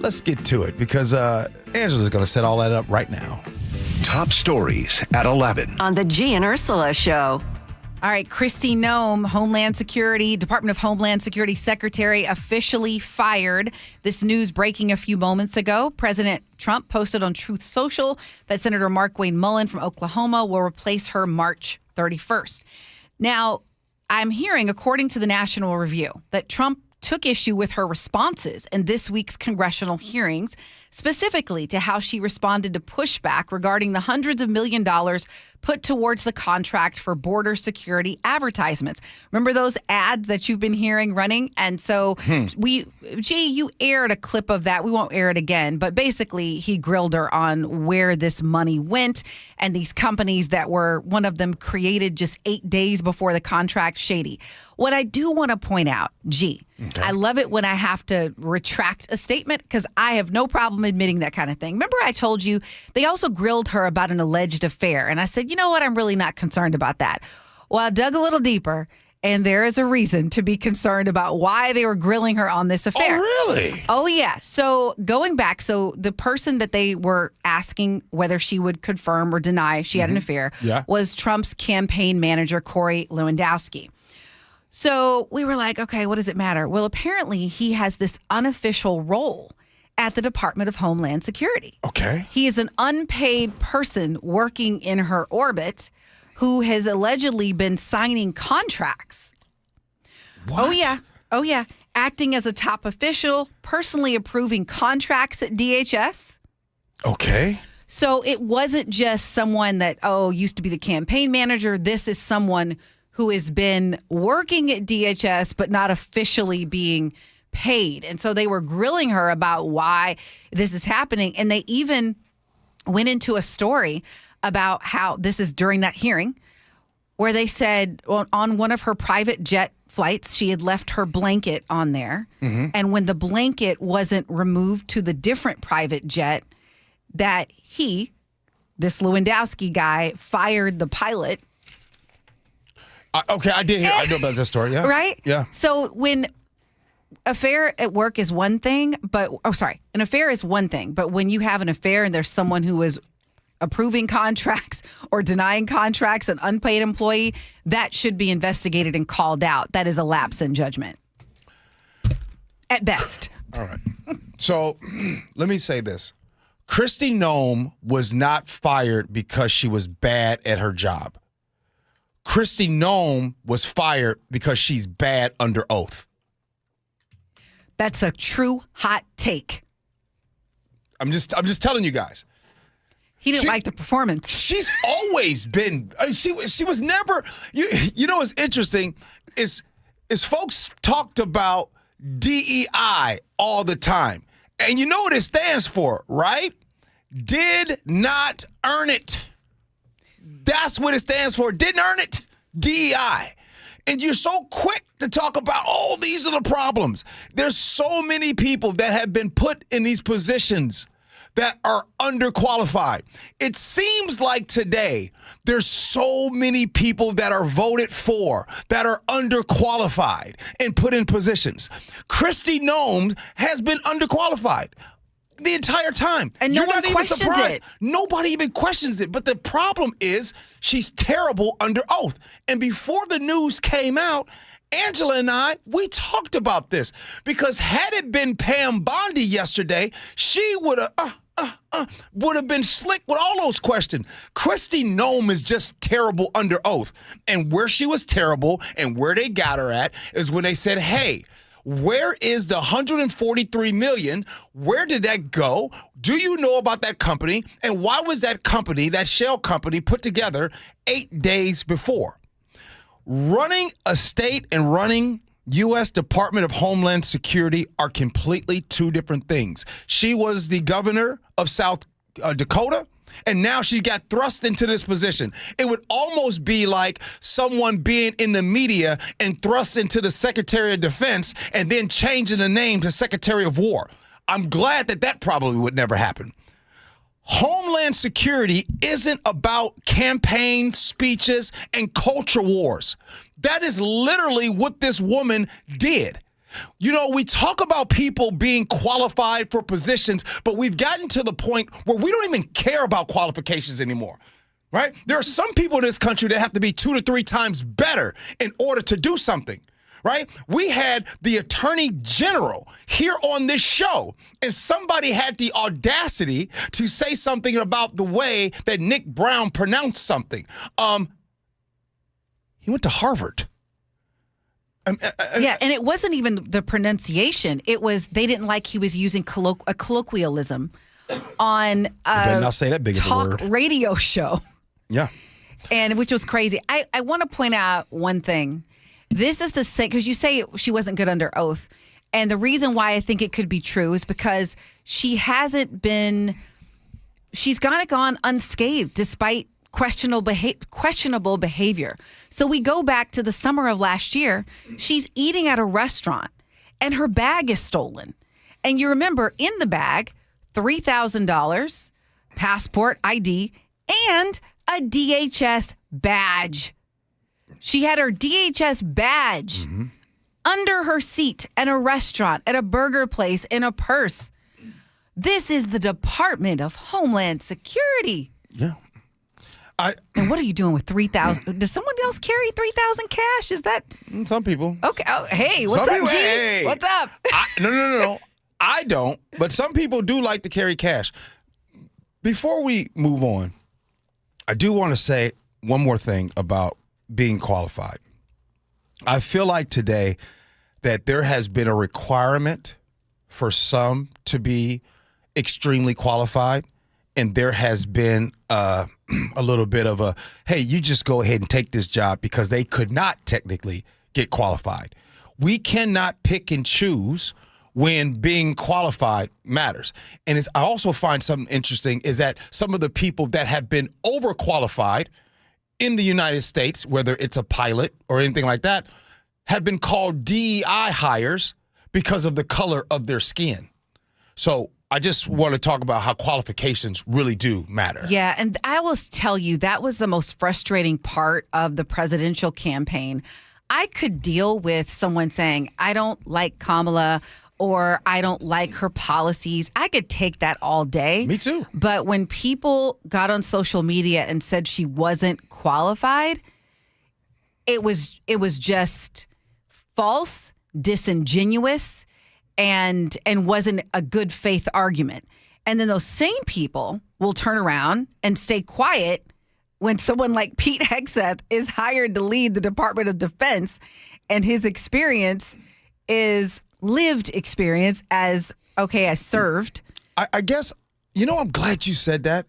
Let's get to it because Angela's going to set all that up right now. Top stories at 11. On the Gee and Ursula Show. All right, Kristi Gnome, Department of Homeland Security Secretary, officially fired. This news breaking a few moments ago. President Trump posted on Truth Social that Senator Markwayne Mullin from Oklahoma will replace her March 31st. Now, I'm hearing, according to the National Review, that Trump took issue with her responses in this week's congressional hearings, specifically to how she responded to pushback regarding the hundreds of $millions put towards the contract for border security advertisements. Remember those ads that you've been hearing running? And so you aired a clip of that. We won't air it again, but basically he grilled her on where this money went and these companies that were, one of them created just 8 days before the contract, shady. What I do want to point out, I love it when I have to retract a statement because I have no problem admitting that kind of thing. Remember I told you they also grilled her about an alleged affair. And I said, you know what? I'm really not concerned about that. Well, I dug a little deeper. And there is a reason to be concerned about why they were grilling her on this affair. Oh, really? Oh, yeah. So going back, the person that they were asking whether she would confirm or deny she had an affair was Trump's campaign manager, Corey Lewandowski. So we were like, okay, what does it matter? Well, apparently he has this unofficial role at the Department of Homeland Security. Okay. He is an unpaid person working in her orbit who has allegedly been signing contracts. What? Oh, yeah. Acting as a top official, personally approving contracts at DHS. Okay. So it wasn't just someone that, used to be the campaign manager. This is someone who has been working at DHS, but not officially being paid. And so they were grilling her about why this is happening. And they even went into a story about how this is during that hearing where they said on one of her private jet flights, she had left her blanket on there. Mm-hmm. And when the blanket wasn't removed to the different private jet, that this Lewandowski guy, fired the pilot. Okay, I did hear. I know about this story, yeah. Right? Yeah. So when affair at work is one thing, an affair is one thing, but when you have an affair and there's someone who is approving contracts or denying contracts, an unpaid employee, that should be investigated and called out. That is a lapse in judgment. At best. All right. So let me say this. Kristi Gnome was not fired because she was bad at her job. Kristi Gnome was fired because she's bad under oath. That's a true hot take. I'm just telling you guys. He didn't like the performance. She's always been. She was never. You know what's interesting is folks talked about DEI all the time, and you know what it stands for, right? Did not earn it. That's what it stands for. Didn't earn it. DEI. And you're so quick to talk about, these are the problems. There's so many people that have been put in these positions that are underqualified. It seems like today there's so many people that are voted for that are underqualified and put in positions. Kristi Gnome has been underqualified the entire time. And You're no one not even questions surprised. it. Nobody even questions it. But the problem is she's terrible under oath. And before the news came out, Angela and we talked about this because had it been Pam Bondi yesterday, she would have been slick with all those questions. Kristi Gnome is just terrible under oath. And where she was terrible and where they got her at is when they said, hey, where is the $143 million? Where did that go? Do you know about that company? And why was that company, that shell company, put together 8 days before? Running a state and running U.S. Department of Homeland Security are completely two different things. She was the governor of South Dakota, and now she got thrust into this position. It would almost be like someone being in the media and thrust into the Secretary of Defense and then changing the name to Secretary of War. I'm glad that probably would never happen. Homeland Security isn't about campaign speeches and culture wars. That is literally what this woman did. You know, we talk about people being qualified for positions, but we've gotten to the point where we don't even care about qualifications anymore, right? There are some people in this country that have to be 2 to 3 times better in order to do something, right? We had the Attorney General here on this show, and somebody had the audacity to say something about the way that Nick Brown pronounced something. He went to Harvard. Yeah, and it wasn't even the pronunciation. It was they didn't like he was using a colloquialism on better not say that big of a talk word. Radio show. Yeah. And which was crazy. I want to point out one thing. This is the same, because you say she wasn't good under oath. And the reason why I think it could be true is because she's kind of gone unscathed despite questionable behavior. So we go back to the summer of last year. She's eating at a restaurant and her bag is stolen. And you remember in the bag, $3,000, passport, ID, and a DHS badge. She had her DHS badge under her seat at a restaurant, at a burger place, in a purse. This is the Department of Homeland Security. Yeah. And what are you doing with 3,000? Does someone else carry 3,000 cash? Is that some people? Okay. Oh, hey, what's Some up, people- G? hey. What's up? No. I don't, but some people do like to carry cash. Before we move on, I do want to say one more thing about being qualified. I feel like today that there has been a requirement for some to be extremely qualified, and there has been a little bit of a, hey, you just go ahead and take this job because they could not technically get qualified. We cannot pick and choose when being qualified matters. And I also find something interesting is that some of the people that have been overqualified in the United States, whether it's a pilot or anything like that, have been called DEI hires because of the color of their skin. So I just want to talk about how qualifications really do matter. Yeah, and I will tell you, that was the most frustrating part of the presidential campaign. I could deal with someone saying, I don't like Kamala or I don't like her policies. I could take that all day. Me too. But when people got on social media and said she wasn't qualified, it was just false, disingenuous, and wasn't a good faith argument. And then those same people will turn around and stay quiet when someone like Pete Hegseth is hired to lead the Department of Defense, and his experience is lived experience as, okay, I served. I guess, I'm glad you said that,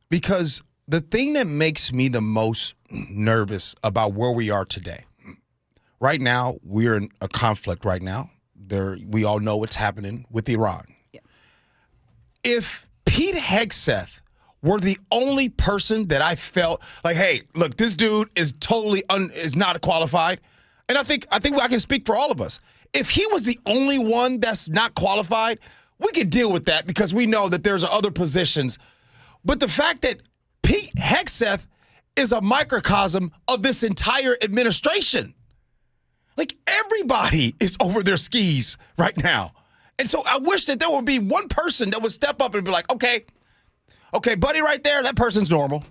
because the thing that makes me the most nervous about where we are today, right now, we're in a conflict right now. We all know what's happening with Iran. Yeah. If Pete Hegseth were the only person that I felt like, hey, look, this dude is totally is not qualified, and I think I can speak for all of us. If he was the only one that's not qualified, we could deal with that because we know that there's other positions. But the fact that Pete Hegseth is a microcosm of this entire administration. Like, everybody is over their skis right now. And so I wish that there would be one person that would step up and be like, okay, buddy, right there, that person's normal.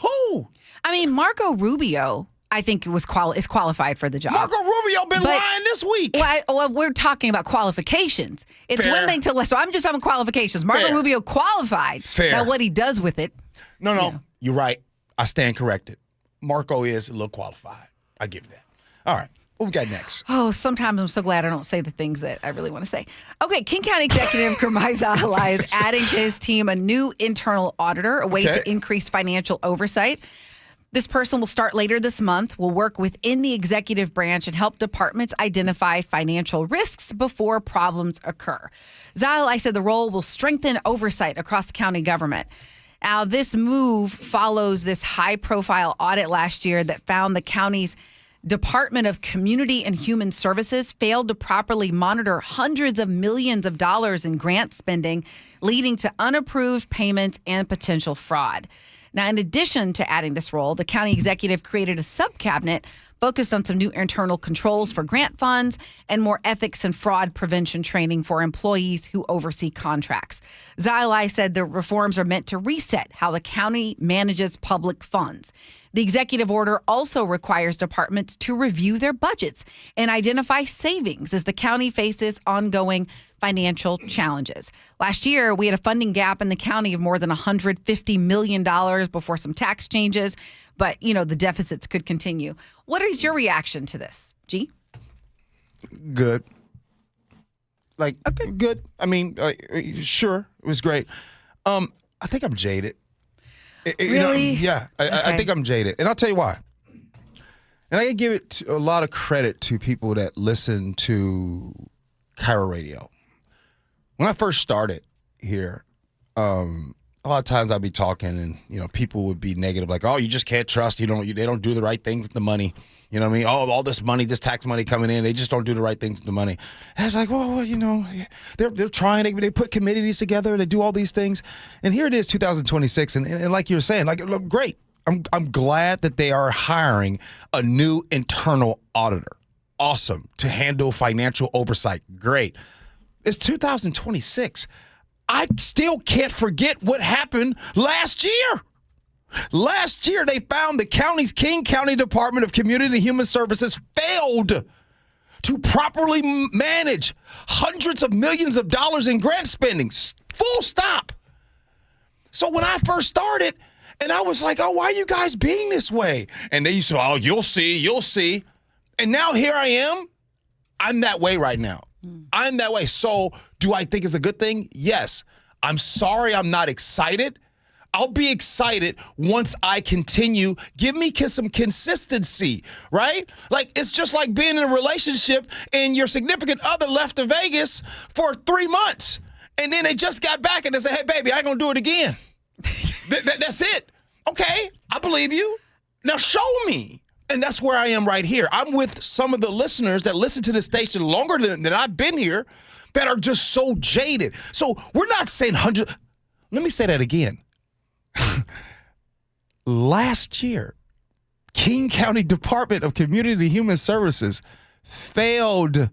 Who? I mean, Marco Rubio, I think is qualified for the job. Marco Rubio been lying this week. Well, we're talking about qualifications. It's Fair. one thing to, so I'm just talking qualifications. Marco Fair. Rubio qualified. Fair. Now, what he does with it. No, you're right. I stand corrected. Marco is a little qualified. I give you that. All right. What we got next? Oh, sometimes I'm so glad I don't say the things that I really want to say. Okay, King County Executive Kermai Zahalai is adding to his team a new internal auditor, a way to increase financial oversight. This person will start later this month, will work within the executive branch and help departments identify financial risks before problems occur. Zahalai said the role will strengthen oversight across county government. Now, this move follows this high-profile audit last year that found the county's Department of Community and Human Services failed to properly monitor hundreds of millions of dollars in grant spending, leading to unapproved payments and potential fraud. Now, in addition to adding this role, the county executive created a sub-cabinet focused on some new internal controls for grant funds and more ethics and fraud prevention training for employees who oversee contracts. Zahalai said the reforms are meant to reset how the county manages public funds. The executive order also requires departments to review their budgets and identify savings as the county faces ongoing financial challenges. Last year, we had a funding gap in the county of more than $150 million before some tax changes, but, the deficits could continue. What is your reaction to this, G? Good. Good. I mean, sure, it was great. I think I'm jaded. Really? I think I'm jaded. And I'll tell you why. And I can give it a lot of credit to people that listen to KIRO Radio. When I first started here, a lot of times I'd be talking and, people would be negative, like, oh, you just can't trust, they don't do the right things with the money. You know what I mean? Oh, all this money, this tax money coming in, they just don't do the right things with the money. And it's like, well, they're trying, they put committees together and they do all these things. And here it is, 2026. And like you were saying, look, great. I'm glad that they are hiring a new internal auditor. Awesome. To handle financial oversight. Great. It's 2026. I still can't forget what happened last year. Last year, they found the county's King County Department of Community and Human Services failed to properly manage hundreds of millions of dollars in grant spending. Full stop. So when I first started, and I was like, oh, why are you guys being this way? And they used to say, oh, you'll see. And now here I am. I'm that way right now. I'm that way. So do I think it's a good thing? Yes. I'm sorry I'm not excited. I'll be excited once I continue. Give me some consistency, right? Like, it's just like being in a relationship and your significant other left to Vegas for 3 months. And then they just got back and they said, hey, baby, I ain't going to do it again. That's it. Okay, I believe you. Now show me. And that's where I am right here. I'm with some of the listeners that listen to this station longer than I've been here that are just so jaded. So we're not saying hundreds. Let me say that again. Last year, King County Department of Community and Human Services failed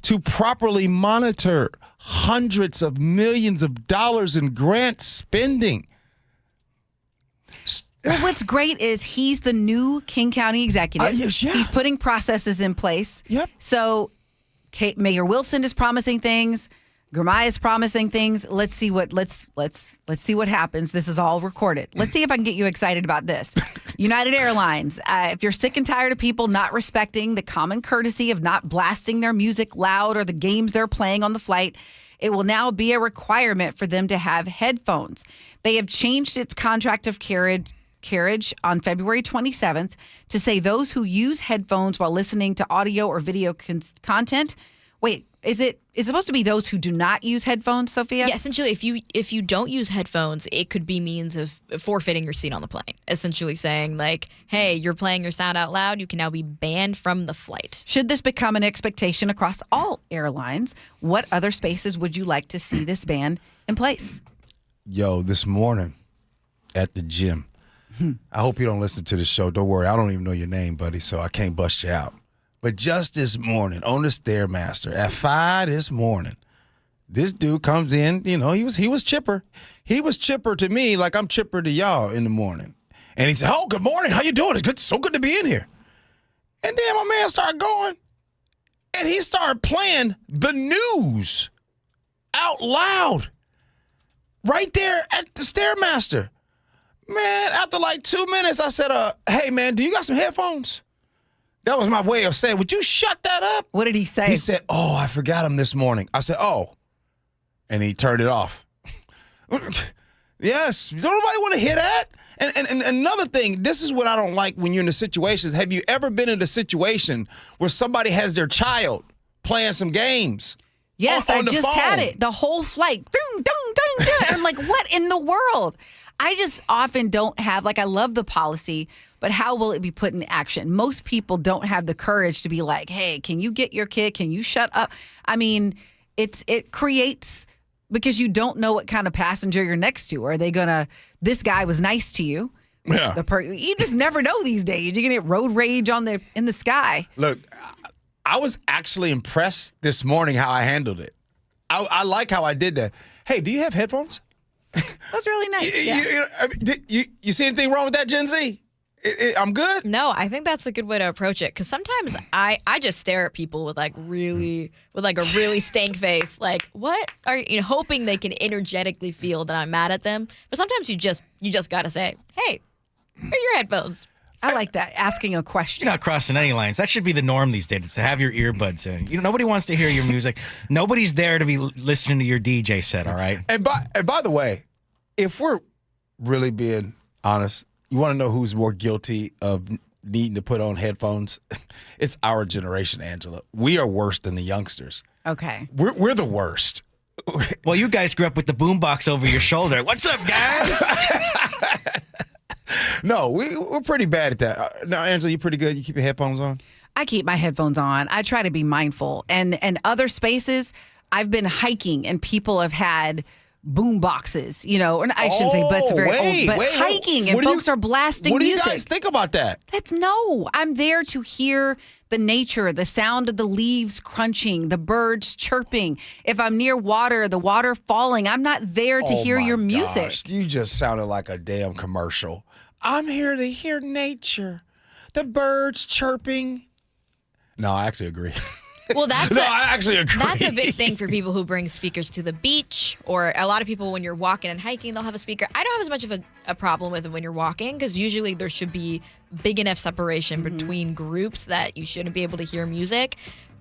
to properly monitor hundreds of millions of dollars in grant spending. Well, what's great is he's the new King County executive. Yes, yeah. He's putting processes in place. Yep. So Mayor Wilson is promising things. Gramai is promising things. Let's see what happens. This is all recorded. Let's see if I can get you excited about this. United Airlines. If you're sick and tired of people not respecting the common courtesy of not blasting their music loud or the games they're playing on the flight, it will now be a requirement for them to have headphones. They have changed its contract of carriage on February 27th to say those who use headphones while listening to audio or video content. Wait, is it supposed to be those who do not use headphones, Sophia? Yeah, essentially, if you don't use headphones, it could be means of forfeiting your seat on the plane. Essentially saying, like, hey, you're playing your sound out loud, you can now be banned from the flight. Should this become an expectation across all airlines, what other spaces would you like to see this ban in place? Yo, this morning at the gym, I hope you don't listen to the show. Don't worry, I don't even know your name, buddy, so I can't bust you out. But just this morning on the Stairmaster at 5 this morning, this dude comes in. You know, he was chipper. He was chipper to me like I'm chipper to y'all in the morning. And he said, "Oh, good morning. How you doing? It's good. So good to be in here." And then my man started going, and he started playing the news out loud right there at the Stairmaster. Man, after like 2 minutes, I said, "Hey, man, do you got some headphones?" That was my way of saying, would you shut that up? What did he say? He said, "Oh, I forgot him this morning." I said, "Oh." And he turned it off. Yes. Don't nobody want to hear that? And another thing, this is what I don't like when you're in the situations. Have you ever been in a situation where somebody has their child playing some games? Yes, on I the just phone? had it. The whole flight. Ding, ding, ding, ding. And I'm like, what in the world? I just often don't have, I love the policy, but how will it be put in action? Most people don't have the courage to be like, hey, can you get your kid? Can you shut up? I mean, it creates, because you don't know what kind of passenger you're next to. Are they this guy was nice to you. Yeah. You just never know these days. You're going to get road rage in the sky. Look, I was actually impressed this morning how I handled it. I like how I did that. Hey, do you have headphones? That's really nice. You see anything wrong with that, Gen Z? I'm good? No, I think that's a good way to approach it. Because sometimes I just stare at people with a really stank face. Like, what are you hoping they can energetically feel that I'm mad at them? But sometimes you just got to say, hey, where are your headphones? I like that, asking a question. You're not crossing any lines. That should be the norm these days, to have your earbuds in. Nobody wants to hear your music. Nobody's there to be listening to your DJ set, all right? And by the way, if we're really being honest, you want to know who's more guilty of needing to put on headphones? It's our generation, Angela. We are worse than the youngsters. Okay. We're the worst. Well, you guys grew up with the boombox over your shoulder. What's up, guys? No, we're pretty bad at that. Now, Angela, you pretty good? You keep your headphones on? I keep my headphones on. I try to be mindful. And other spaces, I've been hiking and people have had boom boxes, or I shouldn't say, but it's very old, but hiking and folks are blasting music. What do you guys think about that? I'm there to hear the nature, the sound of the leaves crunching, the birds chirping. If I'm near water, the water falling, I'm not there to hear your music. Gosh, you just sounded like a damn commercial. I'm here to hear nature, the birds chirping. No, I actually agree. Well, I actually agree. That's a big thing for people who bring speakers to the beach, or a lot of people when you're walking and hiking, they'll have a speaker. I don't have as much of a problem with it when you're walking, because usually there should be big enough separation between groups that you shouldn't be able to hear music.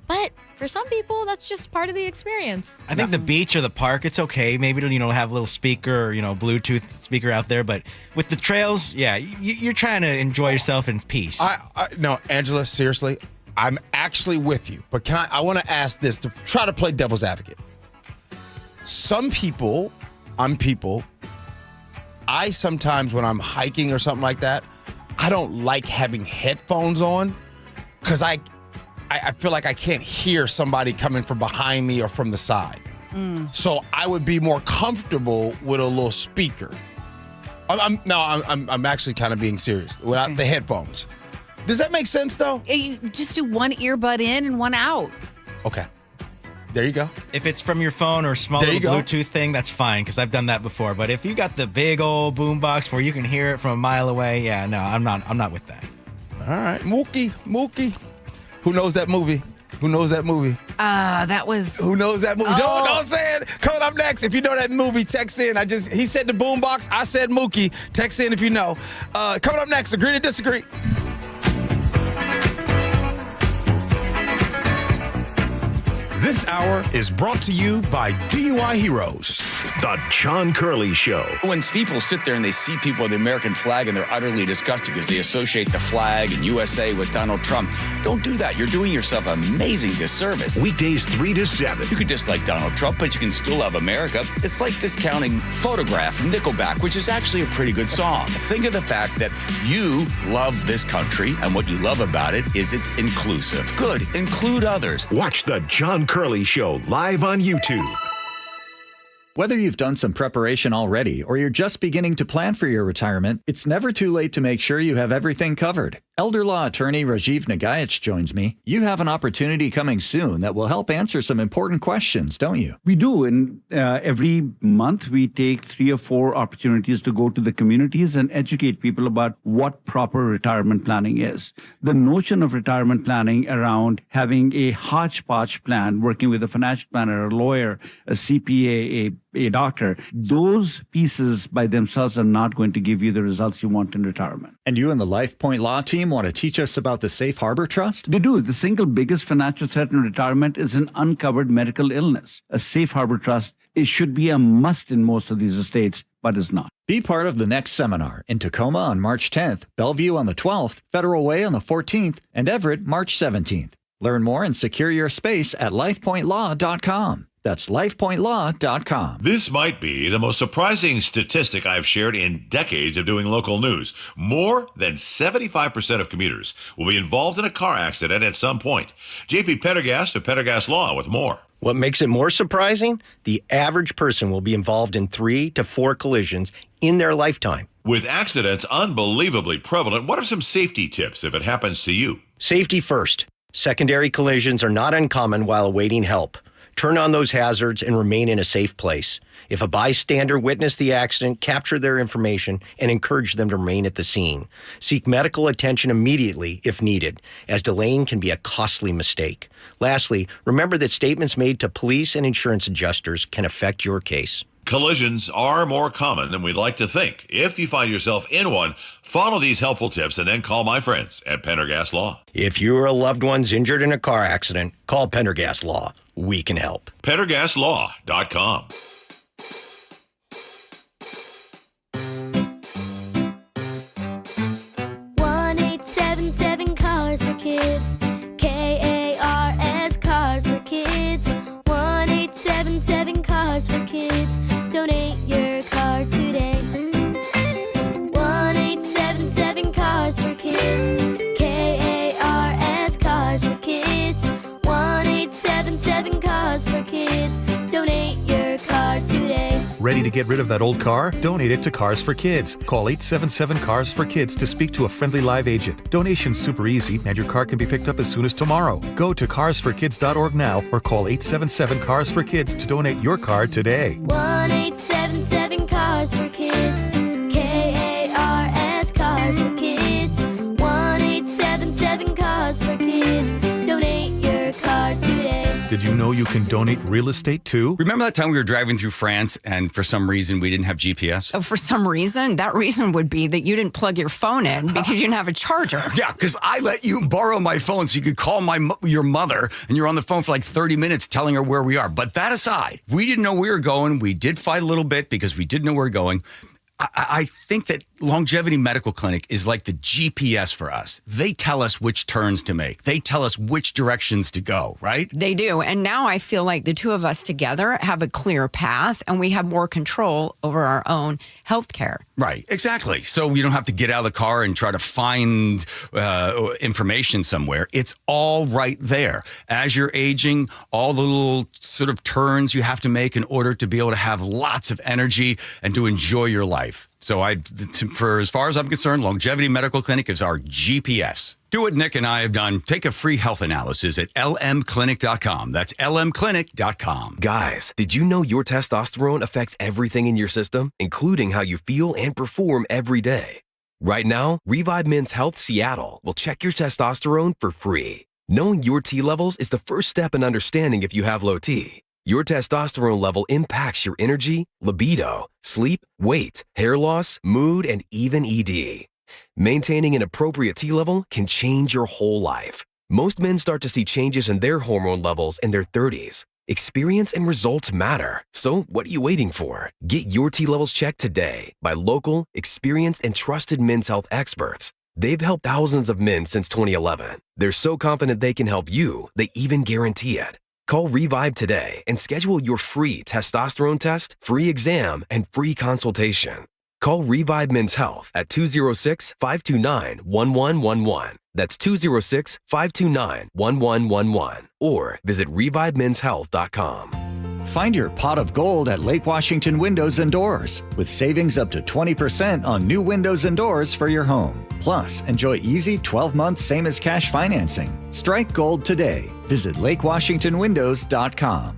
But for some people, that's just part of the experience. I think the beach or the park, it's okay. Maybe to have a little speaker or Bluetooth speaker out there. But with the trails, yeah, you're trying to enjoy yourself in peace. No, Angela, seriously. I'm actually with you, but I want to ask this to try to play devil's advocate. Some people, I sometimes when I'm hiking or something like that, I don't like having headphones on because I feel like I can't hear somebody coming from behind me or from the side. So I would be more comfortable with a little speaker. I'm actually kind of being serious without the headphones. Does that make sense, though? You just do one earbud in and one out. Okay. There you go. If it's from your phone or small little Bluetooth thing, that's fine, because I've done that before. But if you got the big old boom box where you can hear it from a mile away, yeah, no, I'm not with that. All right. Mookie. Who knows that movie? That was... Who knows that movie? Don't say it. Coming up next, if you know that movie, text in. He said the boom box. I said Mookie. Text in if you know. Coming up next, agree to disagree. This hour is brought to you by DUI Heroes, The John Curley Show. When people sit there and they see people with the American flag and they're utterly disgusted because they associate the flag and USA with Donald Trump, don't do that. You're doing yourself an amazing disservice. Weekdays 3 to 7. You could dislike Donald Trump, but you can still love America. It's like discounting Photograph from Nickelback, which is actually a pretty good song. Think of the fact that you love this country, and what you love about it is it's inclusive. Good. Include others. Watch The John Curley Show live on YouTube. Whether you've done some preparation already or you're just beginning to plan for your retirement, it's never too late to make sure you have everything covered. Elder law attorney Rajiv Nagayach joins me. You have an opportunity coming soon that will help answer some important questions, don't you? We do. And every month we take 3 or 4 opportunities to go to the communities and educate people about what proper retirement planning is. The notion of retirement planning around having a hodgepodge plan, working with a financial planner, a lawyer, a CPA, a doctor, those pieces by themselves are not going to give you the results you want in retirement. And you and the LifePoint Law team want to teach us about the Safe Harbor Trust? They do. The single biggest financial threat in retirement is an uncovered medical illness. A Safe Harbor Trust, it should be a must in most of these estates, but is not. Be part of the next seminar in Tacoma on March 10th, Bellevue on the 12th, Federal Way on the 14th, and Everett March 17th. Learn more and secure your space at lifepointlaw.com. That's lifepointlaw.com. This might be the most surprising statistic I've shared in decades of doing local news. More than 75% of commuters will be involved in a car accident at some point. JP Pendergast of Pendergast Law with more. What makes it more surprising? The average person will be involved in 3 to 4 collisions in their lifetime. With accidents unbelievably prevalent, what are some safety tips if it happens to you? Safety first. Secondary collisions are not uncommon while awaiting help. Turn on those hazards and remain in a safe place. If a bystander witnessed the accident, capture their information and encourage them to remain at the scene. Seek medical attention immediately if needed, as delaying can be a costly mistake. Lastly, remember that statements made to police and insurance adjusters can affect your case. Collisions are more common than we'd like to think. If you find yourself in one, follow these helpful tips and then call my friends at Pendergast Law. If you or a loved one's injured in a car accident, call Pendergast Law. We can help. PendergastLaw.com. Cars for Kids. KARS Cars for Kids. 1-877 Cars for Kids. Donate your car today. 1-877 Cars for Kids. KARS Cars for Kids. 1-877 Cars for Kids. Donate your car Ready to get rid of that old car? Donate it to Cars for Kids. Call 877-CARS for Kids to speak to a friendly live agent. Donation's super easy, and your car can be picked up as soon as tomorrow. Go to carsforkids.org now or call 877-CARS for Kids to donate your car today. 1-877-CARS for Kids. KARS Cars for Kids. 1-877-CARS for Kids. Donate your car today. Did you know you can donate real estate too? Remember that time we were driving through France and for some reason we didn't have GPS? Oh, for some reason? That reason would be that you didn't plug your phone in because you didn't have a charger. Yeah, because I let you borrow my phone so you could call your mother, and you're on the phone for like 30 minutes telling her where we are. But that aside, we didn't know where we were going. We did fight a little bit because we didn't know where we were going. I think that Longevity Medical Clinic is like the GPS for us. They tell us which turns to make. They tell us which directions to go, right? They do. And now I feel like the two of us together have a clear path and we have more control over our own health care. Right, exactly. So you don't have to get out of the car and try to find information somewhere. It's all right there. As you're aging, all the little sort of turns you have to make in order to be able to have lots of energy and to enjoy your life. So for as far as I'm concerned, Longevity Medical Clinic is our GPS. Do what Nick and I have done. Take a free health analysis at lmclinic.com. That's lmclinic.com. Guys, did you know your testosterone affects everything in your system, including how you feel and perform every day? Right now, Revive Men's Health Seattle will check your testosterone for free. Knowing your T levels is the first step in understanding if you have low T. Your testosterone level impacts your energy, libido, sleep, weight, hair loss, mood, and even ED. Maintaining an appropriate T level can change your whole life. Most men start to see changes in their hormone levels in their 30s. Experience and results matter. So what are you waiting for? Get your T levels checked today by local, experienced, and trusted men's health experts. They've helped thousands of men since 2011. They're so confident they can help you, they even guarantee it. Call Revive today and schedule your free testosterone test, free exam, and free consultation. Call Revive Men's Health at 206-529-1111. That's 206-529-1111. Or visit revivemenshealth.com. Find your pot of gold at Lake Washington Windows and Doors with savings up to 20% on new windows and doors for your home. Plus, enjoy easy 12-month same-as-cash financing. Strike gold today. Visit lakewashingtonwindows.com.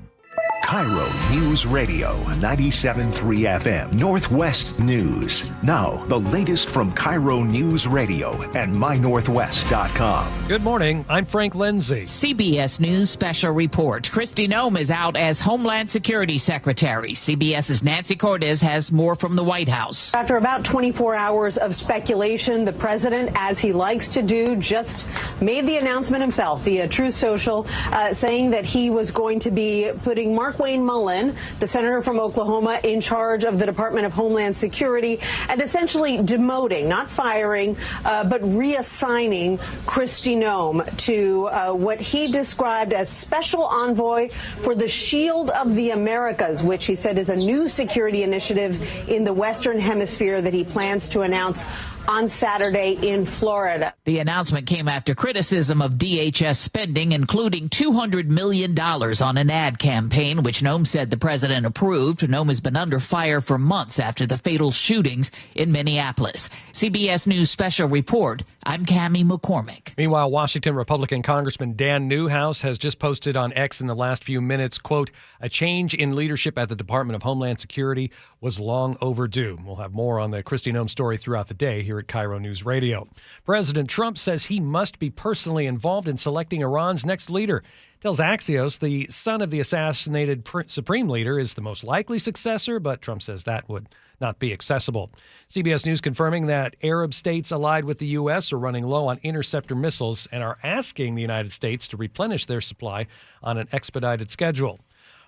KIRO News Radio 97.3 FM Northwest News. Now, the latest from KIRO News Radio and mynorthwest.com. Good morning. I'm Frank Lindsay. CBS News Special Report. Kristi Gnome is out as Homeland Security Secretary. CBS's Nancy Cortez has more from the White House. After about 24 hours of speculation, the president, as he likes to do, just made the announcement himself via Truth Social, saying that he was going to be putting Mark Wayne Mullen, the senator from Oklahoma, in charge of the Department of Homeland Security, and essentially demoting, not firing, but reassigning Kristi Gnome to what he described as special envoy for the Shield of the Americas, which he said is a new security initiative in the Western Hemisphere that he plans to announce on Saturday in Florida. The announcement came after criticism of DHS spending, including $200 million on an ad campaign, which Gnome said the president approved. Gnome has been under fire for months after the fatal shootings in Minneapolis. CBS News Special Report. I'm Cammie McCormick. Meanwhile, Washington Republican Congressman Dan Newhouse has just posted on X in the last few minutes, quote, a change in leadership at the Department of Homeland Security was long overdue. We'll have more on the Kristi Gnome story throughout the day here at KIRO News Radio. President Trump says he must be personally involved in selecting Iran's next leader. Tells Axios the son of the assassinated supreme leader is the most likely successor, but Trump says that would not be accessible. CBS News confirming that Arab states allied with the U.S. are running low on interceptor missiles and are asking the United States to replenish their supply on an expedited schedule.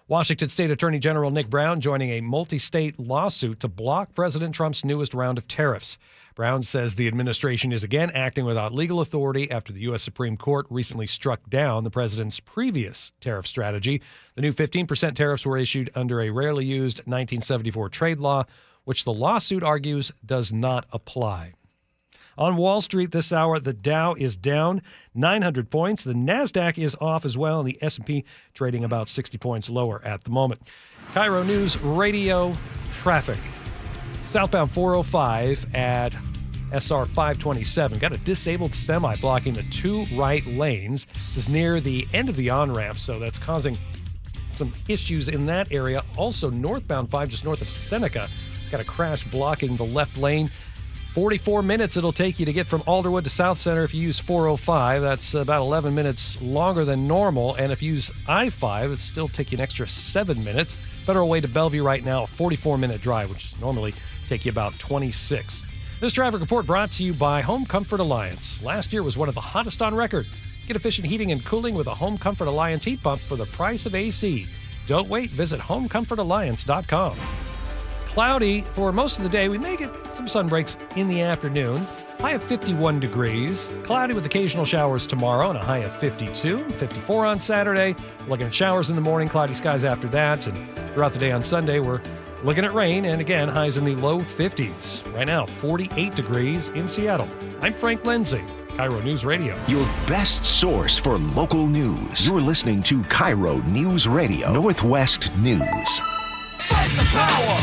Washington State Attorney General Nick Brown joining a multi-state lawsuit to block President Trump's newest round of tariffs. Brown says the administration is again acting without legal authority after the U.S. Supreme Court recently struck down the president's previous tariff strategy. The new 15% tariffs were issued under a rarely used 1974 trade law, which the lawsuit argues does not apply. On Wall Street this hour, the Dow is down 900 points. The NASDAQ is off as well, and the S&P trading about 60 points lower at the moment. KIRO News Radio traffic. Southbound 405 at SR 527. Got a disabled semi blocking the 2 right lanes. This is near the end of the on-ramp, so that's causing some issues in that area. Also, northbound 5, just north of Seneca, got a crash blocking the left lane. 44 minutes it'll take you to get from Alderwood to South Center if you use 405. That's about 11 minutes longer than normal. And if you use I-5, it'll still take you an extra 7 minutes. Federal Way to Bellevue right now, a 44-minute drive, which normally take you about 26. This traffic report brought to you by Home Comfort Alliance. Last year was one of the hottest on record. Get efficient heating and cooling with a Home Comfort Alliance heat pump for the price of AC. Don't wait. Visit homecomfortalliance.com. Cloudy for most of the day. We may get some sun breaks in the afternoon. High of 51 degrees. Cloudy with occasional showers tomorrow and a high of 52. 54 on Saturday. Looking at showers in the morning, cloudy skies after that. And throughout the day on Sunday, we're looking at rain. And again, highs in the low 50s. Right now, 48 degrees in Seattle. I'm Frank Lindsay, KIRO News Radio. Your best source for local news. You're listening to KIRO News Radio, Northwest News. Fight the power!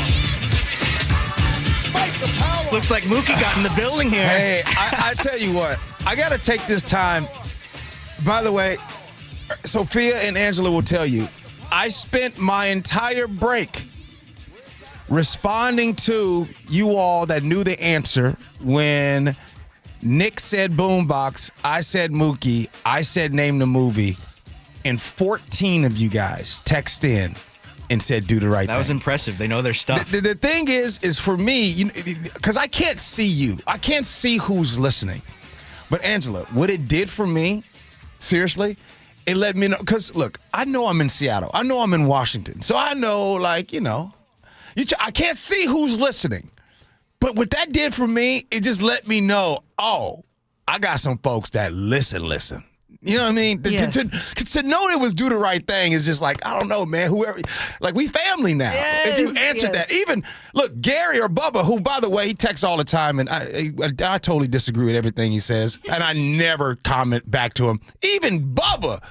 Looks like Mookie got in the building here. Hey, I tell you what, I got to take this time. By the way, Sophia and Angela will tell you, I spent my entire break responding to you all that knew the answer when Nick said boombox, I said Mookie, I said name the movie, and 14 of you guys text in and said do the right thing. That was impressive. They know their stuff. The thing is for me, because I can't see you. I can't see who's listening. But Angela, what it did for me, seriously, it let me know. Because, look, I know I'm in Seattle. I know I'm in Washington. So I know, I can't see who's listening. But what that did for me, it just let me know, I got some folks that listen. You know what I mean? Yes. To know it was do the right thing is just like, I don't know, man. Whoever, we family now. Yes, if you answered that. Even, look, Gary or Bubba, who, by the way, he texts all the time, and I totally disagree with everything he says, and I never comment back to him. Even Bubba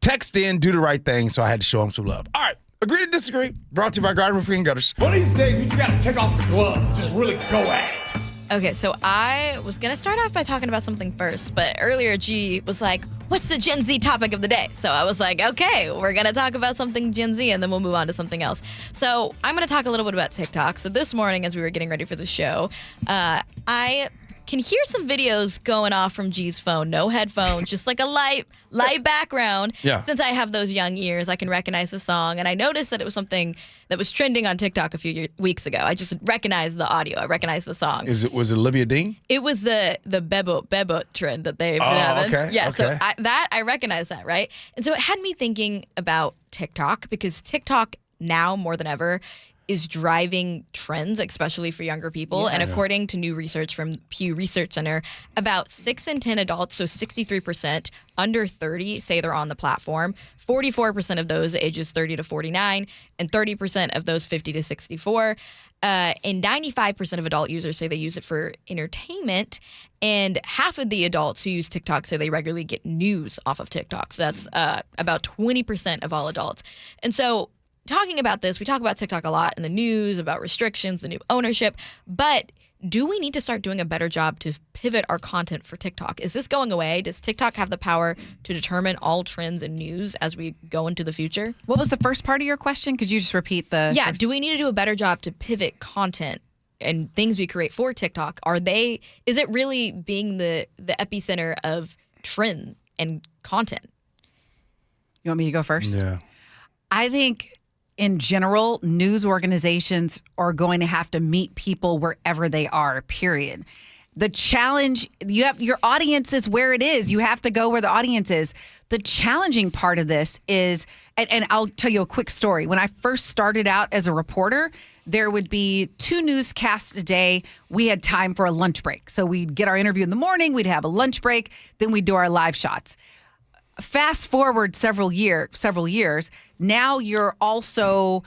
text in, do the right thing, so I had to show him some love. All right. Agree to disagree. Brought to you by Garden Roofing and Gutters. One of these days, we just got to take off the gloves. Just really go at it. Okay, so I was going to start off by talking about something first, but earlier G was like, what's the Gen Z topic of the day? So I was like, okay, we're going to talk about something Gen Z, and then we'll move on to something else. So I'm going to talk a little bit about TikTok. So this morning, as we were getting ready for the show, I can hear some videos going off from G's phone. No headphones, just like a light background. Yeah. Since I have those young ears, I can recognize the song. And I noticed that it was something that was trending on TikTok a few weeks ago. I just recognized the audio. I recognized the song. Was it Olivia Dean? It was the bebo trend that they've been having. Okay. Yeah, okay. so I recognize that, right? And so it had me thinking about TikTok, because TikTok now more than ever is driving trends, especially for younger people. Yes. And according to new research from Pew Research Center, about 6 in 10 adults, so 63% under 30, say they're on the platform. 44% of those ages 30 to 49, and 30% of those 50 to 64. And 95% of adult users say they use it for entertainment. And half of the adults who use TikTok say they regularly get news off of TikTok. So that's about 20% of all adults. And so talking about this, we talk about TikTok a lot in the news, about restrictions, the new ownership, but do we need to start doing a better job to pivot our content for TikTok? Is this going away? Does TikTok have the power to determine all trends and news as we go into the future? What was the first part of your question? Could you just repeat the... Yeah, do we need to do a better job to pivot content and things we create for TikTok? Is it really being the epicenter of trend and content? You want me to go first? Yeah. I think in general, news organizations are going to have to meet people wherever they are, period. The challenge, your audience is where it is. You have to go where the audience is. The challenging part of this is, and I'll tell you a quick story. When I first started out as a reporter, there would be 2 newscasts a day. We had time for a lunch break. So we'd get our interview in the morning, we'd have a lunch break, then we'd do our live shots. Fast forward several years, now you're also,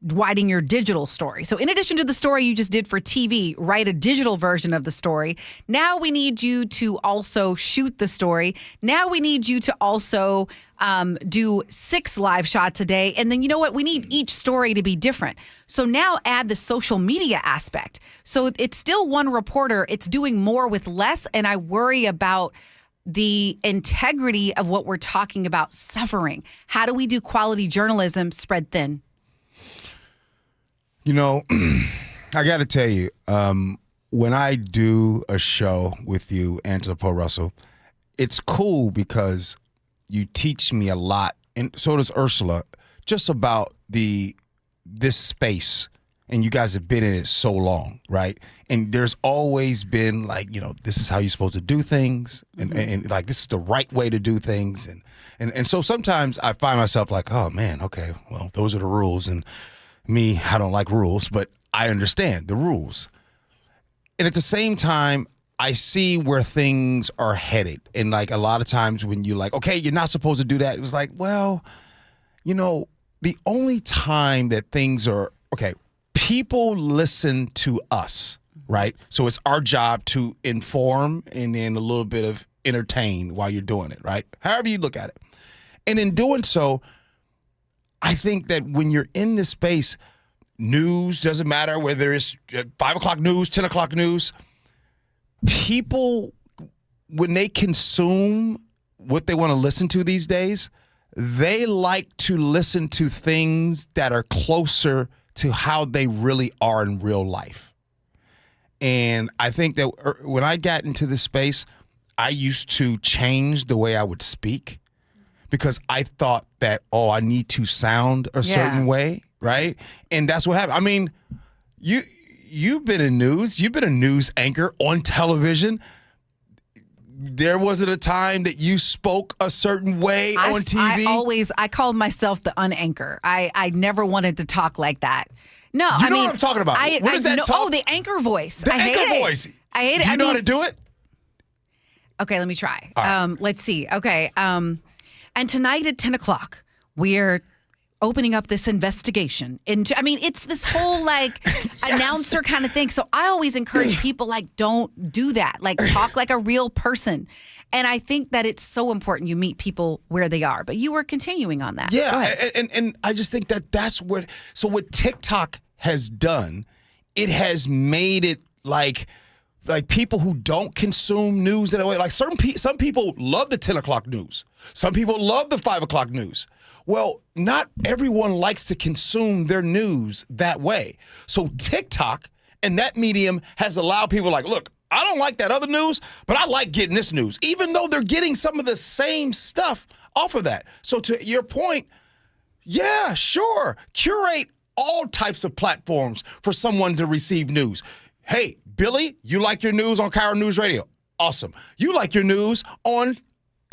writing your digital story. So in addition to the story you just did for TV, write a digital version of the story. Now we need you to also shoot the story. Now we need you to also do 6 live shots a day. And then you know what? We need each story to be different. So now add the social media aspect. So it's still one reporter. It's doing more with less. And I worry about the integrity of what we're talking about suffering. How do we do quality journalism spread thin? You know, I got to tell you, when I do a show with you, Angela Poe Russell, it's cool because you teach me a lot, and so does Ursula, just about this space. And you guys have been in it so long, right? And there's always been like, you know, this is how you're supposed to do things, and like this is the right way to do things, and so sometimes I find myself like, oh man, okay, well those are the rules, and me, I don't like rules, but I understand the rules. And at the same time, I see where things are headed. And like a lot of times when you're like, okay, you're not supposed to do that. It was like, well, you know, the only time that things are, okay, people listen to us, right? So it's our job to inform and then a little bit of entertain while you're doing it, right? However you look at it. And in doing so, I think that when you're in this space, news doesn't matter whether it's 5 o'clock news, 10 o'clock news. People, when they consume what they want to listen to these days, they like to listen to things that are closer to how they really are in real life. And I think that when I got into this space, I used to change the way I would speak, because I thought that, oh, I need to sound a certain way, right? And that's what happened. I mean, you've been in news. You've been a news anchor on television. There wasn't a time that you spoke a certain way on TV? I called myself the unanchor. I never wanted to talk like that. No, you know what I'm talking about. What is that talk? Oh, the anchor voice. The anchor voice. I hate it. Do you know how to do it? Okay, let me try. All right. Let's see. Okay. And tonight at 10 o'clock, we're opening up this investigation into, I mean, it's this whole like announcer kind of thing. So I always encourage people like, don't do that. Like talk like a real person. And I think that it's so important you meet people where they are. But you were continuing on that. Yeah. And I just think that that's what TikTok has done, it has made it like people who don't consume news in a way, like some people love the 10 o'clock news. Some people love the 5 o'clock news. Well, not everyone likes to consume their news that way. So TikTok and that medium has allowed people like, look, I don't like that other news, but I like getting this news, even though they're getting some of the same stuff off of that. So to your point, yeah, sure, curate all types of platforms for someone to receive news. Hey, Billy, you like your news on KIRO Newsradio? Awesome. You like your news on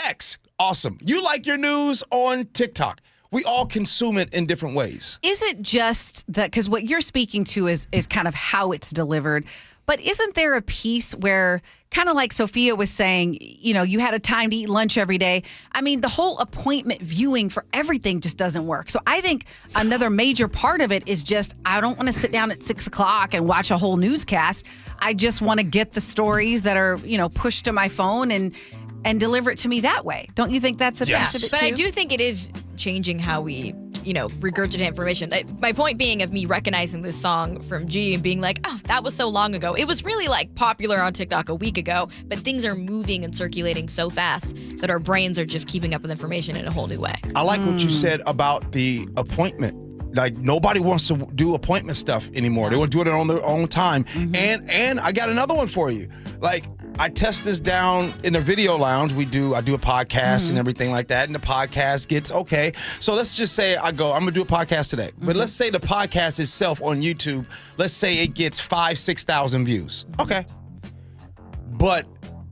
X? Awesome. You like your news on TikTok? We all consume it in different ways. Is it just that, because what you're speaking to is kind of how it's delivered, but isn't there a piece where, kind of like Sophia was saying, you know, you had a time to eat lunch every day. I mean, the whole appointment viewing for everything just doesn't work. So I think another major part of it is just, I don't want to sit down at 6 o'clock and watch a whole newscast. I just want to get the stories that are, you know, pushed to my phone and deliver it to me that way. Don't you think that's a piece of it But too? I do think it is changing how we, you know, regurgitate information. My point being of me recognizing this song from Gee and being like, oh, that was so long ago. It was really like popular on TikTok a week ago, but things are moving and circulating so fast that our brains are just keeping up with information in a whole new way. I like what you said about the appointment. Like nobody wants to do appointment stuff anymore. They want to do it on their own time. And I got another one for you. Like, I test this down in the video lounge. I do a podcast and everything like that. And the podcast gets, okay. So let's just say I'm going to do a podcast today. But let's say the podcast itself on YouTube, let's say it gets 5,000-6,000 views. Okay. But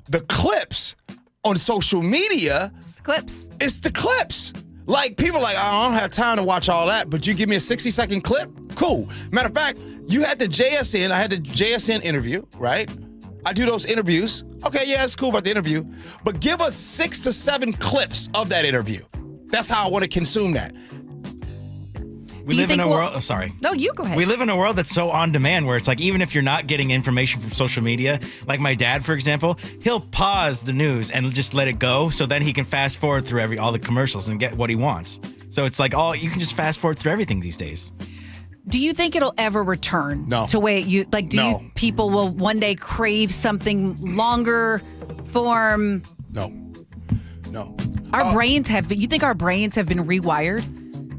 the clips on social media. It's the clips. It's the clips. Like people are like, I don't have time to watch all that, but you give me a 60-second clip? Cool. Matter of fact, you had the JSN. I had the JSN interview, right? I do those interviews. Okay, yeah, it's cool about the interview. But give us 6 to 7 clips of that interview. That's how I want to consume that. We live in a world. Oh, sorry. No, you go ahead. We live in a world that's so on demand where it's like, even if you're not getting information from social media, like my dad, for example, he'll pause the news and just let it go. So then he can fast forward through all the commercials and get what he wants. So it's like you can just fast forward through everything these days. Do you think it'll ever return to where you people will one day crave something longer form? No. Our brains you think our brains have been rewired?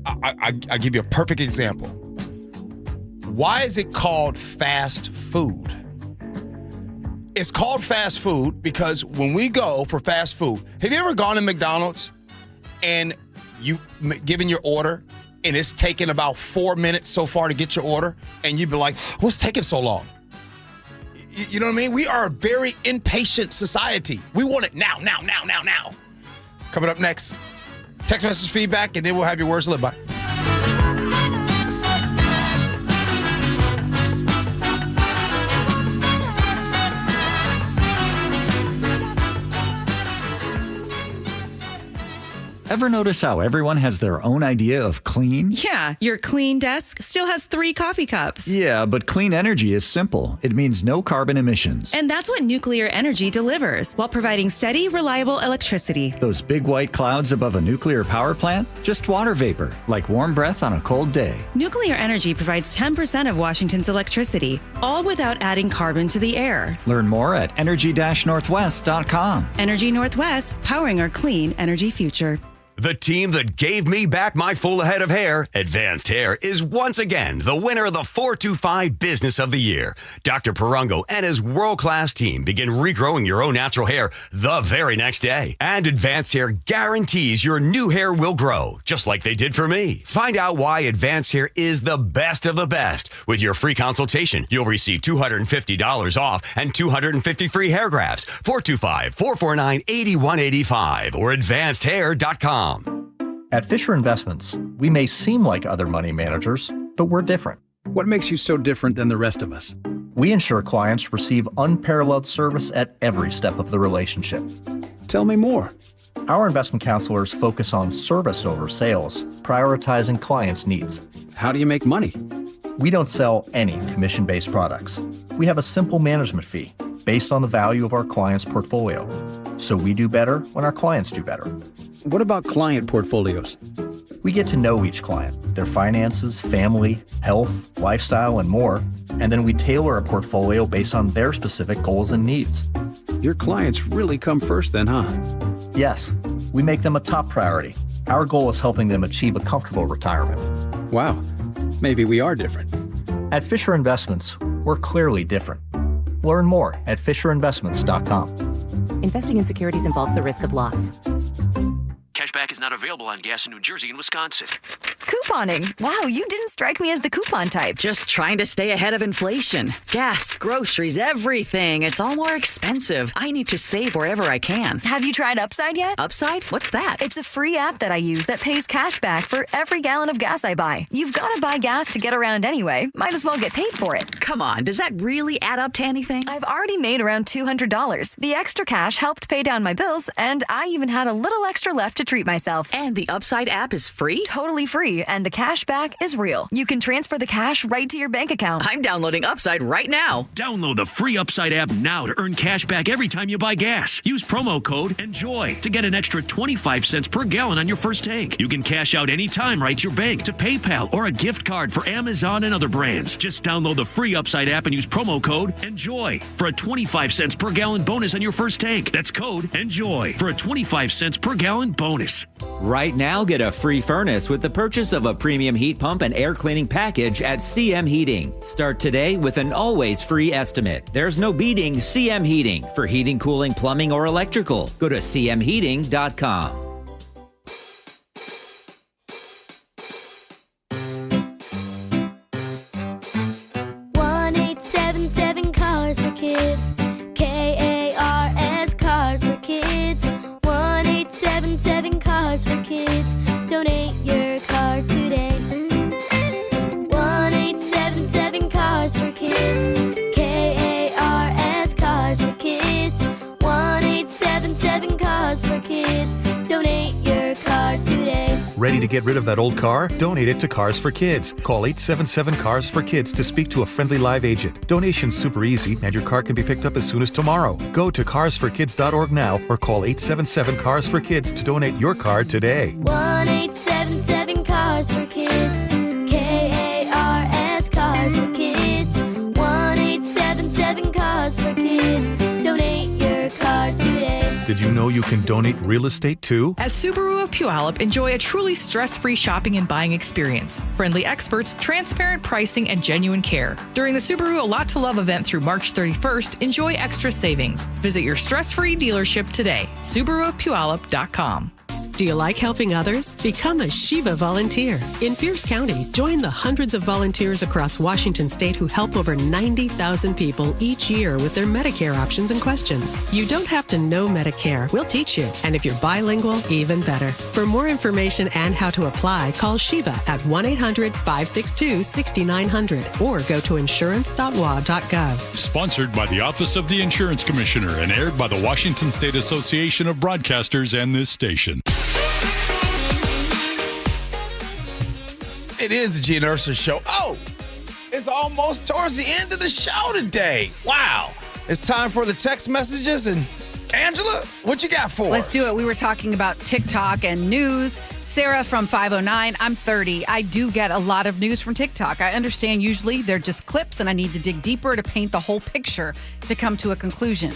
I'll give you a perfect example. Why is it called fast food? It's called fast food because when we go for fast food, have you ever gone to McDonald's and you've given your order and it's taken about 4 minutes so far to get your order, and you'd be like, what's taking so long? You know what I mean? We are a very impatient society. We want it now. Coming up next, text message feedback, and then we'll have your words lived by. Ever notice how everyone has their own idea of clean? Yeah, your clean desk still has 3 coffee cups. Yeah, but clean energy is simple. It means no carbon emissions. And that's what nuclear energy delivers, while providing steady, reliable electricity. Those big white clouds above a nuclear power plant? Just water vapor, like warm breath on a cold day. Nuclear energy provides 10% of Washington's electricity, all without adding carbon to the air. Learn more at energy-northwest.com. Energy Northwest, powering our clean energy future. The team that gave me back my full head of hair, Advanced Hair, is once again the winner of the 425 Business of the Year. Dr. Perungo and his world-class team begin regrowing your own natural hair the very next day. And Advanced Hair guarantees your new hair will grow, just like they did for me. Find out why Advanced Hair is the best of the best. With your free consultation, you'll receive $250 off and 250 free hair grafts. 425-449-8185 or advancedhair.com. At Fisher Investments, we may seem like other money managers, but we're different. What makes you so different than the rest of us? We ensure clients receive unparalleled service at every step of the relationship. Tell me more. Our investment counselors focus on service over sales, prioritizing clients' needs. How do you make money? We don't sell any commission-based products. We have a simple management fee based on the value of our clients' portfolio. So we do better when our clients do better. What about client portfolios? We get to know each client, their finances, family, health, lifestyle, and more, and then we tailor a portfolio based on their specific goals and needs. Your clients really come first then, huh? Yes, we make them a top priority. Our goal is helping them achieve a comfortable retirement. Wow, maybe we are different. At Fisher Investments, we're clearly different. Learn more at FisherInvestments.com. Investing in securities involves the risk of loss. Cashback is not available on gas in New Jersey and Wisconsin. Couponing. Wow, you didn't strike me as the coupon type. Just trying to stay ahead of inflation. Gas, groceries, everything. It's all more expensive. I need to save wherever I can. Have you tried Upside yet? Upside? What's that? It's a free app that I use that pays cash back for every gallon of gas I buy. You've got to buy gas to get around anyway. Might as well get paid for it. Come on, does that really add up to anything? I've already made around $200. The extra cash helped pay down my bills, and I even had a little extra left to treat myself. And the Upside app is free? Totally free, and the cash back is real. You can transfer the cash right to your bank account. I'm downloading Upside right now. Download the free Upside app now to earn cash back every time you buy gas. Use promo code ENJOY to get an extra 25 cents per gallon on your first tank. You can cash out anytime right to your bank, to PayPal, or a gift card for Amazon and other brands. Just download the free Upside app and use promo code ENJOY for a 25 cents per gallon bonus on your first tank. That's code ENJOY for a 25 cents per gallon bonus. Right now, get a free furnace with the purchase of a premium heat pump and air cleaning package at CM Heating. Start today with an always free estimate. There's no beating CM Heating for heating, cooling, plumbing, or electrical. Go to cmheating.com. 1-877 Cars for Kids. KARS Cars for Kids. 1-877 Cars for Kids. Donate your car today. 1-877 Cars for Kids. KARS Cars for Kids. 1-877 Cars for Kids. Donate Ready to get rid of that old car? Donate it to Cars for Kids. Call 877-CARS-FOR-KIDS to speak to a friendly live agent. Donation's super easy, and your car can be picked up as soon as tomorrow. Go to carsforkids.org now or call 877-CARS-FOR-KIDS to donate your car today. 1-877-CARS-FOR-KIDS. KARS Cars for Kids. 1-877-CARS-FOR-KIDS. Donate your car today. Did you know you can donate real estate too? As Subaru of Puyallup, enjoy a truly stress-free shopping and buying experience. Friendly experts, transparent pricing, and genuine care. During the Subaru A Lot to Love event through March 31st, enjoy extra savings. Visit your stress-free dealership today. SubaruofPuyallup.com. Do you like helping others? Become a Shiva volunteer. In Pierce County, join the hundreds of volunteers across Washington state who help over 90,000 people each year with their Medicare options and questions. You don't have to know Medicare. We'll teach you. And if you're bilingual, even better. For more information and how to apply, call Shiva at 1-800-562-6900 or go to insurance.wa.gov. Sponsored by the Office of the Insurance Commissioner and aired by the Washington State Association of Broadcasters and this station. It is the Gee and Ursula Show. Oh, it's almost towards the end of the show today. Wow. It's time for the text messages. And Angela, what you got for us? Let's do it. We were talking about TikTok and news. Sarah from 509, I'm 30. I do get a lot of news from TikTok. I understand usually they're just clips and I need to dig deeper to paint the whole picture to come to a conclusion.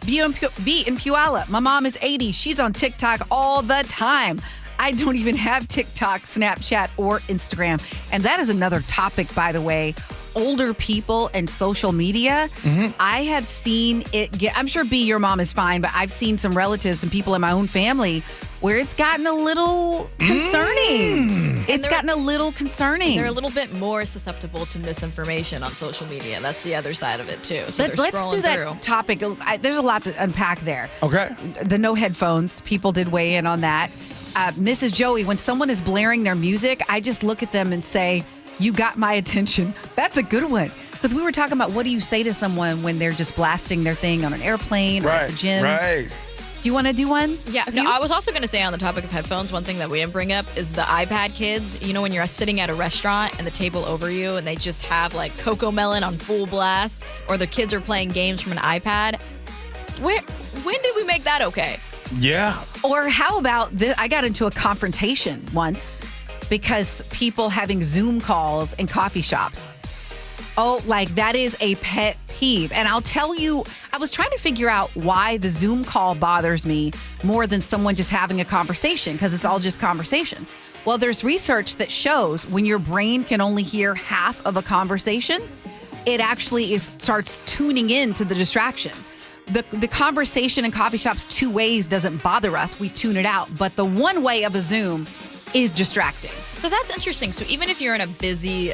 B in Puyallup. My mom is 80. She's on TikTok all the time. I don't even have TikTok, Snapchat, or Instagram. And that is another topic, by the way. Older people and social media. Mm-hmm. I have seen it get, I'm sure B, your mom is fine, but I've seen some relatives and people in my own family where it's gotten a little concerning. It's gotten a little concerning. They're a little bit more susceptible to misinformation on social media. That's the other side of it, too. So Let's do that topic. There's a lot to unpack there. Okay. The no headphones. People did weigh in on that. Mrs. Joey, when someone is blaring their music, I just look at them and say, you got my attention. That's a good one. Because we were talking about what do you say to someone when they're just blasting their thing on an airplane or at the gym? Right. Do you want to do one? Yeah. No, I was also going to say on the topic of headphones, one thing that we didn't bring up is the iPad kids. You know, when you're sitting at a restaurant and the table over you and they just have like Coco Melon on full blast, or the kids are playing games from an iPad. When did we make that okay? Yeah. Or how about this? I got into a confrontation once because people having Zoom calls in coffee shops. Oh, like that is a pet peeve. And I'll tell you, I was trying to figure out why the Zoom call bothers me more than someone just having a conversation, because it's all just conversation. Well, there's research that shows when your brain can only hear half of a conversation, it actually starts tuning in to the distraction. The conversation in coffee shops 2 ways doesn't bother us. We tune it out. But the one way of a Zoom is distracting. So that's interesting. So even if you're in a busy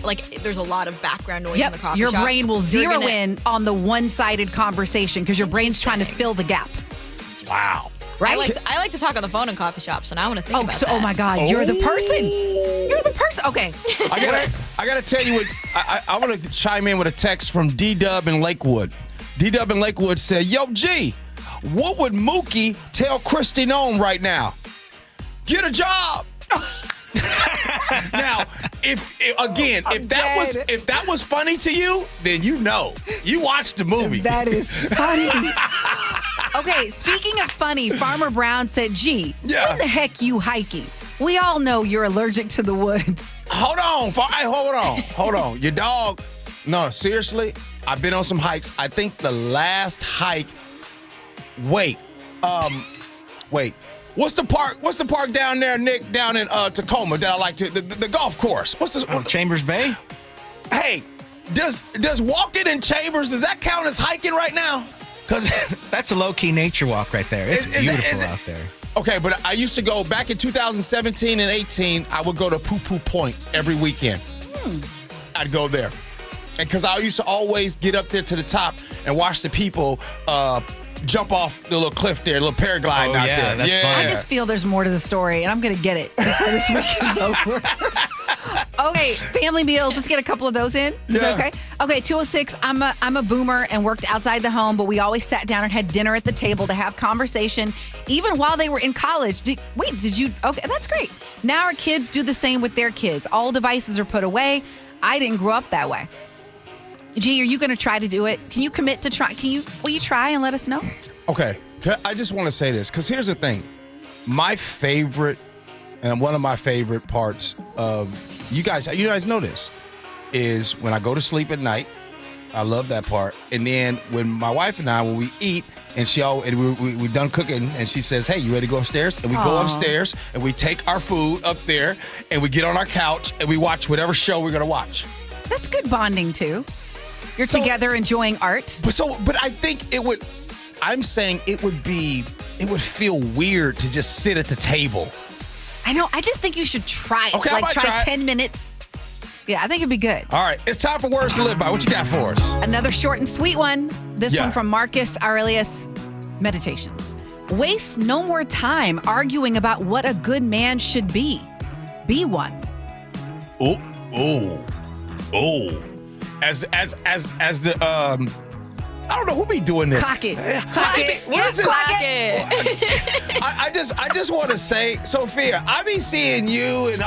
like there's a lot of background noise in the coffee your shop, brain will zero in on the one-sided conversation because your brain's trying to fill the gap. Wow. Right? I like to talk on the phone in coffee shops, and I want to think about that. Oh my God, you're the person. You're the person. Okay. I gotta tell you what, I want to chime in with a text from D-Dub in Lakewood. D-Dub in Lakewood said, yo, G, what would Mookie tell Kristi Gnome right now? Get a job. Now, if that was funny to you, then you watched the movie. That is funny. Okay, speaking of funny, Farmer Brown said, Gee, when the heck you hiking? We all know you're allergic to the woods. Hold on. Your dog, no, seriously, I've been on some hikes. I think the last hike, wait. What's the park down there, Nick, down in Tacoma that I like to, the golf course? Chambers Bay? Hey, does walking in Chambers, does that count as hiking right now? Because that's a low-key nature walk right there. It's beautiful out there. Okay, but I used to go back in 2017 and 18, I would go to Poo Poo Point every weekend. I'd go there. And because I used to always get up there to the top and watch the people jump off the little cliff there, a little paragliding out there. That's fun. I just feel there's more to the story, and I'm going to get it before this week is over. Okay, family meals. Let's get a couple of those in. Is that okay? Okay, 206. I'm a boomer and worked outside the home, but we always sat down and had dinner at the table to have conversation, even while they were in college. Did you? Okay, that's great. Now our kids do the same with their kids. All devices are put away. I didn't grow up that way. Gee, are you going to try to do it? Can you commit to try? Will you try and let us know? Okay, I just want to say this because here's the thing. My favorite, and one of my favorite parts of you guys know this, is when I go to sleep at night. I love that part. And then when my wife and I, when we eat, and we're done cooking, and she says, "Hey, you ready to go upstairs?" And we go upstairs, and we take our food up there, and we get on our couch, and we watch whatever show we're gonna watch. That's good bonding too. You're together enjoying art. But I think I'm saying it would feel weird to just sit at the table. I know. I just think you should try it. Okay, try 10 minutes. Yeah, I think it'd be good. All right, it's time for Words to Live By. What you got for us? Another short and sweet one. This one from Marcus Aurelius. Meditations. Waste no more time arguing about what a good man should be. Be one. Oh. As the I don't know who be doing this. Clock it. What is it? Clock it. I just want to say, Sophia, I be seeing you and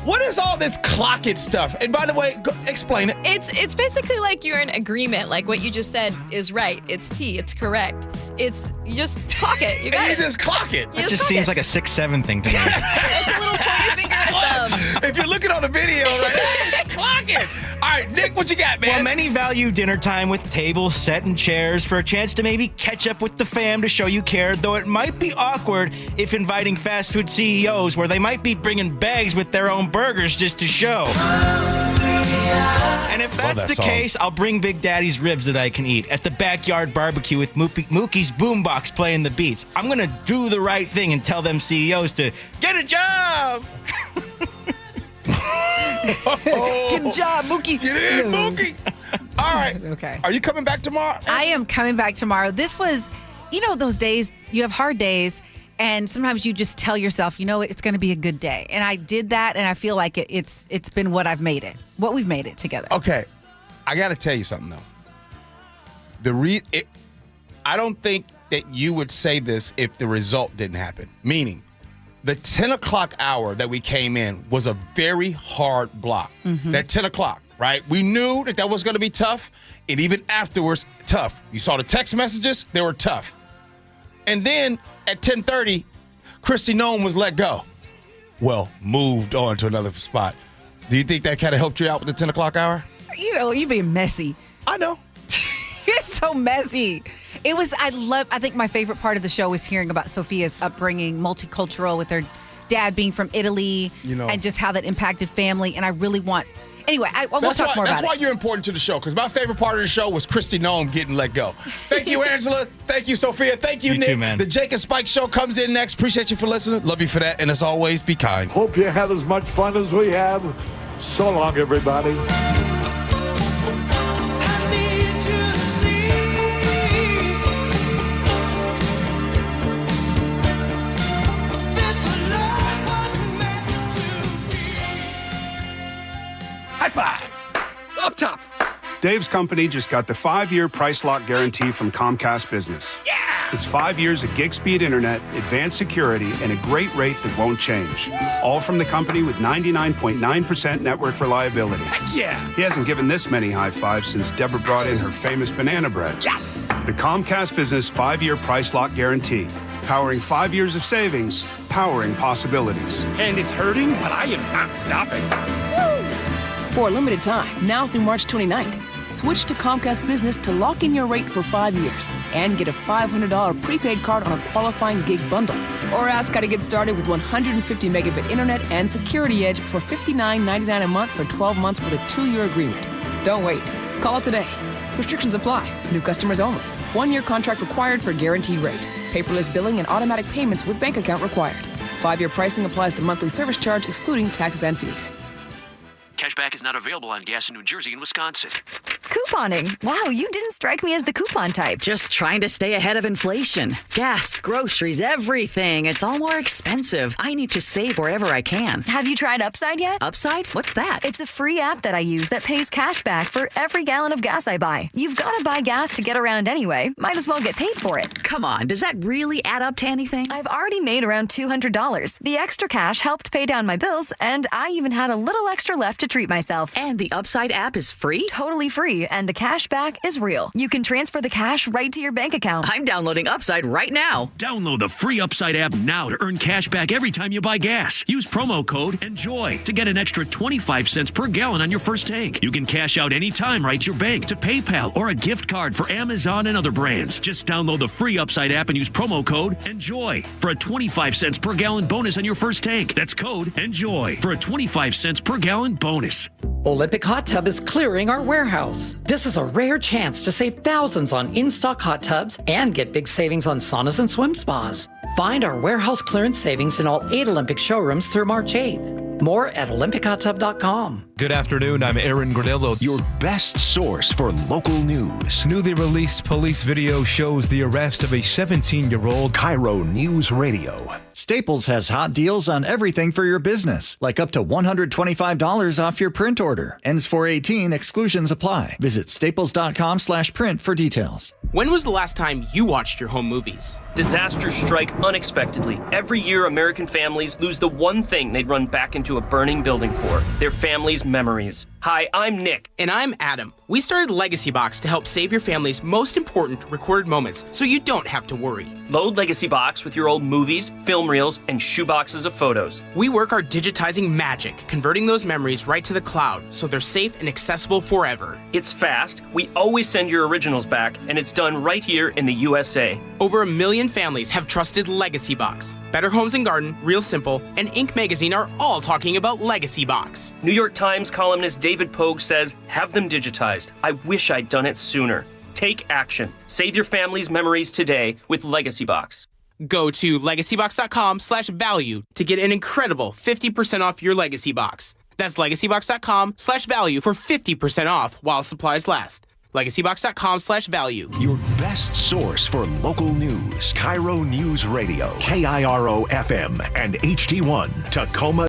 what is all this clock it stuff? And by the way, explain it. It's basically like you're in agreement. Like what you just said is right. It's T. It's correct. You just clock it. You just clock it. It just seems like a 6-7 thing to me. It's a little pointer finger and a thumb. If you're looking on the video, right? Clock it. All right, Nick, what you got, man? Well, many value dinner time with tables set and chairs for a chance to maybe catch up with the fam to show you care, though it might be awkward if inviting fast food CEOs where they might be bringing bags with their own burgers just to show. And if that's the case, I'll bring Big Daddy's ribs that I can eat at the backyard barbecue with Mookie's boombox playing the beats. I'm going to do the right thing and tell them CEOs to get a job. Get a job, Mookie. Get in, Mookie. All right. Okay. Are you coming back tomorrow? I am coming back tomorrow. This was, those days, you have hard days, and sometimes you just tell yourself, it's going to be a good day. And I did that, and I feel like it's been what we've made it together. Okay. I got to tell you something, though. I don't think that you would say this if the result didn't happen. Meaning, the 10 o'clock hour that we came in was a very hard block. Mm-hmm. That 10 o'clock, right? We knew that was going to be tough, and even afterwards, tough. You saw the text messages, they were tough. And then at 10:30, Christy Gnome was let go. Well, moved on to another spot. Do you think that kind of helped you out with the 10 o'clock hour? You being messy. I know. You're so messy. I think my favorite part of the show was hearing about Sophia's upbringing, multicultural, with her dad being from Italy, and just how that impacted family. And I really want, anyway, we'll talk more about it. That's why you're important to the show, because my favorite part of the show was Christy Gnome getting let go. Thank you, Angela. Thank you, Sophia. Thank you, Nick. Too, man. The Jake and Spike show comes in next. Appreciate you for listening. Love you for that. And as always, be kind. Hope you had as much fun as we have. So long, everybody. High five! Up top! Dave's company just got the 5-year price lock guarantee from Comcast Business. Yeah! It's 5 years of gig speed internet, advanced security, and a great rate that won't change. All from the company with 99.9% network reliability. Heck yeah! He hasn't given this many high fives since Deborah brought in her famous banana bread. Yes! The Comcast Business 5-year price lock guarantee. Powering 5 years of savings, powering possibilities. And it's hurting, but I am not stopping. For a limited time, now through March 29th, switch to Comcast Business to lock in your rate for 5 years and get a $500 prepaid card on a qualifying gig bundle. Or ask how to get started with 150 megabit internet and Security Edge for $59.99 a month for 12 months with a 2-year agreement. Don't wait. Call today. Restrictions apply. New customers only. 1-year contract required for guaranteed rate. Paperless billing and automatic payments with bank account required. 5-year pricing applies to monthly service charge excluding taxes and fees. Cashback is not available on gas in New Jersey and Wisconsin. Couponing. Wow, you didn't strike me as the coupon type. Just trying to stay ahead of inflation. Gas, groceries, everything. It's all more expensive. I need to save wherever I can. Have you tried Upside yet? Upside? What's that? It's a free app that I use that pays cash back for every gallon of gas I buy. You've got to buy gas to get around anyway. Might as well get paid for it. Come on, does that really add up to anything? I've already made around $200. The extra cash helped pay down my bills, and I even had a little extra left to treat myself. And the Upside app is free? Totally free, and the cash back is real. You can transfer the cash right to your bank account. I'm downloading Upside right now. Download the free Upside app now to earn cash back every time you buy gas. Use promo code ENJOY to get an extra 25 cents per gallon on your first tank. You can cash out anytime right to your bank, to PayPal, or a gift card for Amazon and other brands. Just download the free Upside app and use promo code ENJOY for a 25 cents per gallon bonus on your first tank. That's code ENJOY for a 25 cents per gallon bonus. Olympic Hot Tub is clearing our warehouse. This is a rare chance to save thousands on in-stock hot tubs and get big savings on saunas and swim spas. Find our warehouse clearance savings in all 8 Olympic showrooms through March 8th. More at olympichottub.com. Good afternoon, I'm Aaron Granillo. Your best source for local news. Newly released police video shows the arrest of a 17-year-old. KIRO Newsradio. Staples has hot deals on everything for your business, like up to $125 off your print order. Ends 4/18, exclusions apply. Visit staples.com/print for details. When was the last time you watched your home movies? Disasters strike unexpectedly. Every year, American families lose the one thing they'd run back into a burning building for: their family's memories. Hi, I'm Nick. And I'm Adam. We started Legacy Box to help save your family's most important recorded moments so you don't have to worry. Load Legacy Box with your old movies, film reels, and shoeboxes of photos. We work our digitizing magic, converting those memories right to the cloud so they're safe and accessible forever. It's fast, we always send your originals back, and it's done right here in the USA. Over 1 million families have trusted Legacy Box. Better Homes and Garden, Real Simple, and Inc. magazine are all talking about Legacy Box. New York Times columnist David Pogue says, "Have them digitized. I wish I'd done it sooner." Take action. Save your family's memories today with Legacy Box. Go to legacybox.com/value to get an incredible 50% off your Legacy Box. That's legacybox.com/value for 50% off while supplies last. legacybox.com/value. Your best source for local news. KIRO News Radio. KIRO FM and HD1 Tacoma.